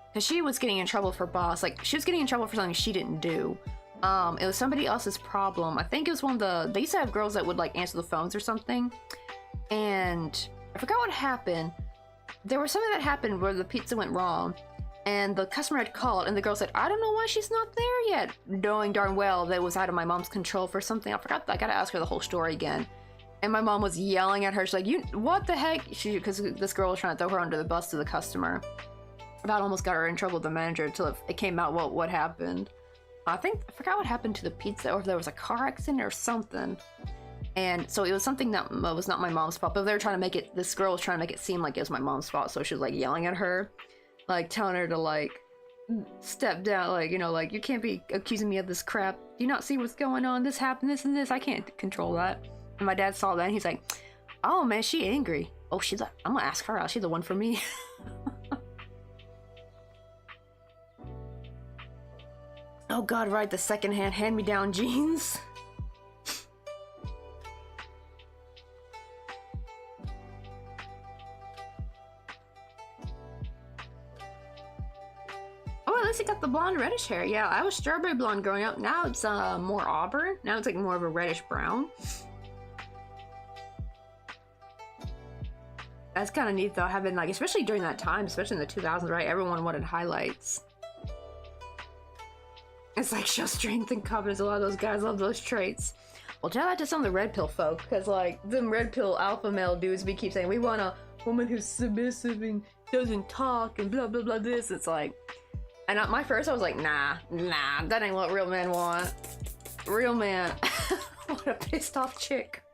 because she was getting in trouble for boss. Like she was getting in trouble for something she didn't do. It was somebody else's problem. I think it was one of the, they used to have girls that would like answer the phones or something, and I forgot what happened. There was something that happened where the pizza went wrong, and the customer had called, and the girl said, I don't know why she's not there yet, knowing darn well that it was out of my mom's control for something. I forgot, I gotta ask her the whole story again. And my mom was yelling at her. She's like, "You, what the heck?" Because this girl was trying to throw her under the bus to the customer. About almost got her in trouble with the manager until it came out what happened. I forgot what happened to the pizza, or if there was a car accident or something. And so it was something that was not my mom's fault, but they were trying to make it, this girl was trying to make it seem like it was my mom's fault. So she was like yelling at her, like telling her to like step down, like, you know, like, you can't be accusing me of this crap. Do you not see what's going on? This happened, this and this. I can't control that. And my dad saw that and he's like, oh man, she angry. Oh, she's like, I'm gonna ask her out. She's the one for me. Oh god, right, the secondhand hand-me-down jeans. Oh, at least he got the blonde reddish hair. Yeah, I was strawberry blonde growing up. Now it's more auburn. Now it's like more of a reddish brown. That's kind of neat though, having like, especially during that time, especially in the 2000s, right? Everyone wanted highlights. It's like, show strength and confidence. A lot of those guys love those traits. Well, tell that to some of the red pill folk, because like them red pill alpha male dudes, we keep saying we want a woman who's submissive and doesn't talk and blah blah blah this. It's like, and at my first I was like, nah, that ain't what real men want. Real man. What a pissed off chick.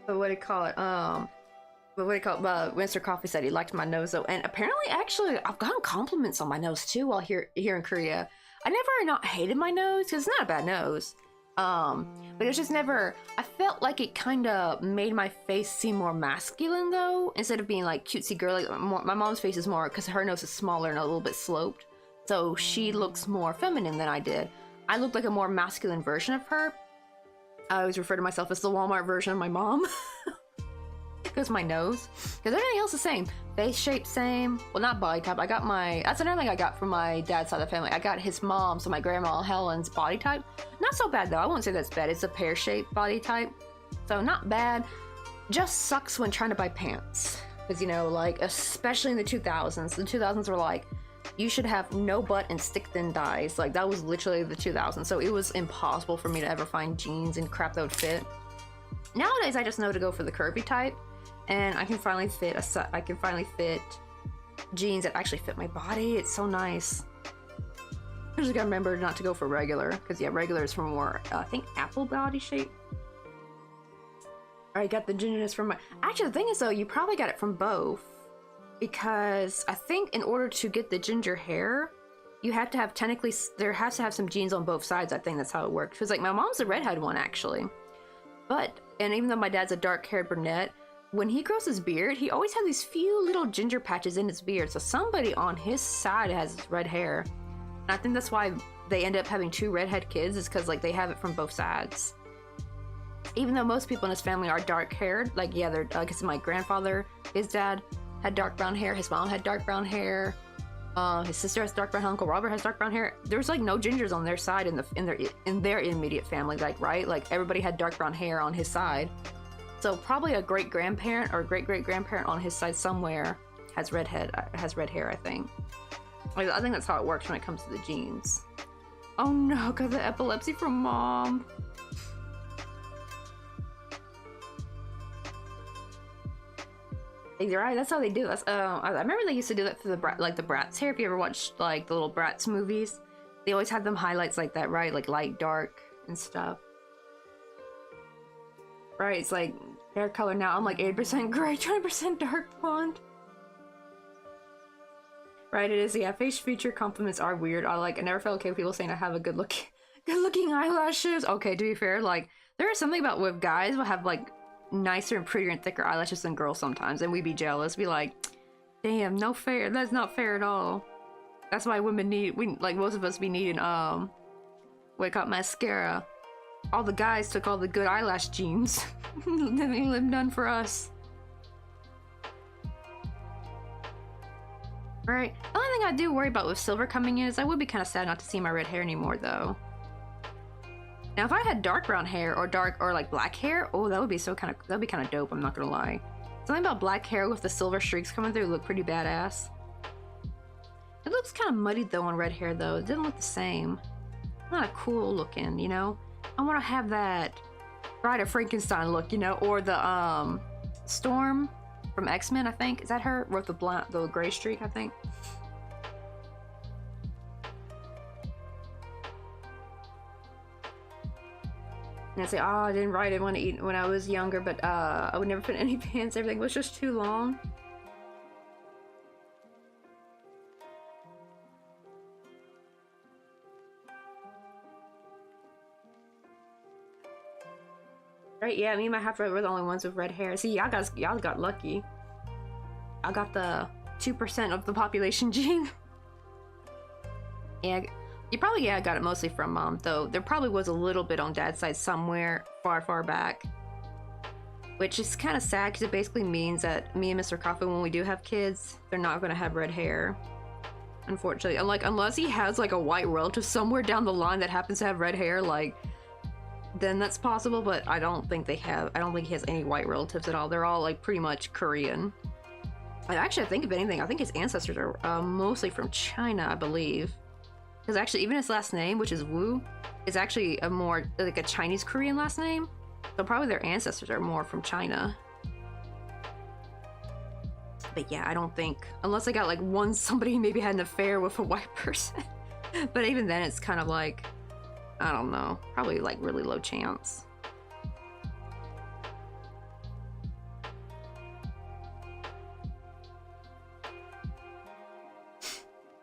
But what do you call it? Mr. Coffee said he liked my nose though, and apparently, actually, I've gotten compliments on my nose too while here in Korea. I never not hated my nose because it's not a bad nose, but it was just never. I felt like it kind of made my face seem more masculine though, instead of being like cutesy girly. My mom's face is more, because her nose is smaller and a little bit sloped, so she looks more feminine than I did. I looked like a more masculine version of her. I always refer to myself as the Walmart version of my mom. Because my nose. Because everything else is the same. Face shape same. Well, not body type. I got my... That's another thing I got from my dad's side of the family. I got his mom, so my grandma Helen's body type. Not so bad though. I wouldn't say that's bad. It's a pear-shaped body type. So not bad. Just sucks when trying to buy pants. Because, you know, like, especially in the 2000s. The 2000s were like, you should have no butt and stick thin thighs. Like, that was literally the 2000s. So it was impossible for me to ever find jeans and crap that would fit. Nowadays, I just know to go for the curvy type, and I can finally fit jeans that actually fit my body. It's so nice. I just gotta remember not to go for regular, because yeah, regular is for more, I think, apple body shape. I got the gingerness from my... Actually, the thing is though, you probably got it from both. Because I think in order to get the ginger hair, you have to have technically, there has to have some genes on both sides. I think that's how it works. Because like my mom's a redhead one actually. But, and even though my dad's a dark haired brunette, when he grows his beard, he always has these few little ginger patches in his beard. So somebody on his side has red hair. And I think that's why they end up having two redhead kids, is because like they have it from both sides. Even though most people in his family are dark haired, like yeah, they're, I guess my grandfather, his dad, had dark brown hair, his mom had dark brown hair, His sister has dark brown hair. Uncle Robert has dark brown hair. There's like no gingers on their side in their immediate family, like right? Like everybody had dark brown hair on his side. So probably a great grandparent or great great grandparent on his side somewhere has red hair. I think. I think that's how it works when it comes to the genes. Oh no, got the epilepsy from mom. You're right. That's how they do this. I remember they used to do that for the Bratz hair. If you ever watched like the little Bratz movies, they always had them highlights like that, right? Like light, dark, and stuff. Right? It's like hair color now. I'm like 80% gray, 20% dark blonde. Right? It is. Yeah. Face feature compliments are weird. I never felt okay with people saying I have a good looking eyelashes. Okay, to be fair, like there is something about with guys will have like nicer and prettier and thicker eyelashes than girls sometimes, and we'd be jealous. Be like, damn, no fair. That's not fair at all. That's why women most of us be needing wake up mascara. All the guys took all the good eyelash genes. Nothing lived none for us. Right. The only thing I do worry about with silver coming in is I would be kind of sad not to see my red hair anymore, though. Now, if I had dark brown hair or like black hair, oh, that'd be kind of dope. I'm not gonna lie. Something about black hair with the silver streaks coming through look pretty badass. It looks kind of muddied though on red hair though. It didn't look the same. Not a cool looking, you know. I want to have that Bride of Frankenstein look, you know, or the Storm from X-Men. I think is that her with the gray streak. I think. And I say, oh, I didn't write it when I was younger, but I would never put any pants. Everything was just too long. Right? Yeah, me and my half brother were the only ones with red hair. See, y'all got lucky. I got the 2% of the population gene. Yeah. You probably, got it mostly from mom, though there probably was a little bit on dad's side somewhere far, far back. Which is kind of sad because it basically means that me and Mr. Coffin, when we do have kids, they're not going to have red hair. Unfortunately. And, unless he has, a white relative somewhere down the line that happens to have red hair, then that's possible, but I don't think he has any white relatives at all. They're all, pretty much Korean. Actually, I think if anything, I think his ancestors are mostly from China, I believe. Because actually, even his last name, which is Wu, is actually a more, a Chinese Korean last name. So probably their ancestors are more from China. But yeah, I don't think, unless I got somebody maybe had an affair with a white person. But even then, it's kind of I don't know, probably really low chance.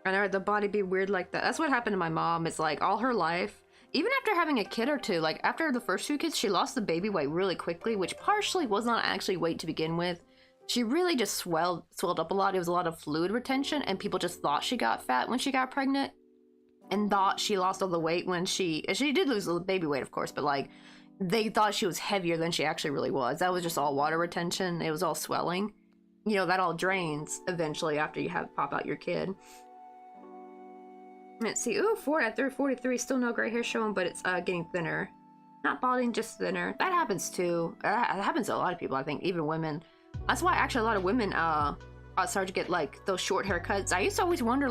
I know the body be weird like that. That's what happened to my mom. It's all her life, even after having a kid or two, after the first 2 kids, she lost the baby weight really quickly, which partially was not actually weight to begin with. She really just swelled up a lot. It was a lot of fluid retention, and people just thought she got fat when she got pregnant, and thought she lost all the weight when she did lose the baby weight, of course, but they thought she was heavier than she actually really was. That was just all water retention. It was all swelling. You know, that all drains eventually after you pop out your kid. Let's see. Ooh, 43, still no gray hair showing, but it's getting thinner. Not balding, just thinner. That happens too. That happens to a lot of people, I think, even women. That's why actually a lot of women start to get those short haircuts. I used to always wonder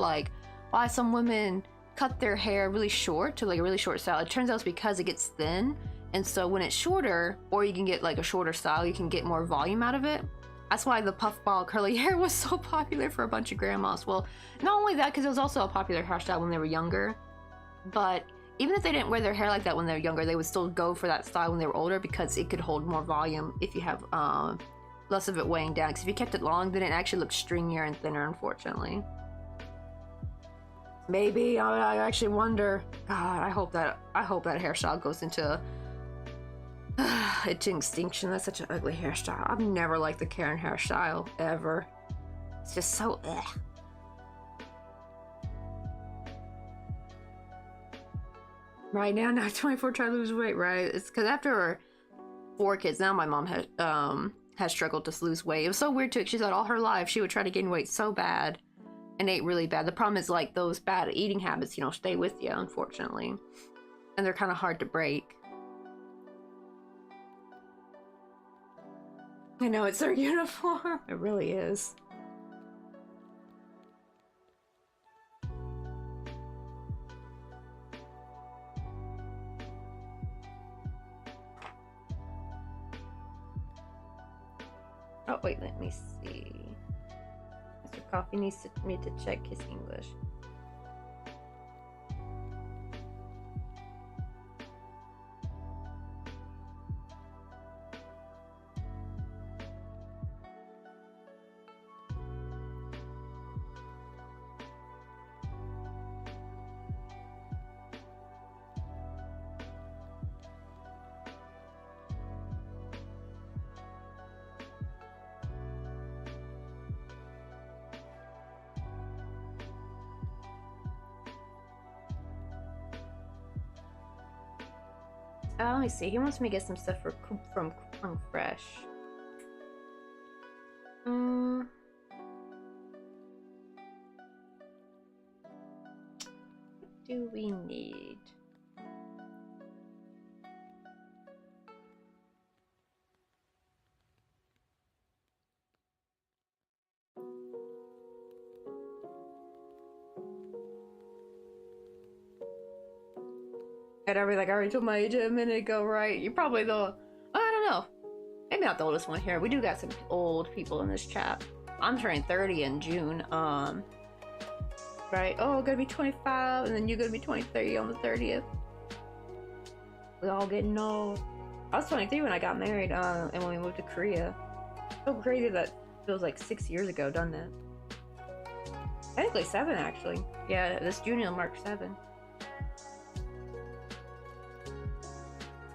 why some women cut their hair really short to a really short style. It turns out it's because it gets thin, and so when it's shorter, or you can get a shorter style, you can get more volume out of it. That's why the puffball curly hair was so popular for a bunch of grandmas. Well, not only that, because it was also a popular hairstyle when they were younger, but even if they didn't wear their hair like that when they were younger, they would still go for that style when they were older because it could hold more volume if you have less of it weighing down. Because if you kept it long, then it actually looked stringier and thinner, unfortunately. Maybe, I actually wonder. God, I hope that hairstyle goes into extinction. That's such an ugly hairstyle. I've never liked the Karen hairstyle ever. It's just so Right now 24 try to lose weight, right? It's because after 4 kids, now my mom has struggled to lose weight. It was so weird too. She said all her life she would try to gain weight so bad, and ate really bad. The problem is like those bad eating habits, you know, stay with you, unfortunately. And they're kind of hard to break. I know, it's their uniform. It really is. Oh, wait, let me see. Mr. Coffee needs me to check his English. Let me see. He wants me to get some stuff from Plum Fresh. What do we need? And I already told my age a minute ago, right? You're probably the, I don't know. Maybe not the oldest one here. We do got some old people in this chat. I'm turning 30 in June. Right? Oh, gonna be 25, and then you're gonna be 23 on the 30th. We all getting old. I was 23 when I got married, and when we moved to Korea. So crazy that feels like 6 years ago, doesn't it? Technically 7, actually. Yeah, this June will mark 7.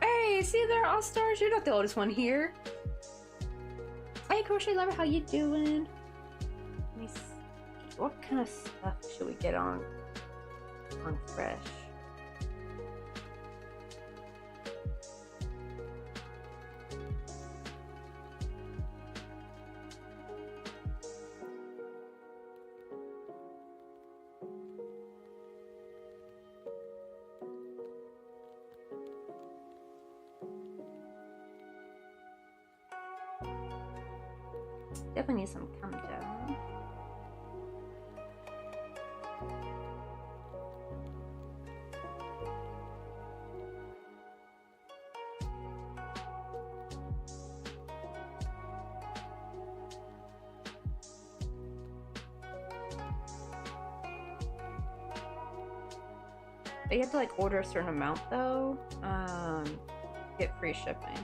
Hey, see there, All Stars. You're not the oldest one here. Hey, Crochet Lover, how you doing? Let me see. What kind of stuff should we get on Fresh? Definitely need some come down. But you have to like order a certain amount though. Get free shipping.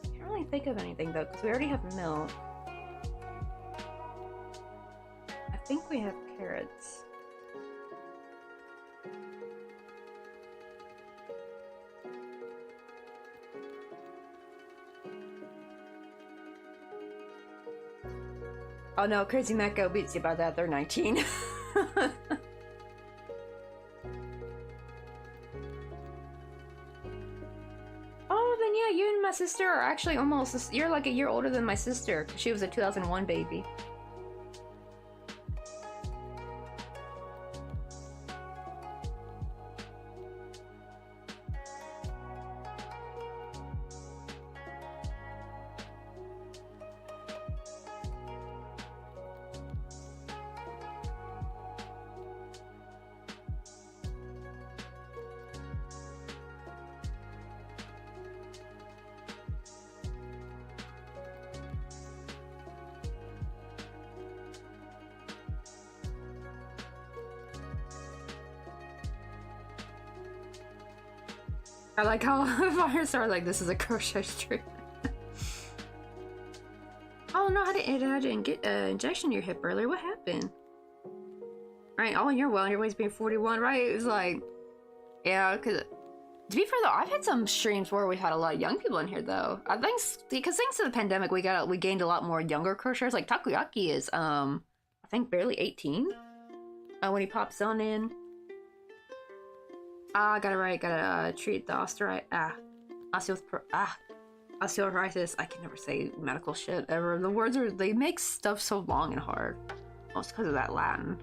Can't really think of anything though, because we already have milk. I think we have carrots. Oh no, Crazy Mecco beats you by that. They're 19. Oh, then yeah, you and my sister are actually almost, you're like a year older than my sister. She was a 2001 baby. I like how Fires are like, this is a crochet stream. Oh no, I didn't get an injection in your hip earlier. What happened? Right, oh, you're well, your weight's being 41, right? It was like, yeah, because to be fair though, I've had some streams where we've had a lot of young people in here though. I think because thanks to the pandemic, we gained a lot more younger crocheters. Like Takoyaki is, I think barely 18 when he pops on in. I got it right. Gotta treat the osteoarthritis. I can never say medical shit ever. The words they make stuff so long and hard. Oh, it's because of that Latin.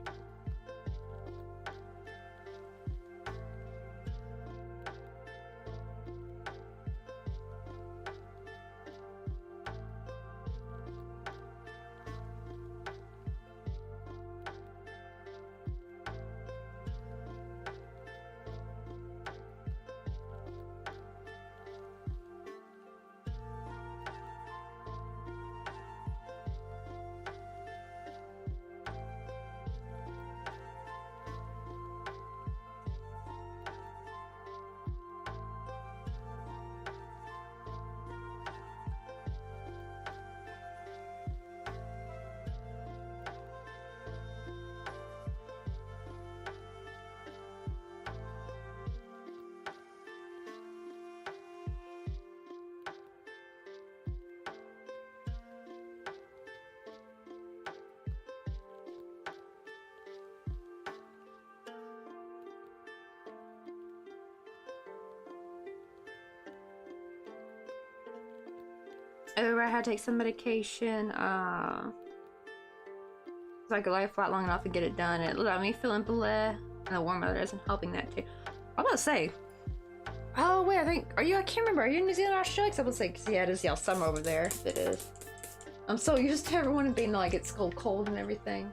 Oh, I had to take some medication. So I could lie flat long enough to get it done. It let me feeling bleh, and the warm weather isn't helping that too. I'm gonna say. Oh wait, I can't remember. Are you in New Zealand or Australia? 'Cause I was like, yeah, it is y'all summer over there. It is. I'm so used to everyone being like it's cold and everything.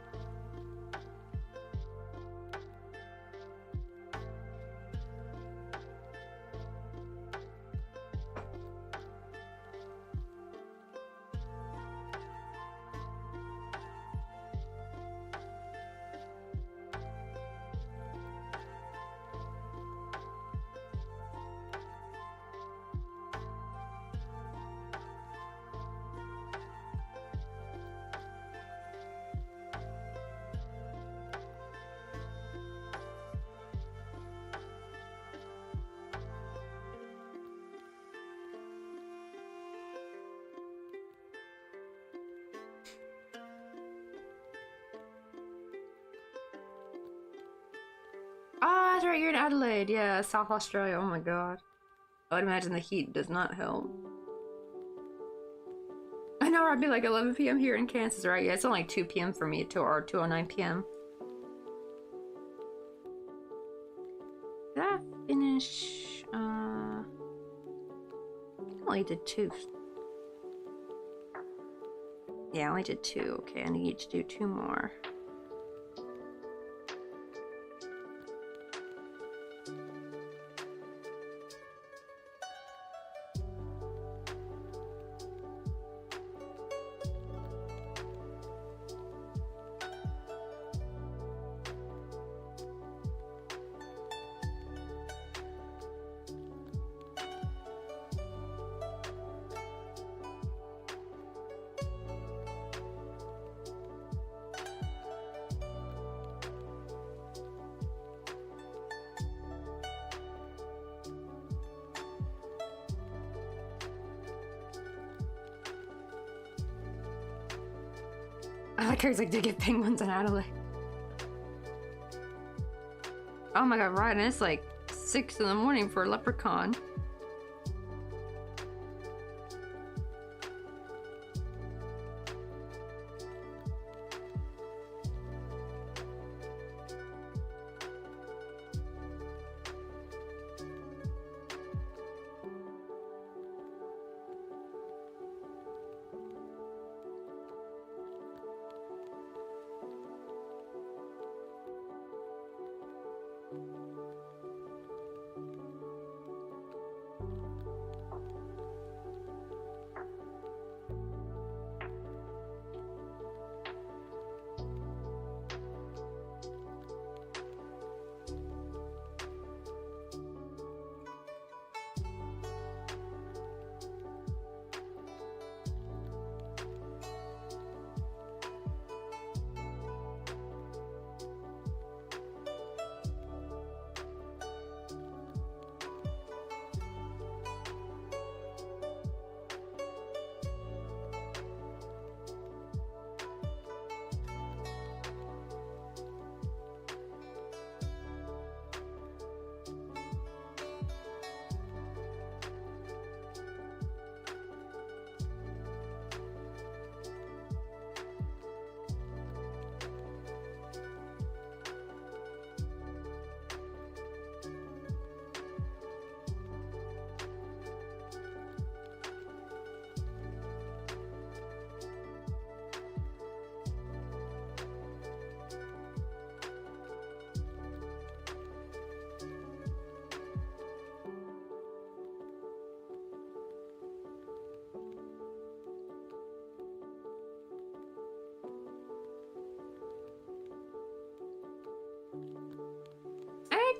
Ah, that's right, you're in Adelaide. Yeah, South Australia. Oh my god. I would imagine the heat does not help. I know, I'd be like 11 p.m. here in Kansas, right? Yeah, it's only 2 p.m. for me, or 2:09 p.m. Did I finish? I only did 2. Yeah, I only did 2. Okay, I need to do 2 more. I like how he's like, did get penguins in Adelaide? Oh my god, right, and it's like 6 in the morning for a leprechaun.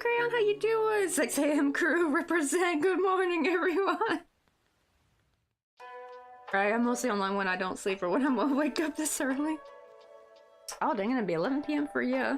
Crayon, how you doing? 6 a.m. crew represent. Good morning, everyone. Right, I'm mostly online when I don't sleep or when I'm gonna wake up this early. Oh, dang, it'll be 11 p.m. for you.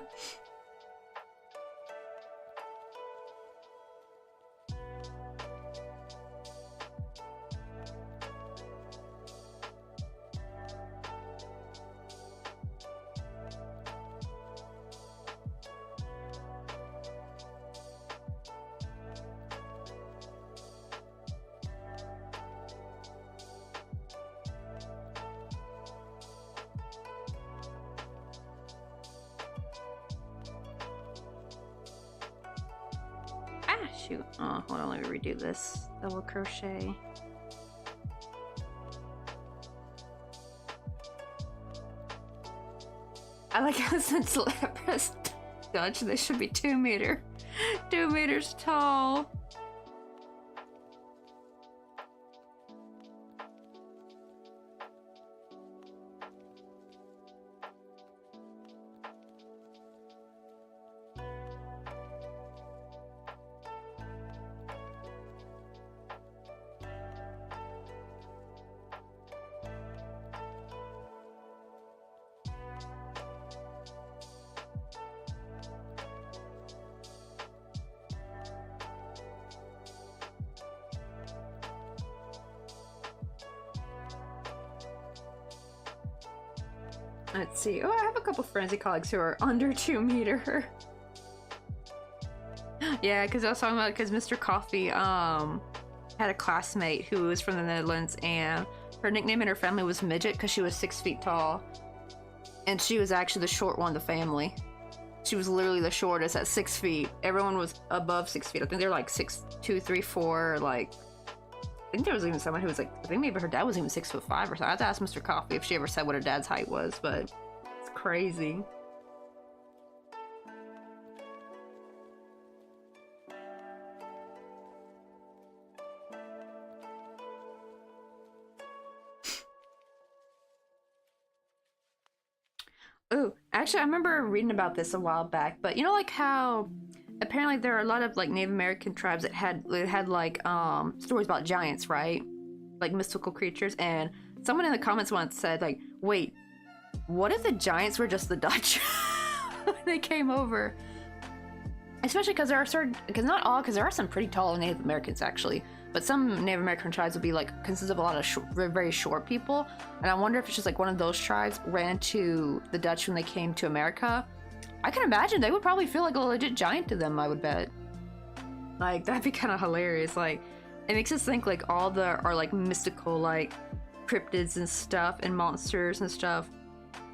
Shoot. Oh, hold on, let me redo this. Double crochet. I like how since press Dutch, they should be 2 meters tall. Let's see. Oh, I have a couple frenzy colleagues who are under 2 meter. Yeah, because I was talking about because Mr. Coffee had a classmate who was from the Netherlands, and her nickname in her family was Midget because she was 6 feet tall, and she was actually the short one in the family. She was literally the shortest at 6 feet. Everyone was above 6 feet. I think they're like 6'2", 3', 4", like. I think there was even someone who was like, I think maybe her dad was even 6'5" or something. I had to ask Mr. Coffee if she ever said what her dad's height was, but it's crazy. Oh, actually, I remember reading about this a while back, but you know, like how apparently there are a lot of like Native American tribes that had like stories about giants, right? Like mystical creatures, and someone in the comments once said like, wait, what if the giants were just the Dutch when they came over? Especially because there are certain, because not all, because there are some pretty tall Native Americans actually, but some Native American tribes would be like consist of a lot of very short people, and I wonder if it's just like one of those tribes ran to the Dutch when they came to America. I can imagine they would probably feel like a legit giant to them, I would bet. Like, that'd be kind of hilarious. Like, it makes us think like all the are like mystical like cryptids and stuff and monsters and stuff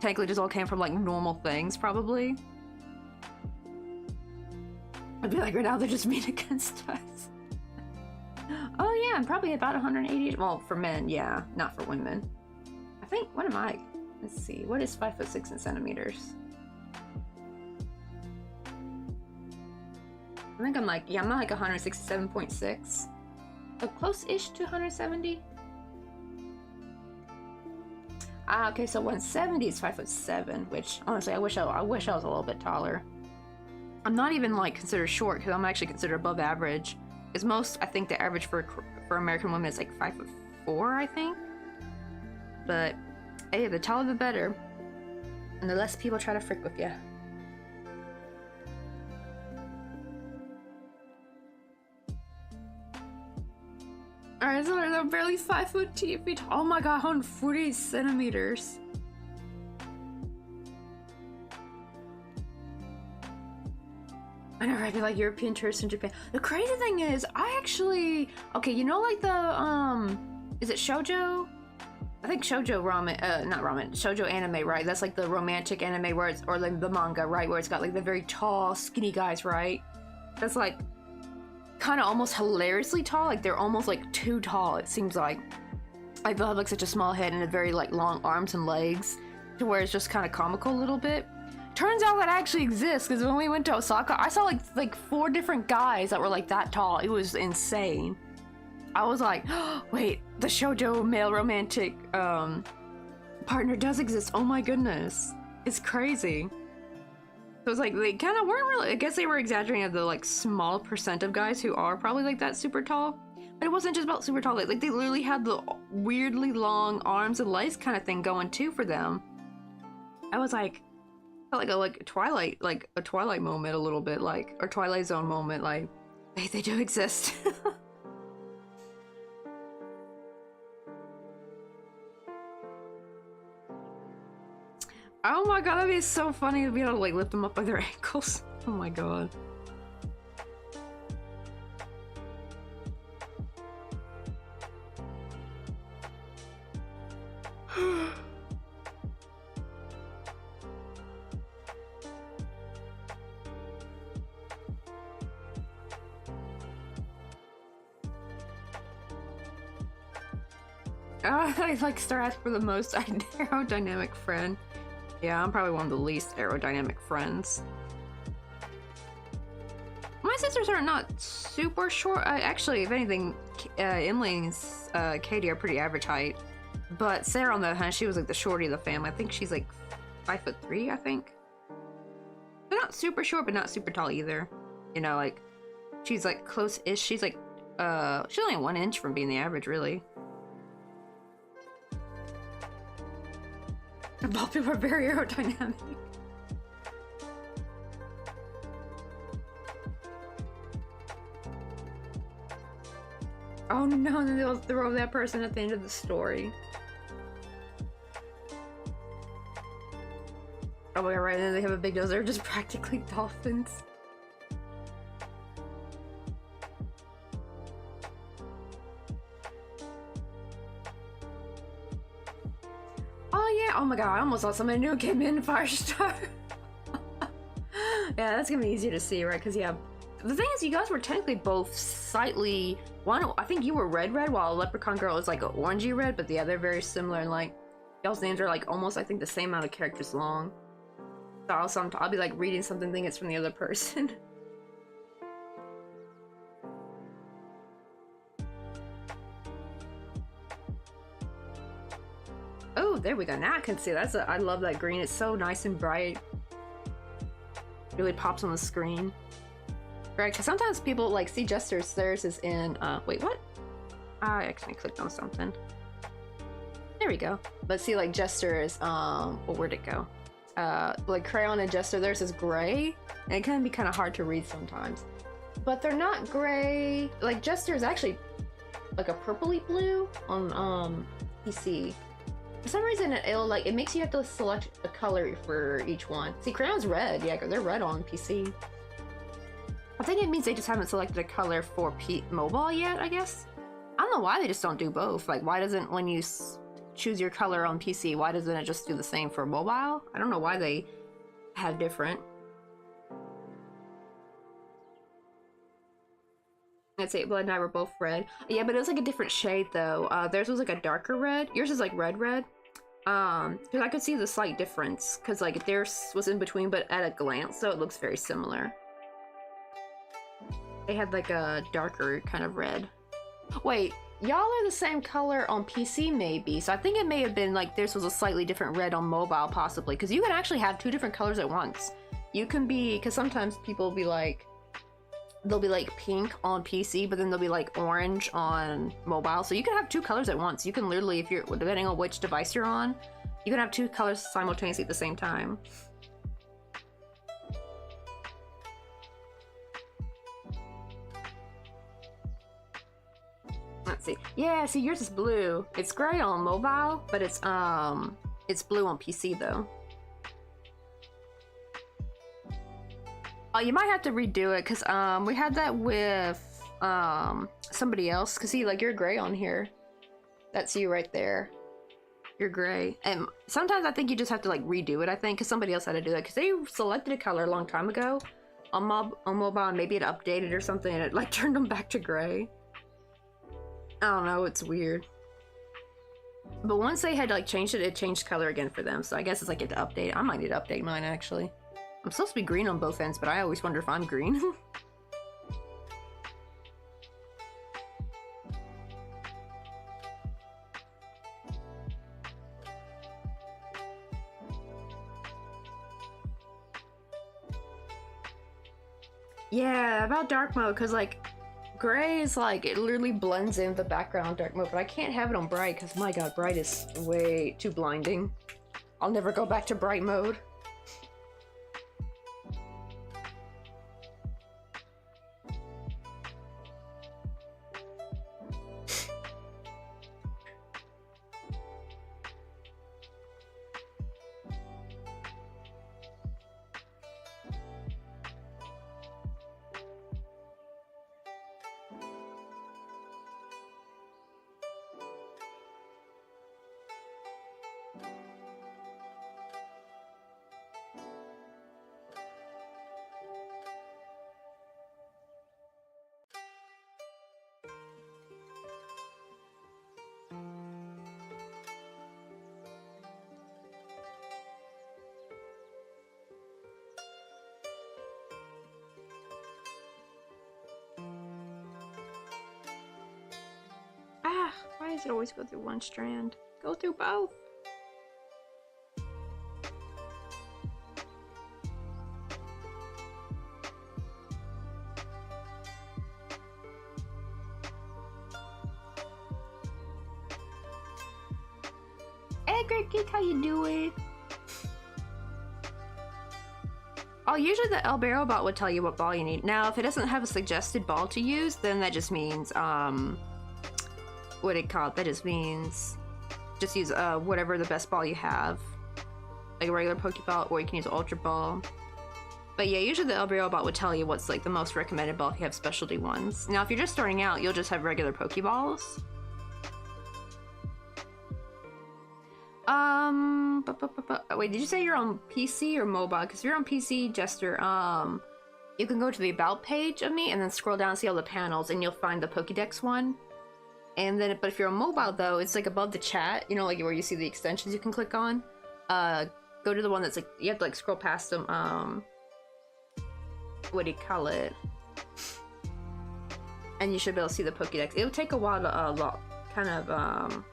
technically just all came from like normal things, probably. I'd be like, right now they're just mean against us. Oh yeah, I'm probably about 180. Well, for men, yeah, not for women. I think, what am I? Let's see, what is 5'6" in centimeters? I think I'm like, yeah, I'm not like 167.6. Oh, close-ish to 170. Ah, okay, so 170 is 5'7", which honestly, I wish I was a little bit taller. I'm not even like considered short because I'm actually considered above average. Because most, I think the average for American women is like 5'4", I think. But hey, the taller the better, and the less people try to frick with you. Alright, so they're barely 5 feet. Oh my god, 140 centimeters. I know, I'd be like European tourists in Japan. The crazy thing is, I actually, okay, you know, like the is it shoujo? I think shoujo ramen, not ramen, shoujo anime, right? That's like the romantic anime where it's, or like the manga, right? Where it's got like the very tall, skinny guys, right? That's like kind of almost hilariously tall. Like they're almost like too tall, it seems like. Like they'll have like such a small head and a very like long arms and legs to where it's just kind of comical a little bit. Turns out that actually exists, because when we went to Osaka, I saw like 4 different guys that were like that tall. It was insane. I was like, oh, wait, the shoujo male romantic partner does exist. Oh my goodness. It's crazy. So it's like they kind of weren't really. I guess they were exaggerating the like small percent of guys who are probably like that super tall. But it wasn't just about super tall. Like they literally had the weirdly long arms and legs kind of thing going too for them. I was like, felt like a Twilight moment a little bit, like or Twilight Zone moment. Like they do exist. Oh my god, that'd be so funny to be able to like lift them up by their ankles. Oh my god. I like start asking for the most aerodynamic friend. Yeah, I'm probably one of the least aerodynamic friends. My sisters are not super short. Actually, if anything, Emily's Katie are pretty average height. But Sarah, on the other hand, she was like the shorty of the family. I think she's like 5'3", I think. They're not super short, but not super tall either. You know, like she's like close-ish. She's like she's only 1 inch from being the average, really. Both people are very aerodynamic. Oh no, and then they'll throw that person at the end of the story. Oh my god, right, and then they have a big nose. They're just practically dolphins. Oh yeah, oh my god, I almost saw somebody new came in Firestar. Yeah, that's gonna be easier to see, right? Because yeah, the thing is, you guys were technically both slightly one. I think you were red, while Leprechaun Girl is like an orangey red, but the other very similar. And like y'all's names are like almost, I think, the same amount of characters long. So I'll be like reading something, think it's from the other person. Oh, there we go. Now I can see. I love that green. It's so nice and bright. Really pops on the screen. Right, because sometimes people like see Jester's. Theirs is in. Wait, what? I accidentally clicked on something. There we go. But see, like Jester is. Well, where'd it go? Like Crayon and Jester. Theirs is gray, and it can be kind of hard to read sometimes. But they're not gray. Like Jester is actually like a purpley blue on PC. For some reason, it makes you have to select a color for each one. See, Crayon's red. Yeah, they're red on PC. I think it means they just haven't selected a color for mobile yet, I guess. I don't know why they just don't do both. Like, why doesn't, when you choose your color on PC, why doesn't it just do the same for mobile? I don't know why they have different. Let's say Blood and I were both red. Yeah, but it was like a different shade though. Theirs was like a darker red. Yours is like red. Because I could see the slight difference. Because like theirs was in between, but at a glance, so it looks very similar. They had like a darker kind of red. Wait, y'all are the same color on PC maybe. So I think it may have been like theirs was a slightly different red on mobile possibly. Because you can actually have two different colors at once. You can be, because sometimes people will be like, they'll be like pink on PC, but then they'll be like orange on mobile. So you can have two colors at once. You can literally, if you're, depending on which device you're on, you can have two colors simultaneously at the same time. Let's see. Yeah, see, yours is blue. It's gray on mobile, but it's blue on PC though. Oh, you might have to redo it because we had that with somebody else. Cause see, like you're gray on here. That's you right there. You're gray, and sometimes I think you just have to like redo it. I think because somebody else had to do that because they selected a color a long time ago on mobile, and maybe it updated or something, and it like turned them back to gray. I don't know. It's weird. But once they had like changed it, it changed color again for them. So I guess it's like you have to update. I might need to update mine actually. I'm supposed to be green on both ends, but I always wonder if I'm green. Yeah, about dark mode, because like gray is like it literally blends in the background dark mode, but I can't have it on bright because my god, bright is way too blinding. I'll never go back to bright mode. Ah, why does it always go through one strand? Go through both. Hey, Great Geek, how you doing? Oh, usually the El Barrel bot would tell you what ball you need. Now, if it doesn't have a suggested ball to use, then that just means, what it called? That just means just use whatever the best ball you have, like a regular Pokeball, or you can use an Ultra Ball. But yeah, usually the El Barrel bot would tell you what's like the most recommended ball if you have specialty ones. Now, if you're just starting out, you'll just have regular Pokeballs. Wait, did you say you're on PC or mobile? Because if you're on PC, Jester, you can go to the About page of me and then scroll down and see all the panels, and you'll find the Pokédex one. And then, but if you're on mobile though, it's like above the chat, you know, like where you see the extensions you can click on. Go to the one that's like, you have to like scroll past them, what do you call it? And you should be able to see the Pokédex. It'll take a while to, kind of,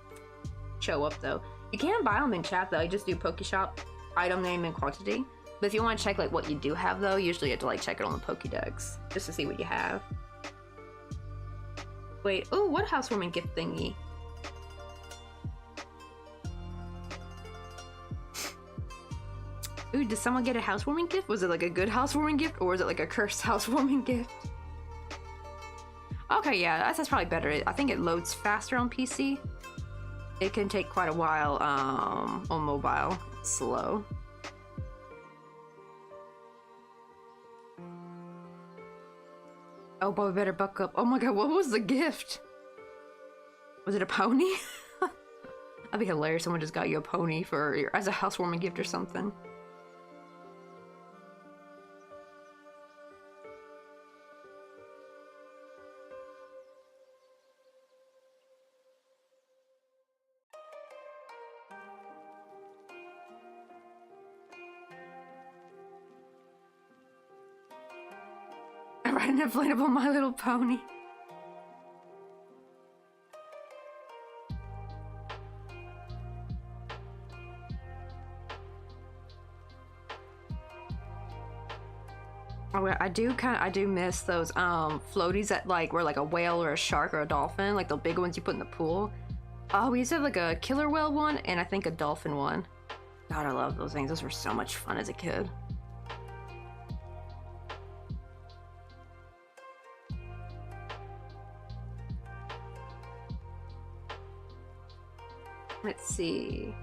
show up though. You can buy them in chat though, you just do Pokeshop, item name and quantity. But if you want to check like what you do have though, usually you have to like check it on the Pokédex, just to see what you have. Wait, oh, what housewarming gift thingy? Ooh, did someone get a housewarming gift? Was it like a good housewarming gift, or was it like a cursed housewarming gift? Okay, yeah, that's probably better. I think it loads faster on PC. It can take quite a while on mobile. It's slow. Oh, but we better buck up. Oh my god, what was the gift? Was it a pony? That'd be hilarious. Someone just got you a pony for as a housewarming gift or something. Ride an inflatable My Little Pony. Oh, I do miss those floaties that like were like a whale or a shark or a dolphin, like the big ones you put in the pool. Oh, we used to have like a killer whale one and I think a dolphin one. God, I love those things. Those were so much fun as a kid. Let's see.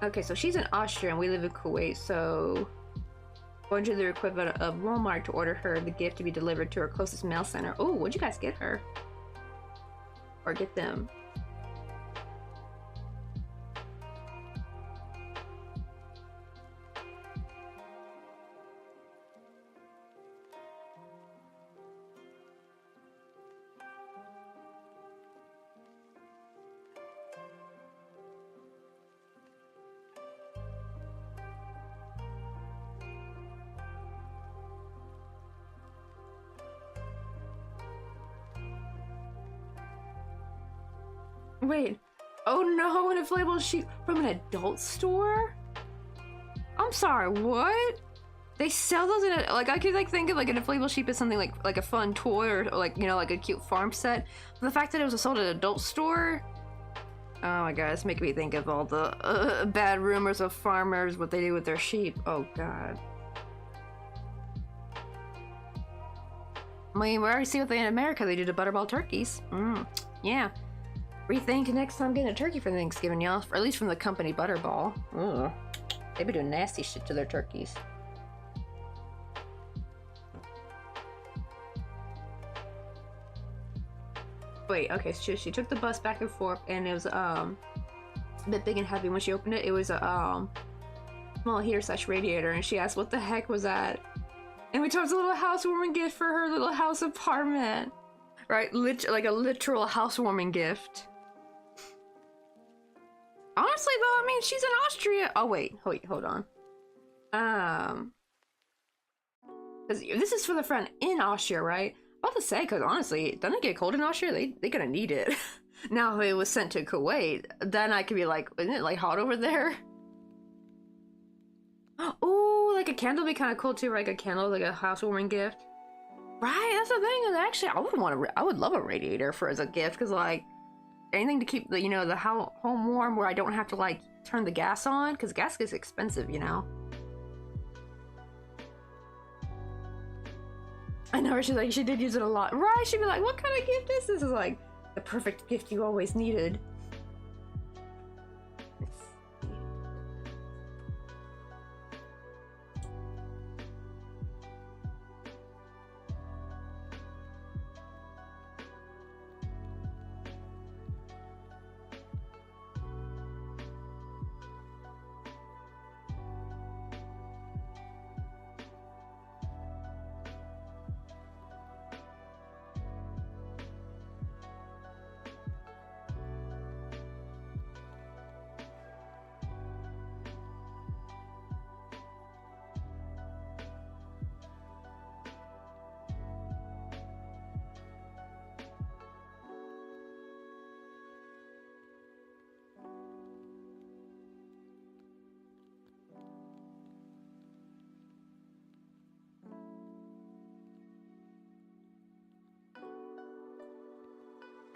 Okay, so she's in Austria and we live in Kuwait, so going to the equivalent of Walmart to order her the gift to be delivered to her closest mail center. Oh, what'd you guys get her? Or get them? Wait. Oh no, an inflatable sheet from an adult store? I'm sorry, what? They sell those in a, like, I could like think of like an inflatable sheep as something like a fun toy or like, you know, like a cute farm set. But the fact that it was sold at an adult store, oh my god, it's making me think of all the bad rumors of farmers, what they do with their sheep. Oh god. I mean, we already see what they in America, they do to butterball turkeys. Yeah. Rethink next time getting a turkey for Thanksgiving, y'all. Or at least from the company Butterball. Ugh. They be doing nasty shit to their turkeys. Wait, okay, so she took the bus back and forth, and it was a bit big and heavy. When she opened it, it was a small heater / radiator, and she asked what the heck was that? And we told us a little housewarming gift for her little house apartment. Right, like a literal housewarming gift. Honestly though, I mean, she's in Austria. Oh wait, hold on. Because this is for the friend in Austria, right? I'm about to say, because honestly, doesn't it get cold in Austria? They gonna need it. Now, if it was sent to Kuwait, then I could be like, isn't it like hot over there? Oh, like a candle would be kind of cool too, right? Like a candle, like a housewarming gift. Right, that's the thing. And actually, I would love a radiator for as a gift, because like anything to keep the, you know, the home warm, where I don't have to like turn the gas on, because gas gets expensive, you know. I know, she's like, she did use it a lot. Right, she'd be like, what kind of gift is this? Is like the perfect gift you always needed.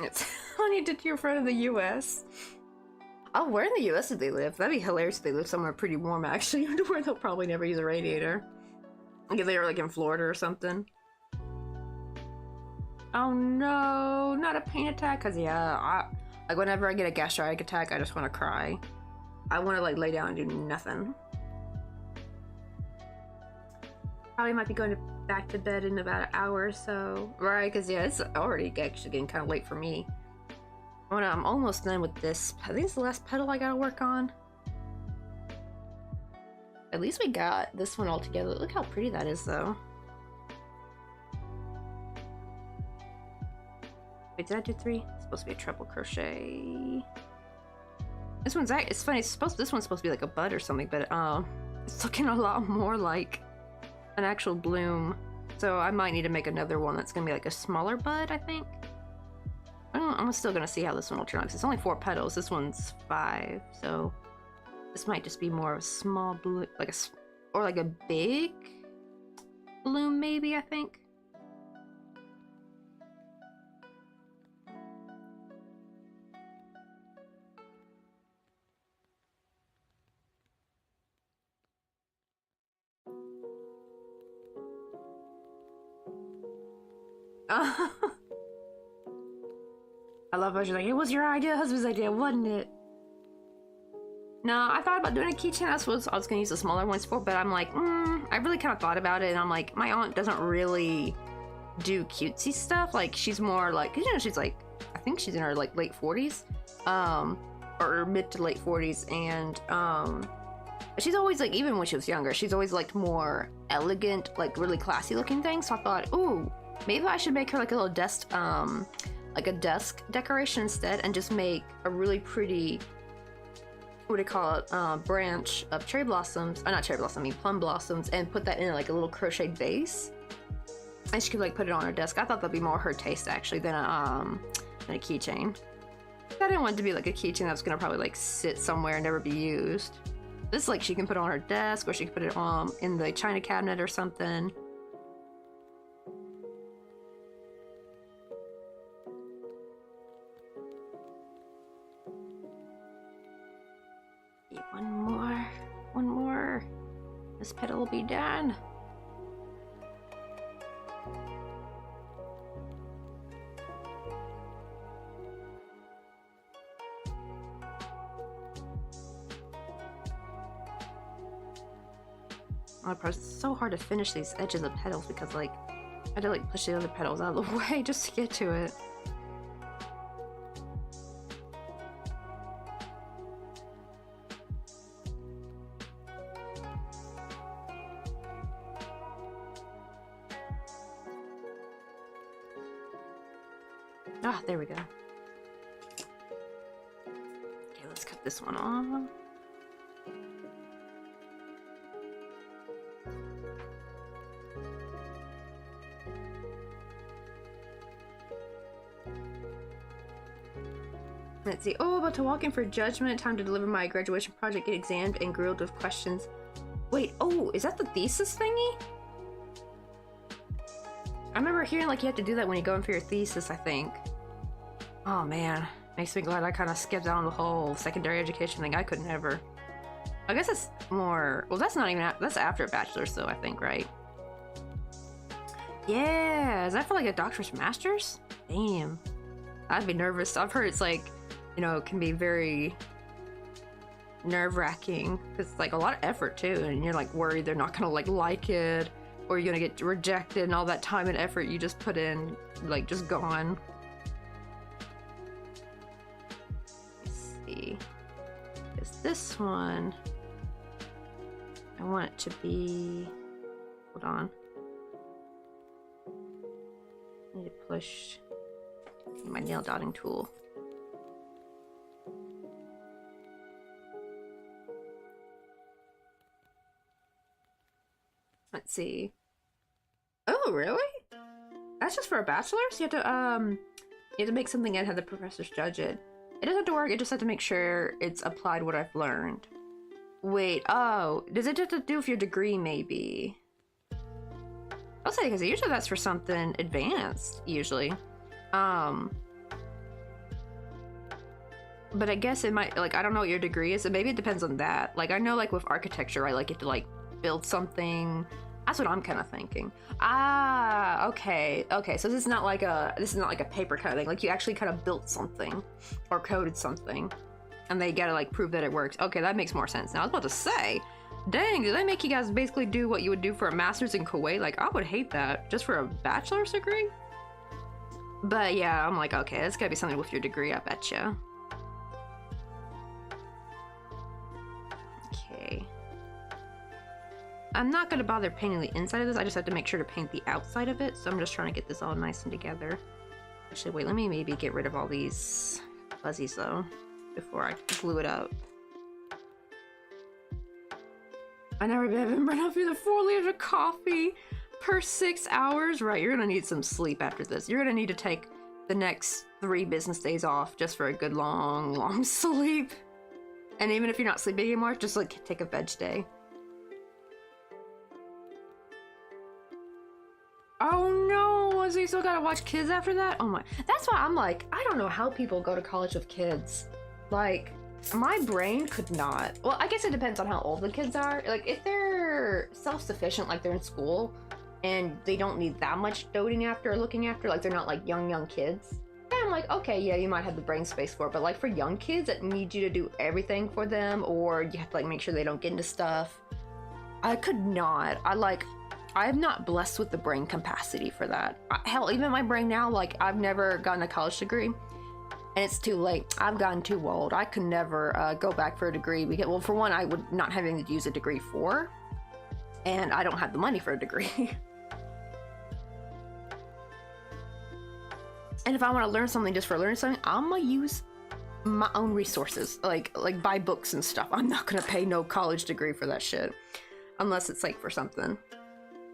It's funny to your friend in the US. Oh, where in the US do they live? That'd be hilarious if they live somewhere pretty warm, actually, where they'll probably never use a radiator. Like if they were like in Florida or something. Oh no, not a pain attack, cause yeah, like whenever I get a gastritic attack, I just want to cry. I want to like lay down and do nothing. Probably might be going back to bed in about an hour or so. Right, because yeah, it's already actually getting kind of late for me. I'm almost done with this. I think it's the last petal I gotta work on. At least we got this one all together. Look how pretty that is, though. Wait, did I do 3? It's supposed to be a treble crochet. This one's it's funny. This one's supposed to be like a bud or something, but it's looking a lot more like an actual bloom. So I might need to make another one that's gonna be like a smaller bud, I think. I'm still gonna see how this one will turn out, because it's only 4 petals. This one's 5, so this might just be more of a small bloom, like or like a big bloom, maybe. I think. I love how she's like, it was your idea, husband's idea, wasn't it? No, I thought about doing a keychain. That's what I was gonna use the smaller ones for, but I'm like, I really kind of thought about it, and I'm like, my aunt doesn't really do cutesy stuff. Like, she's more like, you know, she's like, I think she's in her like late 40s, or mid to late 40s, and she's always like, even when she was younger, she's always liked more elegant, like really classy looking things. So I thought, ooh, maybe I should make her like a little desk, like a desk decoration instead, and just make a really pretty, what do you call it, branch of cherry blossoms, not cherry blossom, I mean plum blossoms, and put that in like a little crocheted vase, and she could like put it on her desk. I thought that'd be more her taste actually than a keychain. I didn't want it to be like a keychain that's gonna probably like sit somewhere and never be used. This like she can put on her desk, or she can put it in the china cabinet or something. Yeah, one more. This petal will be done. Oh, it's so hard to finish these edges of petals because like I had to like push the other petals out of the way just to get to it. Ah, there we go. Okay, let's cut this one off. Let's see. Oh, about to walk in for judgment. Time to deliver my graduation project. Get examined and grilled with questions. Wait, oh, is that the thesis thingy? I remember hearing like you have to do that when you go in for your thesis, I think. Oh man, makes me glad I kind of skipped down the whole secondary education thing. I could never. I guess it's more, well, that's not even, that's after a bachelor's though, I think, right? Yeah, is that for like a doctor's master's? Damn. I'd be nervous. I've heard it's like, you know, it can be very nerve-wracking because it's like a lot of effort too, and you're like worried they're not gonna like it, or you're gonna get rejected, and all that time and effort you just put in like just gone. Let's see, is this one, I want it to be, hold on, I need to push my nail dotting tool. Let's see. Oh, really? That's just for a bachelor's? You have to make something and have the professors judge it. It doesn't have to work, it just has to make sure it's applied what I've learned. Wait, oh, does it have to do with your degree, maybe? I'll say, because usually that's for something advanced, usually. But I guess it might, like, I don't know what your degree is, so maybe it depends on that. Like, I know, like, with architecture, right, like, you have to, like, build something. That's what I'm kind of thinking. Ah, okay, so this is not like a paper kind of thing. Like, you actually kind of built something, or coded something, and they gotta, like, prove that it works. Okay, that makes more sense now. I was about to say, dang, did they make you guys basically do what you would do for a master's in Kuwait? Like, I would hate that, just for a bachelor's degree? But yeah, I'm like, okay, it's gotta be something with your degree, I betcha. Okay. I'm not gonna bother painting the inside of this, I just have to make sure to paint the outside of it, so I'm just trying to get this all nice and together. Actually, wait, let me maybe get rid of all these fuzzies, though, before I glue it up. I never haven't run out through the 4 liters of coffee per 6 hours. Right, you're gonna need some sleep after this. You're gonna need to take the next 3 business days off just for a good long sleep. And even if you're not sleeping anymore, just like take a veg day. Oh no, so you still gotta watch kids after that? Oh my, that's why I'm like, I don't know how people go to college with kids. Like, my brain could not. Well, I guess it depends on how old the kids are. Like, if they're self-sufficient, like they're in school, and they don't need that much doting after or looking after, like they're not like young kids, then I'm like, okay, yeah, you might have the brain space for it. But like for young kids that need you to do everything for them, or you have to like make sure they don't get into stuff, I could not. I'm not blessed with the brain capacity for that. Hell, even my brain now, like I've never gotten a college degree, and it's too late. I've gotten too old. I could never go back for a degree because, well, for one, I would not having to use a degree for, and I don't have the money for a degree. And if I want to learn something just for learning something, I'm gonna use my own resources, like buy books and stuff. I'm not gonna pay no college degree for that shit, unless it's like for something.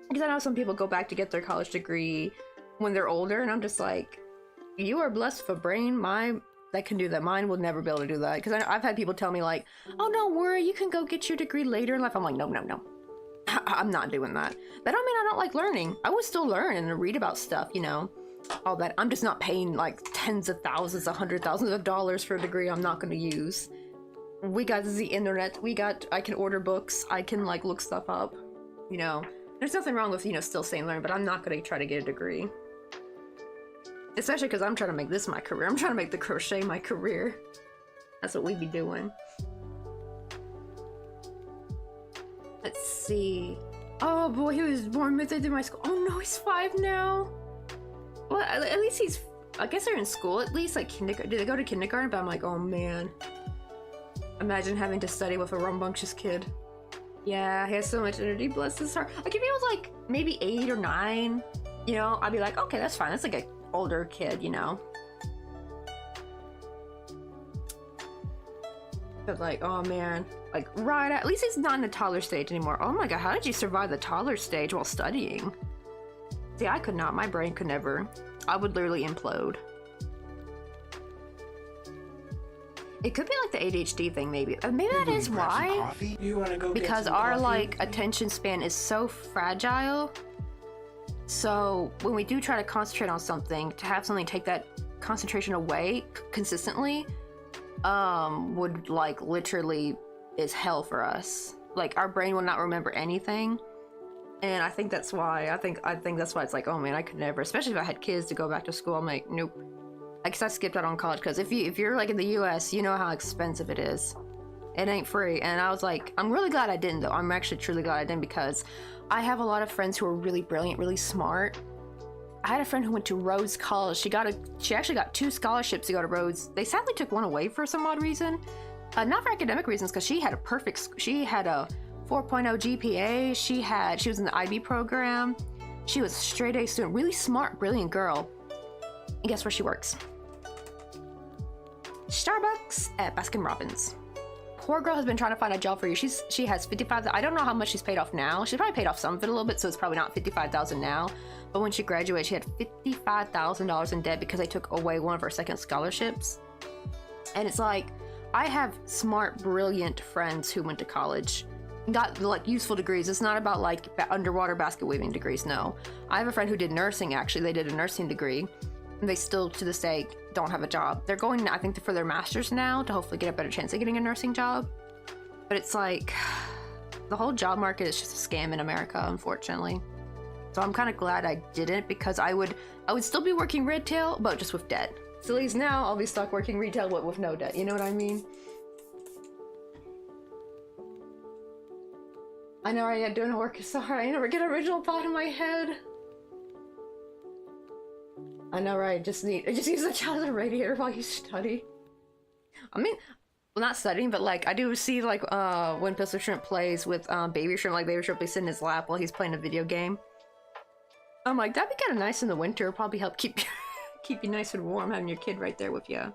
Because I know some people go back to get their college degree when they're older, and I'm just like, you are blessed with a brain my that can do that. Mine will never be able to do that. Because I've had people tell me like, oh, don't worry, you can go get your degree later in life. I'm like, no, no, no. I'm not doing that. That don't mean I don't like learning. I would still learn and read about stuff, you know, all that. I'm just not paying like tens of thousands, $100,000s of dollars for a degree I'm not going to use. We got the internet. I can order books. I can like look stuff up, you know. There's nothing wrong with, you know, still saying learn, but I'm not going to try to get a degree. Especially because I'm trying to make this my career. I'm trying to make the crochet my career. That's what we be doing. Let's see. Oh boy, he was born midway through my school. Oh no, he's 5 now. Well, at least he's, I guess they're in school at least, like kindergarten. Did they go to kindergarten? But I'm like, oh man. Imagine having to study with a rambunctious kid. Yeah, he has so much energy, bless his heart. Like if he was like maybe 8 or 9, you know, I'd be like, okay, that's fine. That's like an older kid, you know. But like, oh man, like right at least he's not in the toddler stage anymore. Oh my god, how did you survive the toddler stage while studying? See, I could not. My brain could never. I would literally implode. It could be like the ADHD thing, maybe. Maybe that is why. Coffee? You wanna go Because get some our coffee like with me? attention span is so fragile. So when we do try to concentrate on something, to have something take that concentration away consistently, would like literally is hell for us. Like our brain will not remember anything. And I think that's why, I think that's why it's like, oh man, I could never, especially if I had kids to go back to school. I'm like, nope. I guess I skipped out on college because if you're like in the US, you know how expensive it is. It ain't free. And I was like, I'm really glad I didn't though. I'm actually truly glad I didn't because I have a lot of friends who are really brilliant, really smart. I had a friend who went to Rhodes College. She actually got 2 scholarships to go to Rhodes. They sadly took one away for some odd reason. Not for academic reasons, because she had a 4.0 GPA. She was in the IB program. She was a straight A student, really smart, brilliant girl. And guess where she works? Starbucks at Baskin Robbins. Poor girl has been trying to find a job for years. She has 55. I don't know how much she's paid off now. She's probably paid off some of it a little bit, so it's probably not 55,000 now. But when she graduated, she had $55,000 in debt because they took away one of her second scholarships. And it's like, I have smart, brilliant friends who went to college and got like useful degrees. It's not about like underwater basket weaving degrees. No, I have a friend who did nursing. Actually, they did a nursing degree, and they still to this day don't have a job. They're going, I think, for their master's now to hopefully get a better chance of getting a nursing job. But it's like the whole job market is just a scam in America, unfortunately. So I'm kind of glad I didn't, because I would still be working retail, but just with debt. So at least now I'll be stuck working retail, but with no debt. You know what I mean? I know, right? I'm doing work. Sorry, I never get original thought in my head. I know, right? I just use the child as a radiator while you study. I mean, well, not studying, but like I do see like when Pistol Shrimp plays with Baby Shrimp, like Baby Shrimp will be sitting in his lap while he's playing a video game. I'm like, that'd be kind of nice in the winter. Probably help keep you nice and warm, having your kid right there with you.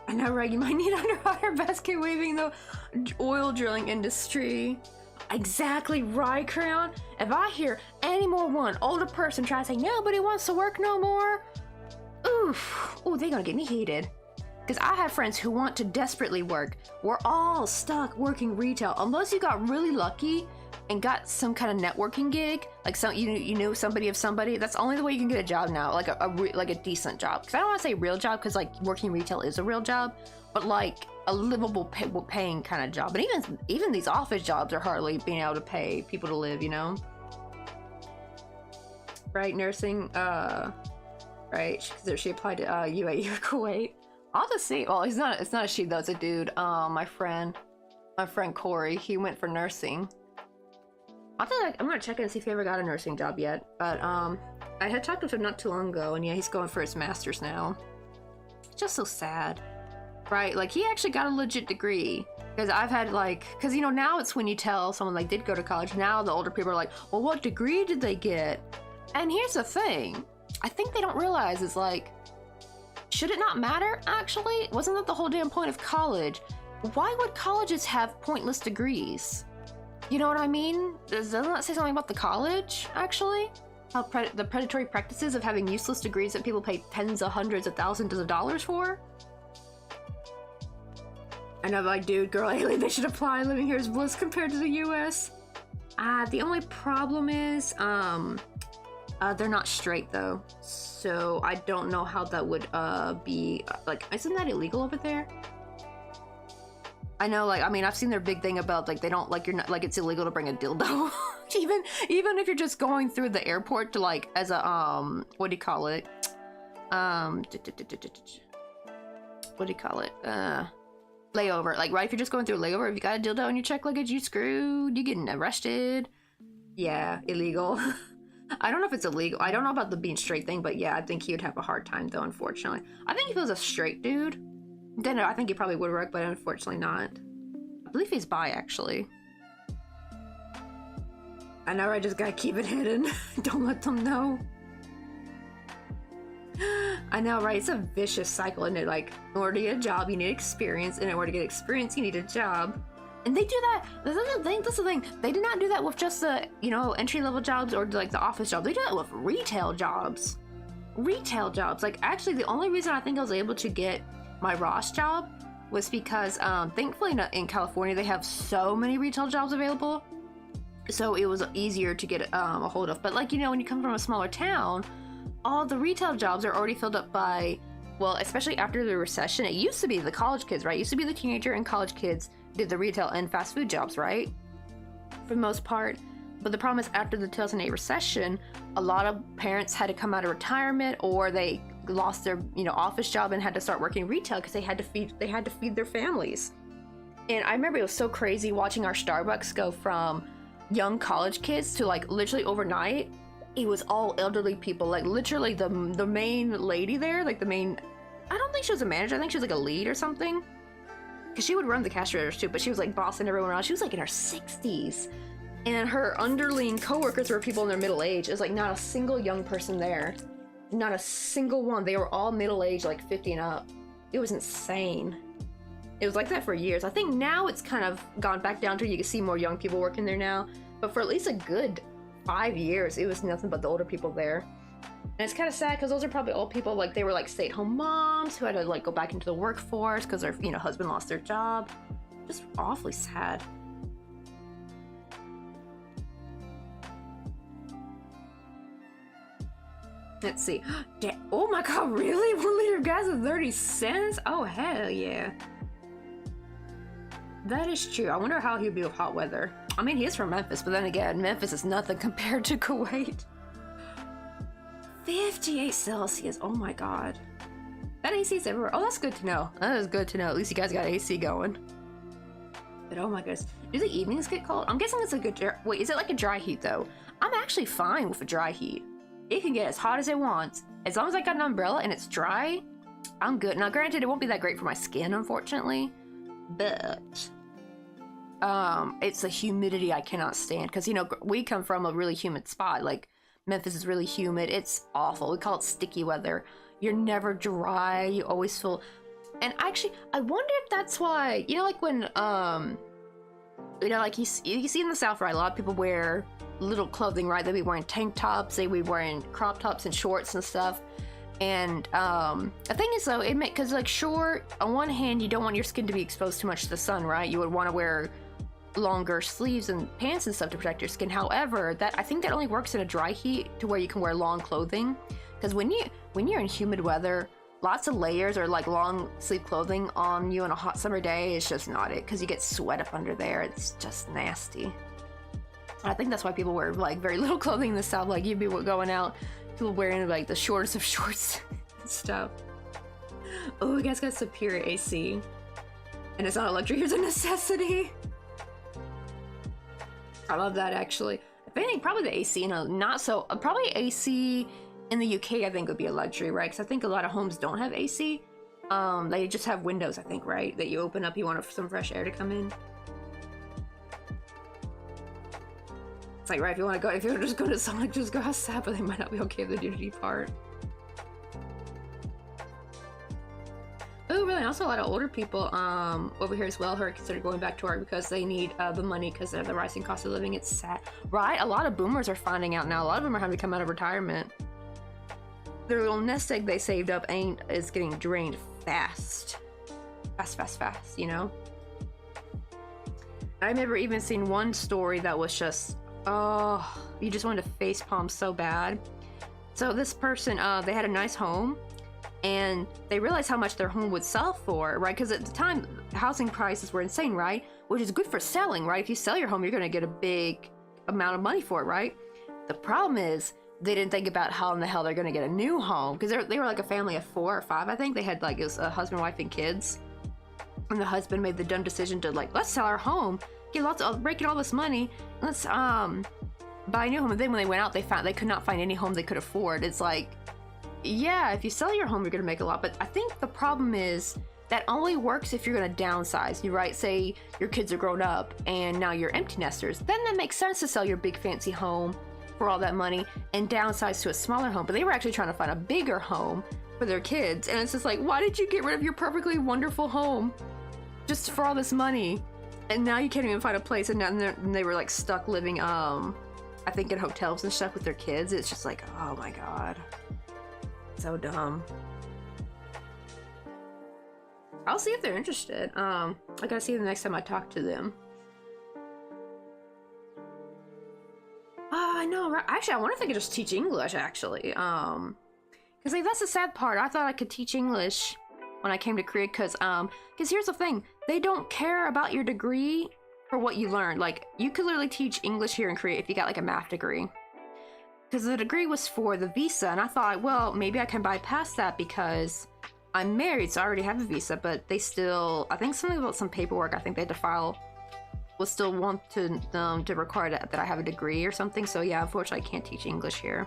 I know, right? You might need underwater basket weaving, the oil drilling industry. Exactly right, Crown. If I hear any more one older person try to say nobody wants to work no more, oof, oh, they're gonna get me heated. Because I have friends who want to desperately work. We're all stuck working retail, unless you got really lucky and got some kind of networking gig, like you know somebody of somebody. That's only the way you can get a job now, like a decent job. Because I don't want to say real job, because like working retail is a real job, but like a livable paying kind of job. And even these office jobs are hardly being able to pay people to live, you know. Right, nursing. Right, she applied to UAE or Kuwait. I'll just see. Well, it's not a she though. It's a dude. My friend Corey. He went for nursing. I'm gonna check in and see if he ever got a nursing job yet. But I had talked with him not too long ago, and yeah, he's going for his master's now. It's just so sad, right? Like he actually got a legit degree. Because I've had because you know now it's when you tell someone like did go to college. Now the older people are like, well, what degree did they get? And here's the thing, I think they don't realize is like, should it not matter? Actually, wasn't that the whole damn point of college? Why would colleges have pointless degrees? You know what I mean? Doesn't that say something about the college, actually? how the predatory practices of having useless degrees that people pay tens of hundreds of thousands of dollars for. And I'm like, dude, girl, alien, they should apply. Living here is bliss compared to the US. The only problem is, they're not straight though. So I don't know how that would, be, like, isn't that illegal over there? I know, like, I mean, I've seen their big thing about, like, they don't, like, you're not, like, it's illegal to bring a dildo. even if you're just going through the airport to, like, as a, what do you call it? What do you call it? Layover. Like, right, if you're just going through a layover, if you got a dildo in your check luggage, you screwed. You getting arrested. Yeah, illegal. I don't know if it's illegal. I don't know about the being straight thing, but yeah, I think he would have a hard time, though, unfortunately. I think if he was a straight dude, then I think it probably would work, but unfortunately not. I believe he's bi, actually. I know, I just gotta keep it hidden. Don't let them know. I know, right? It's a vicious cycle, isn't it? Like, in order to get a job, you need experience, and in order to get experience, you need a job. And they do that. That's the thing. They do not do that with just the, you know, entry-level jobs or, like, the office jobs. They do that with retail jobs. Retail jobs. Like, actually, the only reason I think I was able to get my Ross job was because, thankfully, in California, they have so many retail jobs available. So it was easier to get a hold of. But, like, you know, when you come from a smaller town, all the retail jobs are already filled up by, well, especially after the recession, it used to be the college kids, right? It used to be the teenager and college kids did the retail and fast food jobs, right? For the most part. But the problem is after the 2008 recession, a lot of parents had to come out of retirement, or they lost their, you know, office job and had to start working retail because they had to feed their families. And I remember it was so crazy watching our Starbucks go from young college kids to, like, literally overnight, it was all elderly people. Like, literally the main lady there, like the main, I don't think she was a manager, I think she was like a lead or something, because she would run the cash registers too, but she was like bossing everyone around. She was like in her 60s, and her underling coworkers were people in their middle age. It was like not a single young person there, not a single one. They were all middle age, like 50 and up. It was insane. It was like that for years. I think now it's kind of gone back down to you can see more young people working there now, but for at least a good 5 years, it was nothing but the older people there. And it's kind of sad because those are probably all people, like, they were like stay-at-home moms who had to, like, go back into the workforce because their, you know, husband lost their job. Just awfully sad. Let's see. Oh my god, really? 1 liter of gas is 30 cents? Oh, hell yeah. That is true. I wonder how he'd be with hot weather. I mean, he is from Memphis, but then again, Memphis is nothing compared to Kuwait. 58 Celsius. Oh my god. That AC is everywhere. Oh, that's good to know. That is good to know. At least you guys got AC going. But oh my goodness. Do the evenings get cold? I'm guessing it's a good... Wait, is it like a dry heat, though? I'm actually fine with a dry heat. It can get as hot as it wants. As long as I got an umbrella and it's dry, I'm good. Now, granted, it won't be that great for my skin, unfortunately. But... it's the humidity I cannot stand. Because, you know, we come from a really humid spot. Like, Memphis is really humid. It's awful. We call it sticky weather. You're never dry. You always feel... And actually, I wonder if that's why... You know, like when, you know, like you see in the South, right? A lot of people wear little clothing, right? They'll be wearing tank tops. They be wearing crop tops and shorts and stuff. And, the thing is, though, because, like, short, on one hand, you don't want your skin to be exposed too much to the sun, right? You would want to wear longer sleeves and pants and stuff to protect your skin. However, I think that only works in a dry heat to where you can wear long clothing, because when you're in humid weather, lots of layers or like long sleeve clothing on you on a hot summer day is just not it, because you get sweat up under there. It's just nasty. And I think that's why people wear like very little clothing in the South. Like, you'd be going out, people wearing like the shortest of shorts and stuff. Oh, you guys got superior AC, and it's not a luxury, it's a necessity. I love that, actually. If anything, probably the AC, you know, not so... probably AC in the UK, I think, would be a luxury, right? Because I think a lot of homes don't have AC. They just have windows, I think, right? That you open up, you want some fresh air to come in. It's like, right, if you're just going to Sonic, just go outside, but they might not be okay with the nudity part. Oh, really? Also, a lot of older people over here as well who are considered going back to work because they need the money because of the rising cost of living. It's sad, right? A lot of boomers are finding out now. A lot of them are having to come out of retirement. Their little nest egg they saved up is getting drained fast. Fast, you know? I remember even seeing one story that was just, oh, you just wanted to facepalm so bad. So this person, they had a nice home, and they realized how much their home would sell for, right? Because at the time, housing prices were insane, right? Which is good for selling, right? If you sell your home, you're going to get a big amount of money for it, right? The problem is, they didn't think about how in the hell they're going to get a new home. Because they were like a family of 4 or 5, I think. They had like, it was a husband, wife, and kids. And the husband made the dumb decision to like, let's sell our home, break all this money, let's buy a new home. And then when they went out, they could not find any home they could afford. It's like, yeah, if you sell your home, you're gonna make a lot. But I think the problem is that only works if you're gonna downsize. You right? Say your kids are grown up and now you're empty nesters. Then that makes sense to sell your big fancy home for all that money and downsize to a smaller home. But they were actually trying to find a bigger home for their kids. And it's just like, why did you get rid of your perfectly wonderful home just for all this money? And now you can't even find a place. And now they were like stuck living, I think in hotels and stuff with their kids. It's just like, oh my God. So dumb. I'll see if they're interested. I gotta see them the next time I talk to them. I know, right? Actually, I wonder if I could just teach English, actually. Because like, that's the sad part. I thought I could teach English when I came to Korea, because here's the thing. They don't care about your degree for what you learned. Like, you could literally teach English here in Korea if you got like a math degree. Because the degree was for the visa, and I thought, well, maybe I can bypass that because I'm married, so I already have a visa, but they still, I think something about some paperwork I think they had to file will still want to require that I have a degree or something. So yeah, unfortunately I can't teach English here.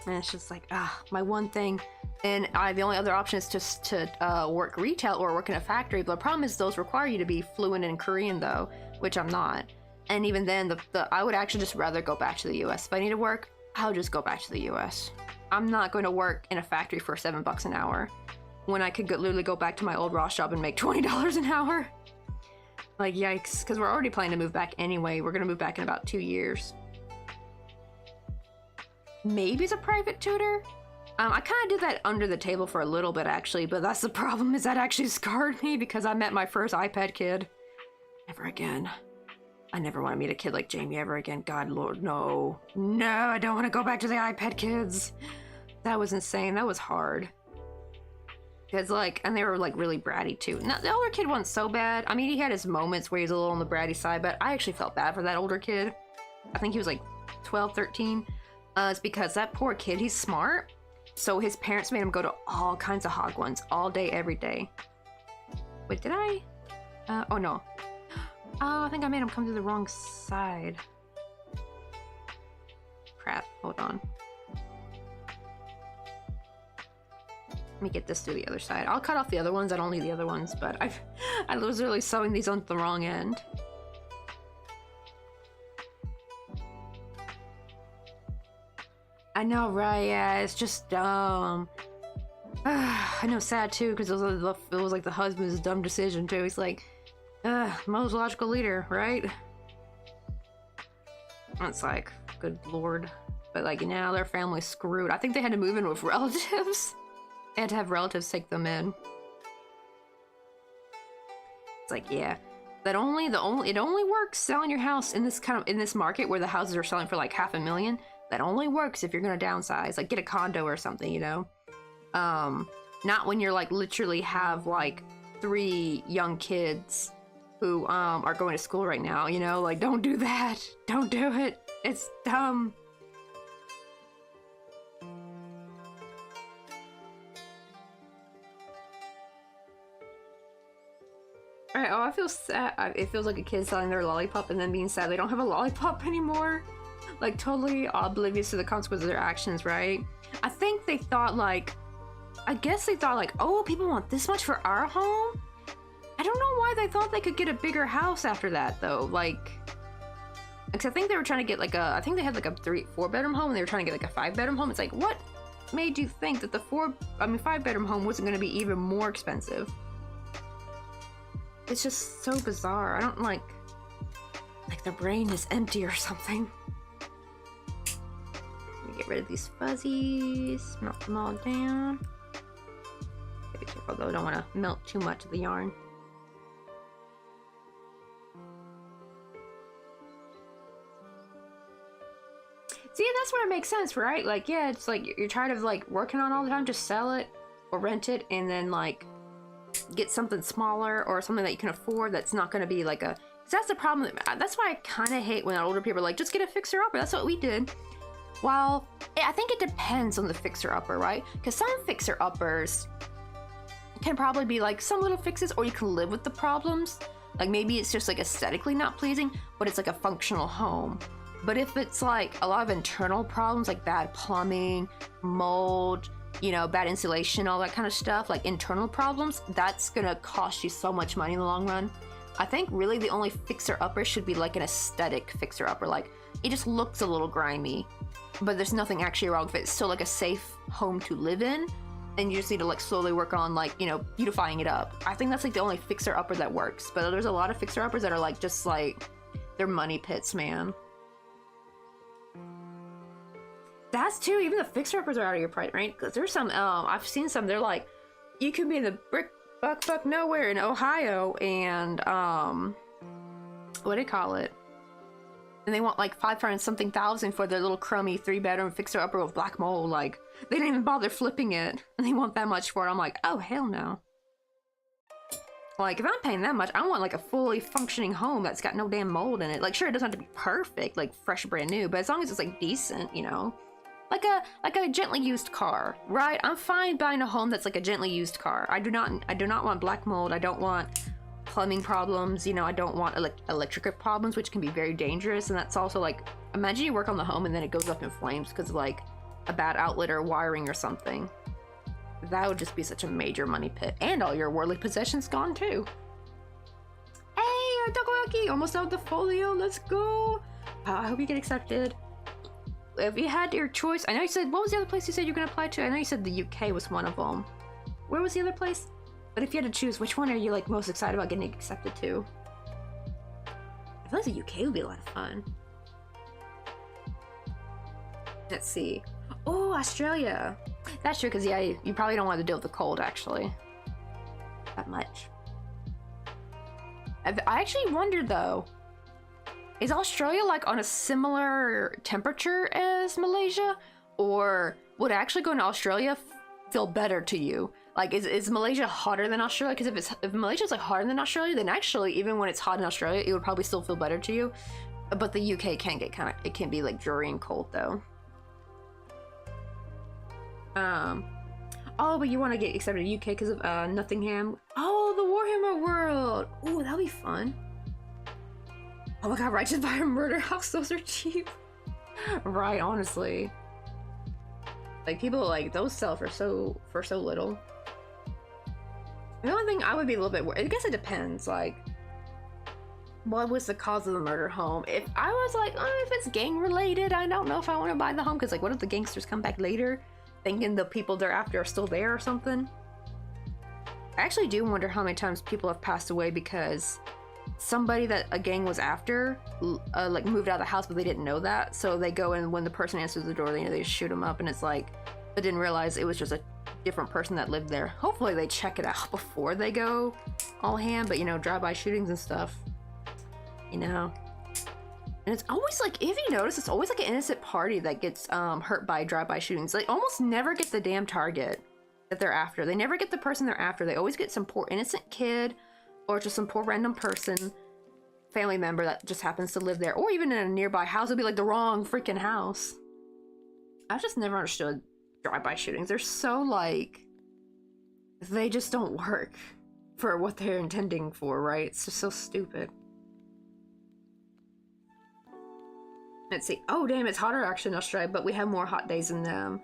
And it's just like, my one thing. And the only other option is just to work retail or work in a factory. But the problem is those require you to be fluent in Korean though, which I'm not. And even then, I would actually just rather go back to the US. If I need to work, I'll just go back to the US. I'm not going to work in a factory for $7 an hour when I could literally go back to my old Ross job and make $20 an hour. Like, yikes. Because we're already planning to move back anyway. We're going to move back in about 2 years. Maybe as a private tutor? I kind of did that under the table for a little bit, actually. But that's the problem, is that actually scarred me because I met my first iPad kid. Never again. I never want to meet a kid like Jamie ever again. God, Lord, no. No, I don't want to go back to the iPad kids. That was insane. That was hard. Because, like, and they were, like, really bratty, too. Now, the older kid wasn't so bad. I mean, he had his moments where he was a little on the bratty side, but I actually felt bad for that older kid. I think he was, like, 12, 13. It's because that poor kid, he's smart. So his parents made him go to all kinds of hog ones all day, every day. Wait, did I? Oh, no. Oh, I think I made him come to the wrong side. Crap, hold on. Let me get this to the other side. I'll cut off the other ones. I don't need the other ones, but I was literally sewing these on the wrong end. I know, right? Yeah, it's just dumb. I know, sad too, because it was like the husband's dumb decision too. He's like, most logical leader, right? It's like, good lord. But like, now their family's screwed. I think they had to move in with relatives. They had to have relatives take them in. It's like, yeah, it only works selling your house in this market where the houses are selling for like $500,000. That only works if you're gonna downsize, like get a condo or something, you know. Not when you're like literally have like 3 young kids who are going to school right now, you know. Like, don't do that. Don't do it. It's dumb. Alright, oh, I feel sad. It feels like a kid selling their lollipop and then being sad they don't have a lollipop anymore. Like, totally oblivious to the consequences of their actions, right? I think they thought, like... I guess they thought, like, oh, people want this much for our home? I don't know why they thought they could get a bigger house after that, though. Like... Because I think they were trying to get, like, a... I think they had, like, a 4-bedroom home, and they were trying to get, like, a 5-bedroom home. It's like, what? made you think that the 5-bedroom home wasn't going to be even more expensive? It's just so bizarre. I don't like their brain is empty or something. Let me get rid of these fuzzies, melt them all down. Be careful though, I don't want to melt too much of the yarn. See, that's where it makes sense, right? Like, yeah, it's like you're tired of like working on all the time, just sell it or rent it and then like get something smaller or something that you can afford that's not going to be like a... Because that's the problem. That's why I kind of hate when older people are like, just get a fixer-upper. That's what we did. Well, I think it depends on the fixer-upper, right? Because some fixer-uppers can probably be like some little fixes, or you can live with the problems. Like maybe it's just like aesthetically not pleasing, but it's like a functional home. But if it's like a lot of internal problems, like bad plumbing, mold, you know, bad insulation, all that kind of stuff, like internal problems, that's gonna cost you so much money in the long run. I think really the only fixer-upper should be like an aesthetic fixer-upper. Like it just looks a little grimy, but there's nothing actually wrong with it. It's still like a safe home to live in, and you just need to like slowly work on like, you know, beautifying it up. I think that's like the only fixer-upper that works. But there's a lot of fixer-uppers that are like just like, they're money pits, man. That's too, even the fixer-uppers are out of your price, right? Because there's some, I've seen some, they're like, you could be in the buck nowhere in Ohio and, what do you call it? And they want like 500-something thousand for their little crummy 3-bedroom fixer-upper with black mold. Like, they didn't even bother flipping it, and they want that much for it. I'm like, oh, hell no. Like, if I'm paying that much, I want like a fully functioning home that's got no damn mold in it. Like, sure, it doesn't have to be perfect, like fresh, brand new, but as long as it's like decent, you know? Like a gently used car, right? I'm fine buying a home that's like a gently used car. I do not want black mold. I don't want plumbing problems. You know, I don't want electrical problems, which can be very dangerous. And that's also like, imagine you work on the home and then it goes up in flames because of like a bad outlet or wiring or something. That would just be such a major money pit, and all your worldly possessions gone too. Hey, Takoyaki, almost out the folio. Let's go. I hope you get accepted. If you had your choice, I know you said, what was the other place you said you're going to apply to? I know you said the UK was one of them. Where was the other place? But if you had to choose, which one are you like most excited about getting accepted to? I feel like the UK would be a lot of fun. Let's see. Oh, Australia. That's true, because yeah, you probably don't want to deal with the cold, actually. That much. I actually wonder, though, is Australia like on a similar temperature as Malaysia? Or would actually going to Australia feel better to you? Like, is Malaysia hotter than Australia? Because if Malaysia's like hotter than Australia, then actually, even when it's hot in Australia, it would probably still feel better to you. But the UK can get it can be like dreary and cold, though. Oh, but you want to get accepted to UK because of Nottingham. Oh, the Warhammer world. Ooh, that'll be fun. Oh my god, Righteous by a Murder House, those are cheap. Right, honestly. Like, people like those sell for so little. The only thing I would be a little bit worried, I guess it depends, like, what was the cause of the murder home? If I was like, oh, if it's gang related, I don't know if I want to buy the home, because like, what if the gangsters come back later thinking the people they're after are still there or something? I actually do wonder how many times people have passed away because somebody that a gang was after like moved out of the house, but they didn't know that, so they go in, when the person answers the door, they just shoot them up, and it's like, but didn't realize it was just a different person that lived there. Hopefully they check it out before they go all ham, but you know, drive-by shootings and stuff, you know. And it's always like, if you notice, it's always like an innocent party that gets hurt by drive-by shootings. They almost never get the damn target that they're after. They never get the person they're after. They always get some poor innocent kid, or just some poor random person, family member that just happens to live there, or even in a nearby house. It'll be like the wrong freaking house. I've just never understood drive-by shootings. They're so like, they just don't work for what they're intending for, right? It's just so stupid. Let's see. Oh, damn, it's hotter actually in Australia, but we have more hot days than them.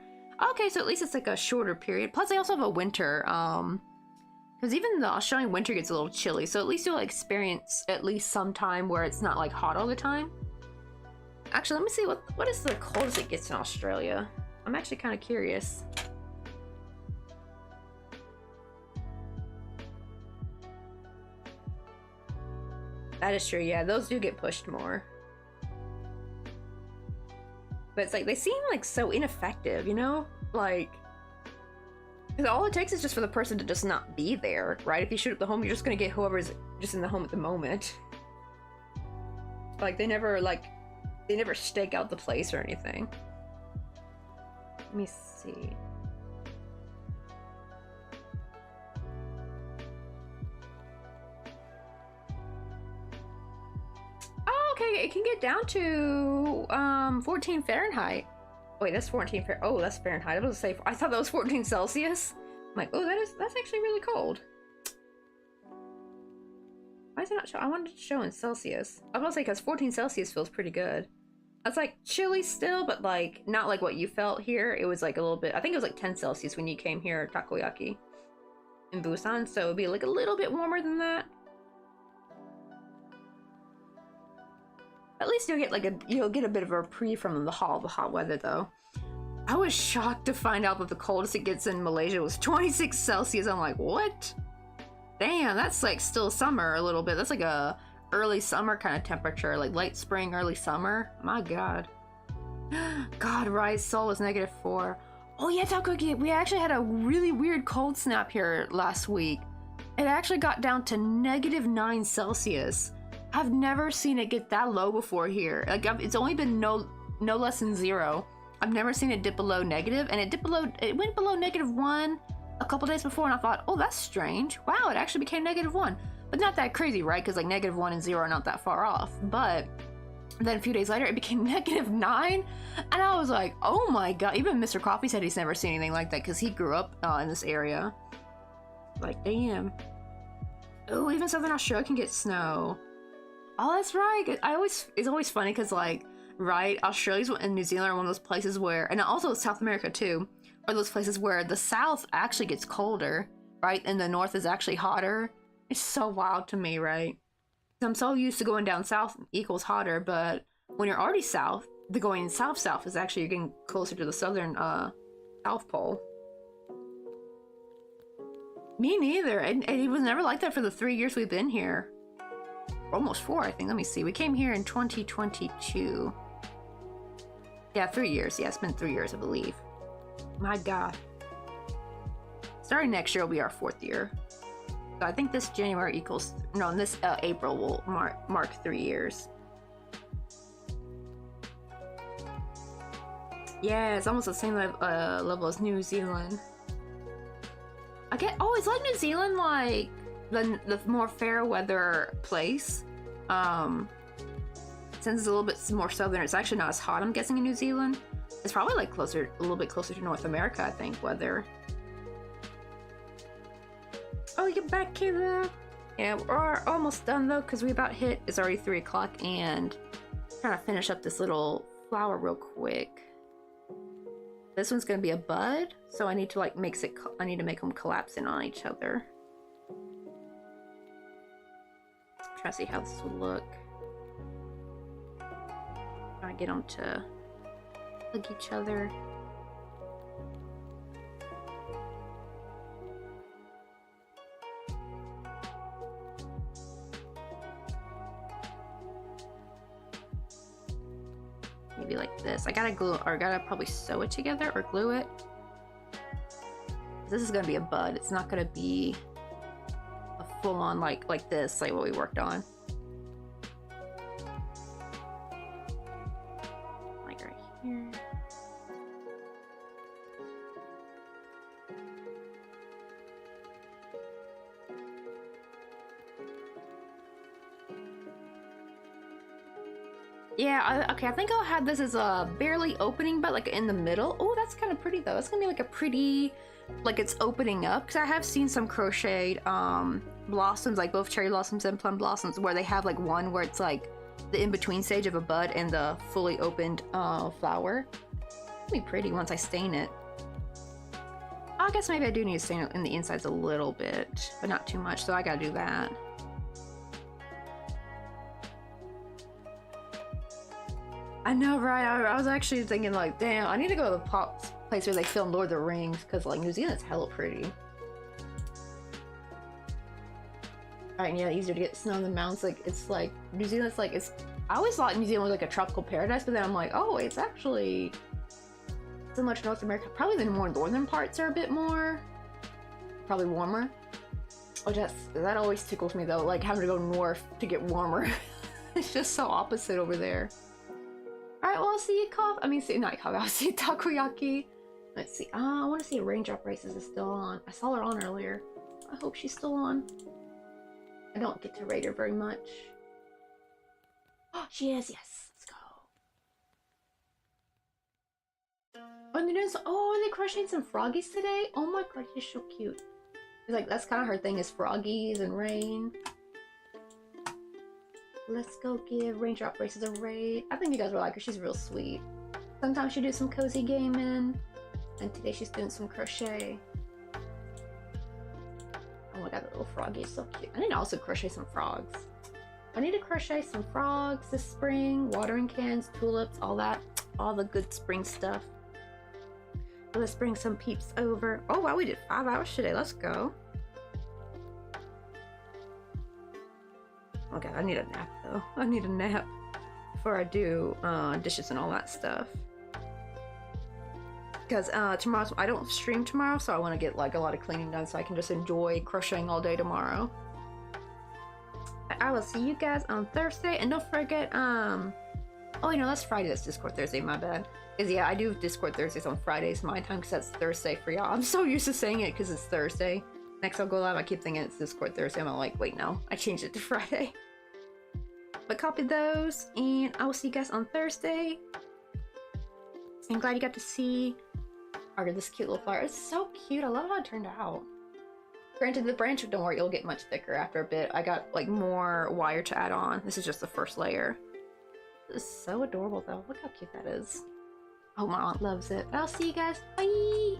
Okay, so at least it's like a shorter period. Plus, they also have a winter, because even the Australian winter gets a little chilly, so at least you'll experience at least some time where it's not like hot all the time. Actually, let me see what is the coldest it gets in Australia. I'm actually kind of curious. That is true, yeah, those do get pushed more. But it's like, they seem like so ineffective, you know? Like, because all it takes is just for the person to just not be there, right? If you shoot up the home, you're just gonna get whoever's just in the home at the moment. Like, they never stake out the place or anything. Let me see. Oh, okay, it can get down to 14 Fahrenheit. Wait, that's 14 Fahrenheit. Oh, that's Fahrenheit. I was gonna say, I thought that was 14 Celsius. I'm like, oh, that's actually really cold. Why is it not show? I wanted to show in Celsius. I was gonna say, because 14 Celsius feels pretty good. That's like chilly still, but like not like what you felt here. It was like a little bit, I think it was like 10 Celsius when you came here, Takoyaki, in Busan. So it'd be like a little bit warmer than that. At least you'll get a bit of a reprieve from the hot weather though. I was shocked to find out that the coldest it gets in Malaysia was 26 Celsius. I'm like, what? Damn, that's like still summer a little bit. That's like a early summer kind of temperature, like late spring, early summer. My God. God, right, Seoul was -4. Oh yeah, Takoyaki, we actually had a really weird cold snap here last week. It actually got down to -9 Celsius. I've never seen it get that low before here. Like, it's only been no less than 0. I've never seen it dip below negative, and it went below -1 a couple days before, and I thought, oh, that's strange. Wow, it actually became -1. But not that crazy, right? Because like -1 and 0 are not that far off. But then a few days later, it became -9, and I was like, oh my God. Even Mr. Coffee said he's never seen anything like that because he grew up in this area. Like, damn. Oh, even Southern Australia can get snow. Oh, that's right. It's always funny because, like, right, Australia and New Zealand are one of those places where, and also South America too, are those places where the South actually gets colder, right, and the North is actually hotter. It's so wild to me, right? I'm so used to going down south equals hotter, but when you're already south, the going south is actually getting closer to the southern South Pole. Me neither, and it was never like that for the 3 years we've been here. Almost 4, I think. Let me see. We came here in 2022. Yeah, 3 years. Yeah, it's been 3 years, I believe. My God. Starting next year will be our 4th year. So I think this January equals... No, this April will mark 3 years. Yeah, it's almost the same level as New Zealand. Oh, it's like New Zealand, like... the more fair weather place, since it's a little bit more southern, it's actually not as hot, I'm guessing, in New Zealand. It's probably like a little bit closer to North America, I think, weather. Oh, get back here. Yeah, we're almost done though, because we about hit, it's already 3 o'clock, and I'm trying to finish up this little flower real quick. This one's gonna be a bud, so I need to like I need to make them collapse in on each other. Try to see how this will look. Try to get them to hug each other. Maybe like this. I gotta glue, or gotta probably sew it together or glue it. This is gonna be a bud. It's not gonna be full on like this, like what we worked on. Like right here. Yeah, okay, I think I'll have this as a barely opening, but like in the middle. Oh, that's kind of pretty though. It's gonna be like a pretty, like it's opening up, because I have seen some crocheted blossoms, like both cherry blossoms and plum blossoms, where they have like one where it's like the in-between stage of a bud and the fully opened flower. It'll be pretty once I stain it. I guess maybe I do need to stain it in the insides a little bit, but not too much, so I gotta do that. I know, right? I was actually thinking like, damn, I need to go to the place where they filmed Lord of the Rings, because like New Zealand's hella pretty. Right, and yeah, easier to get snow in the mountains. Like it's like New Zealand's like it's. I always thought New Zealand was like a tropical paradise, but then I'm like, oh, it's actually similar to North America. Probably the more northern parts are a bit more, probably warmer. Oh, that always tickles me though, like having to go north to get warmer. It's just so opposite over there. All right, well, I'll see you not coffee. I'll see you takoyaki. Let's see. I want to see if Raindrop Races is still on. I saw her on earlier. I hope she's still on. I don't get to rate her very much. Oh, she is. Yes, let's go. Oh, they're doing are they crocheting some froggies today? Oh my god, she's so cute. It's like that's kind of her thing is froggies and rain. Let's go give Raindrop Races a raid. I think you guys will like her. She's real sweet. Sometimes she do some cozy gaming, and today she's doing some crochet. Oh my god, the little froggy is so cute. I need to also crochet some frogs. I need to crochet some frogs this spring, watering cans, tulips, all that. All the good spring stuff. Let's bring some peeps over. Oh wow, we did 5 hours today. Let's go. Okay, I need a nap though. I need a nap before I do dishes and all that stuff. Because tomorrow I don't stream tomorrow, so I want to get like a lot of cleaning done so I can just enjoy crocheting all day tomorrow. I will see you guys on Thursday, and don't forget oh that's Friday. That's Discord Thursday. My bad. Because yeah, I do Discord Thursdays on Fridays my time because that's Thursday for y'all. I'm so used to saying it because it's Thursday. Next I'll go live. I keep thinking it's Discord Thursday. I'm like, wait, no, I changed it to Friday. But copy those, and I will see you guys on Thursday. I'm glad you got to see this cute little flower. It's so cute. I love how it turned out. Granted, the branch, don't worry, it'll get much thicker after a bit. I got like more wire to add on. This is just the first layer. This is so adorable though. Look how cute that is. Oh, my aunt loves it. I'll see you guys. Bye!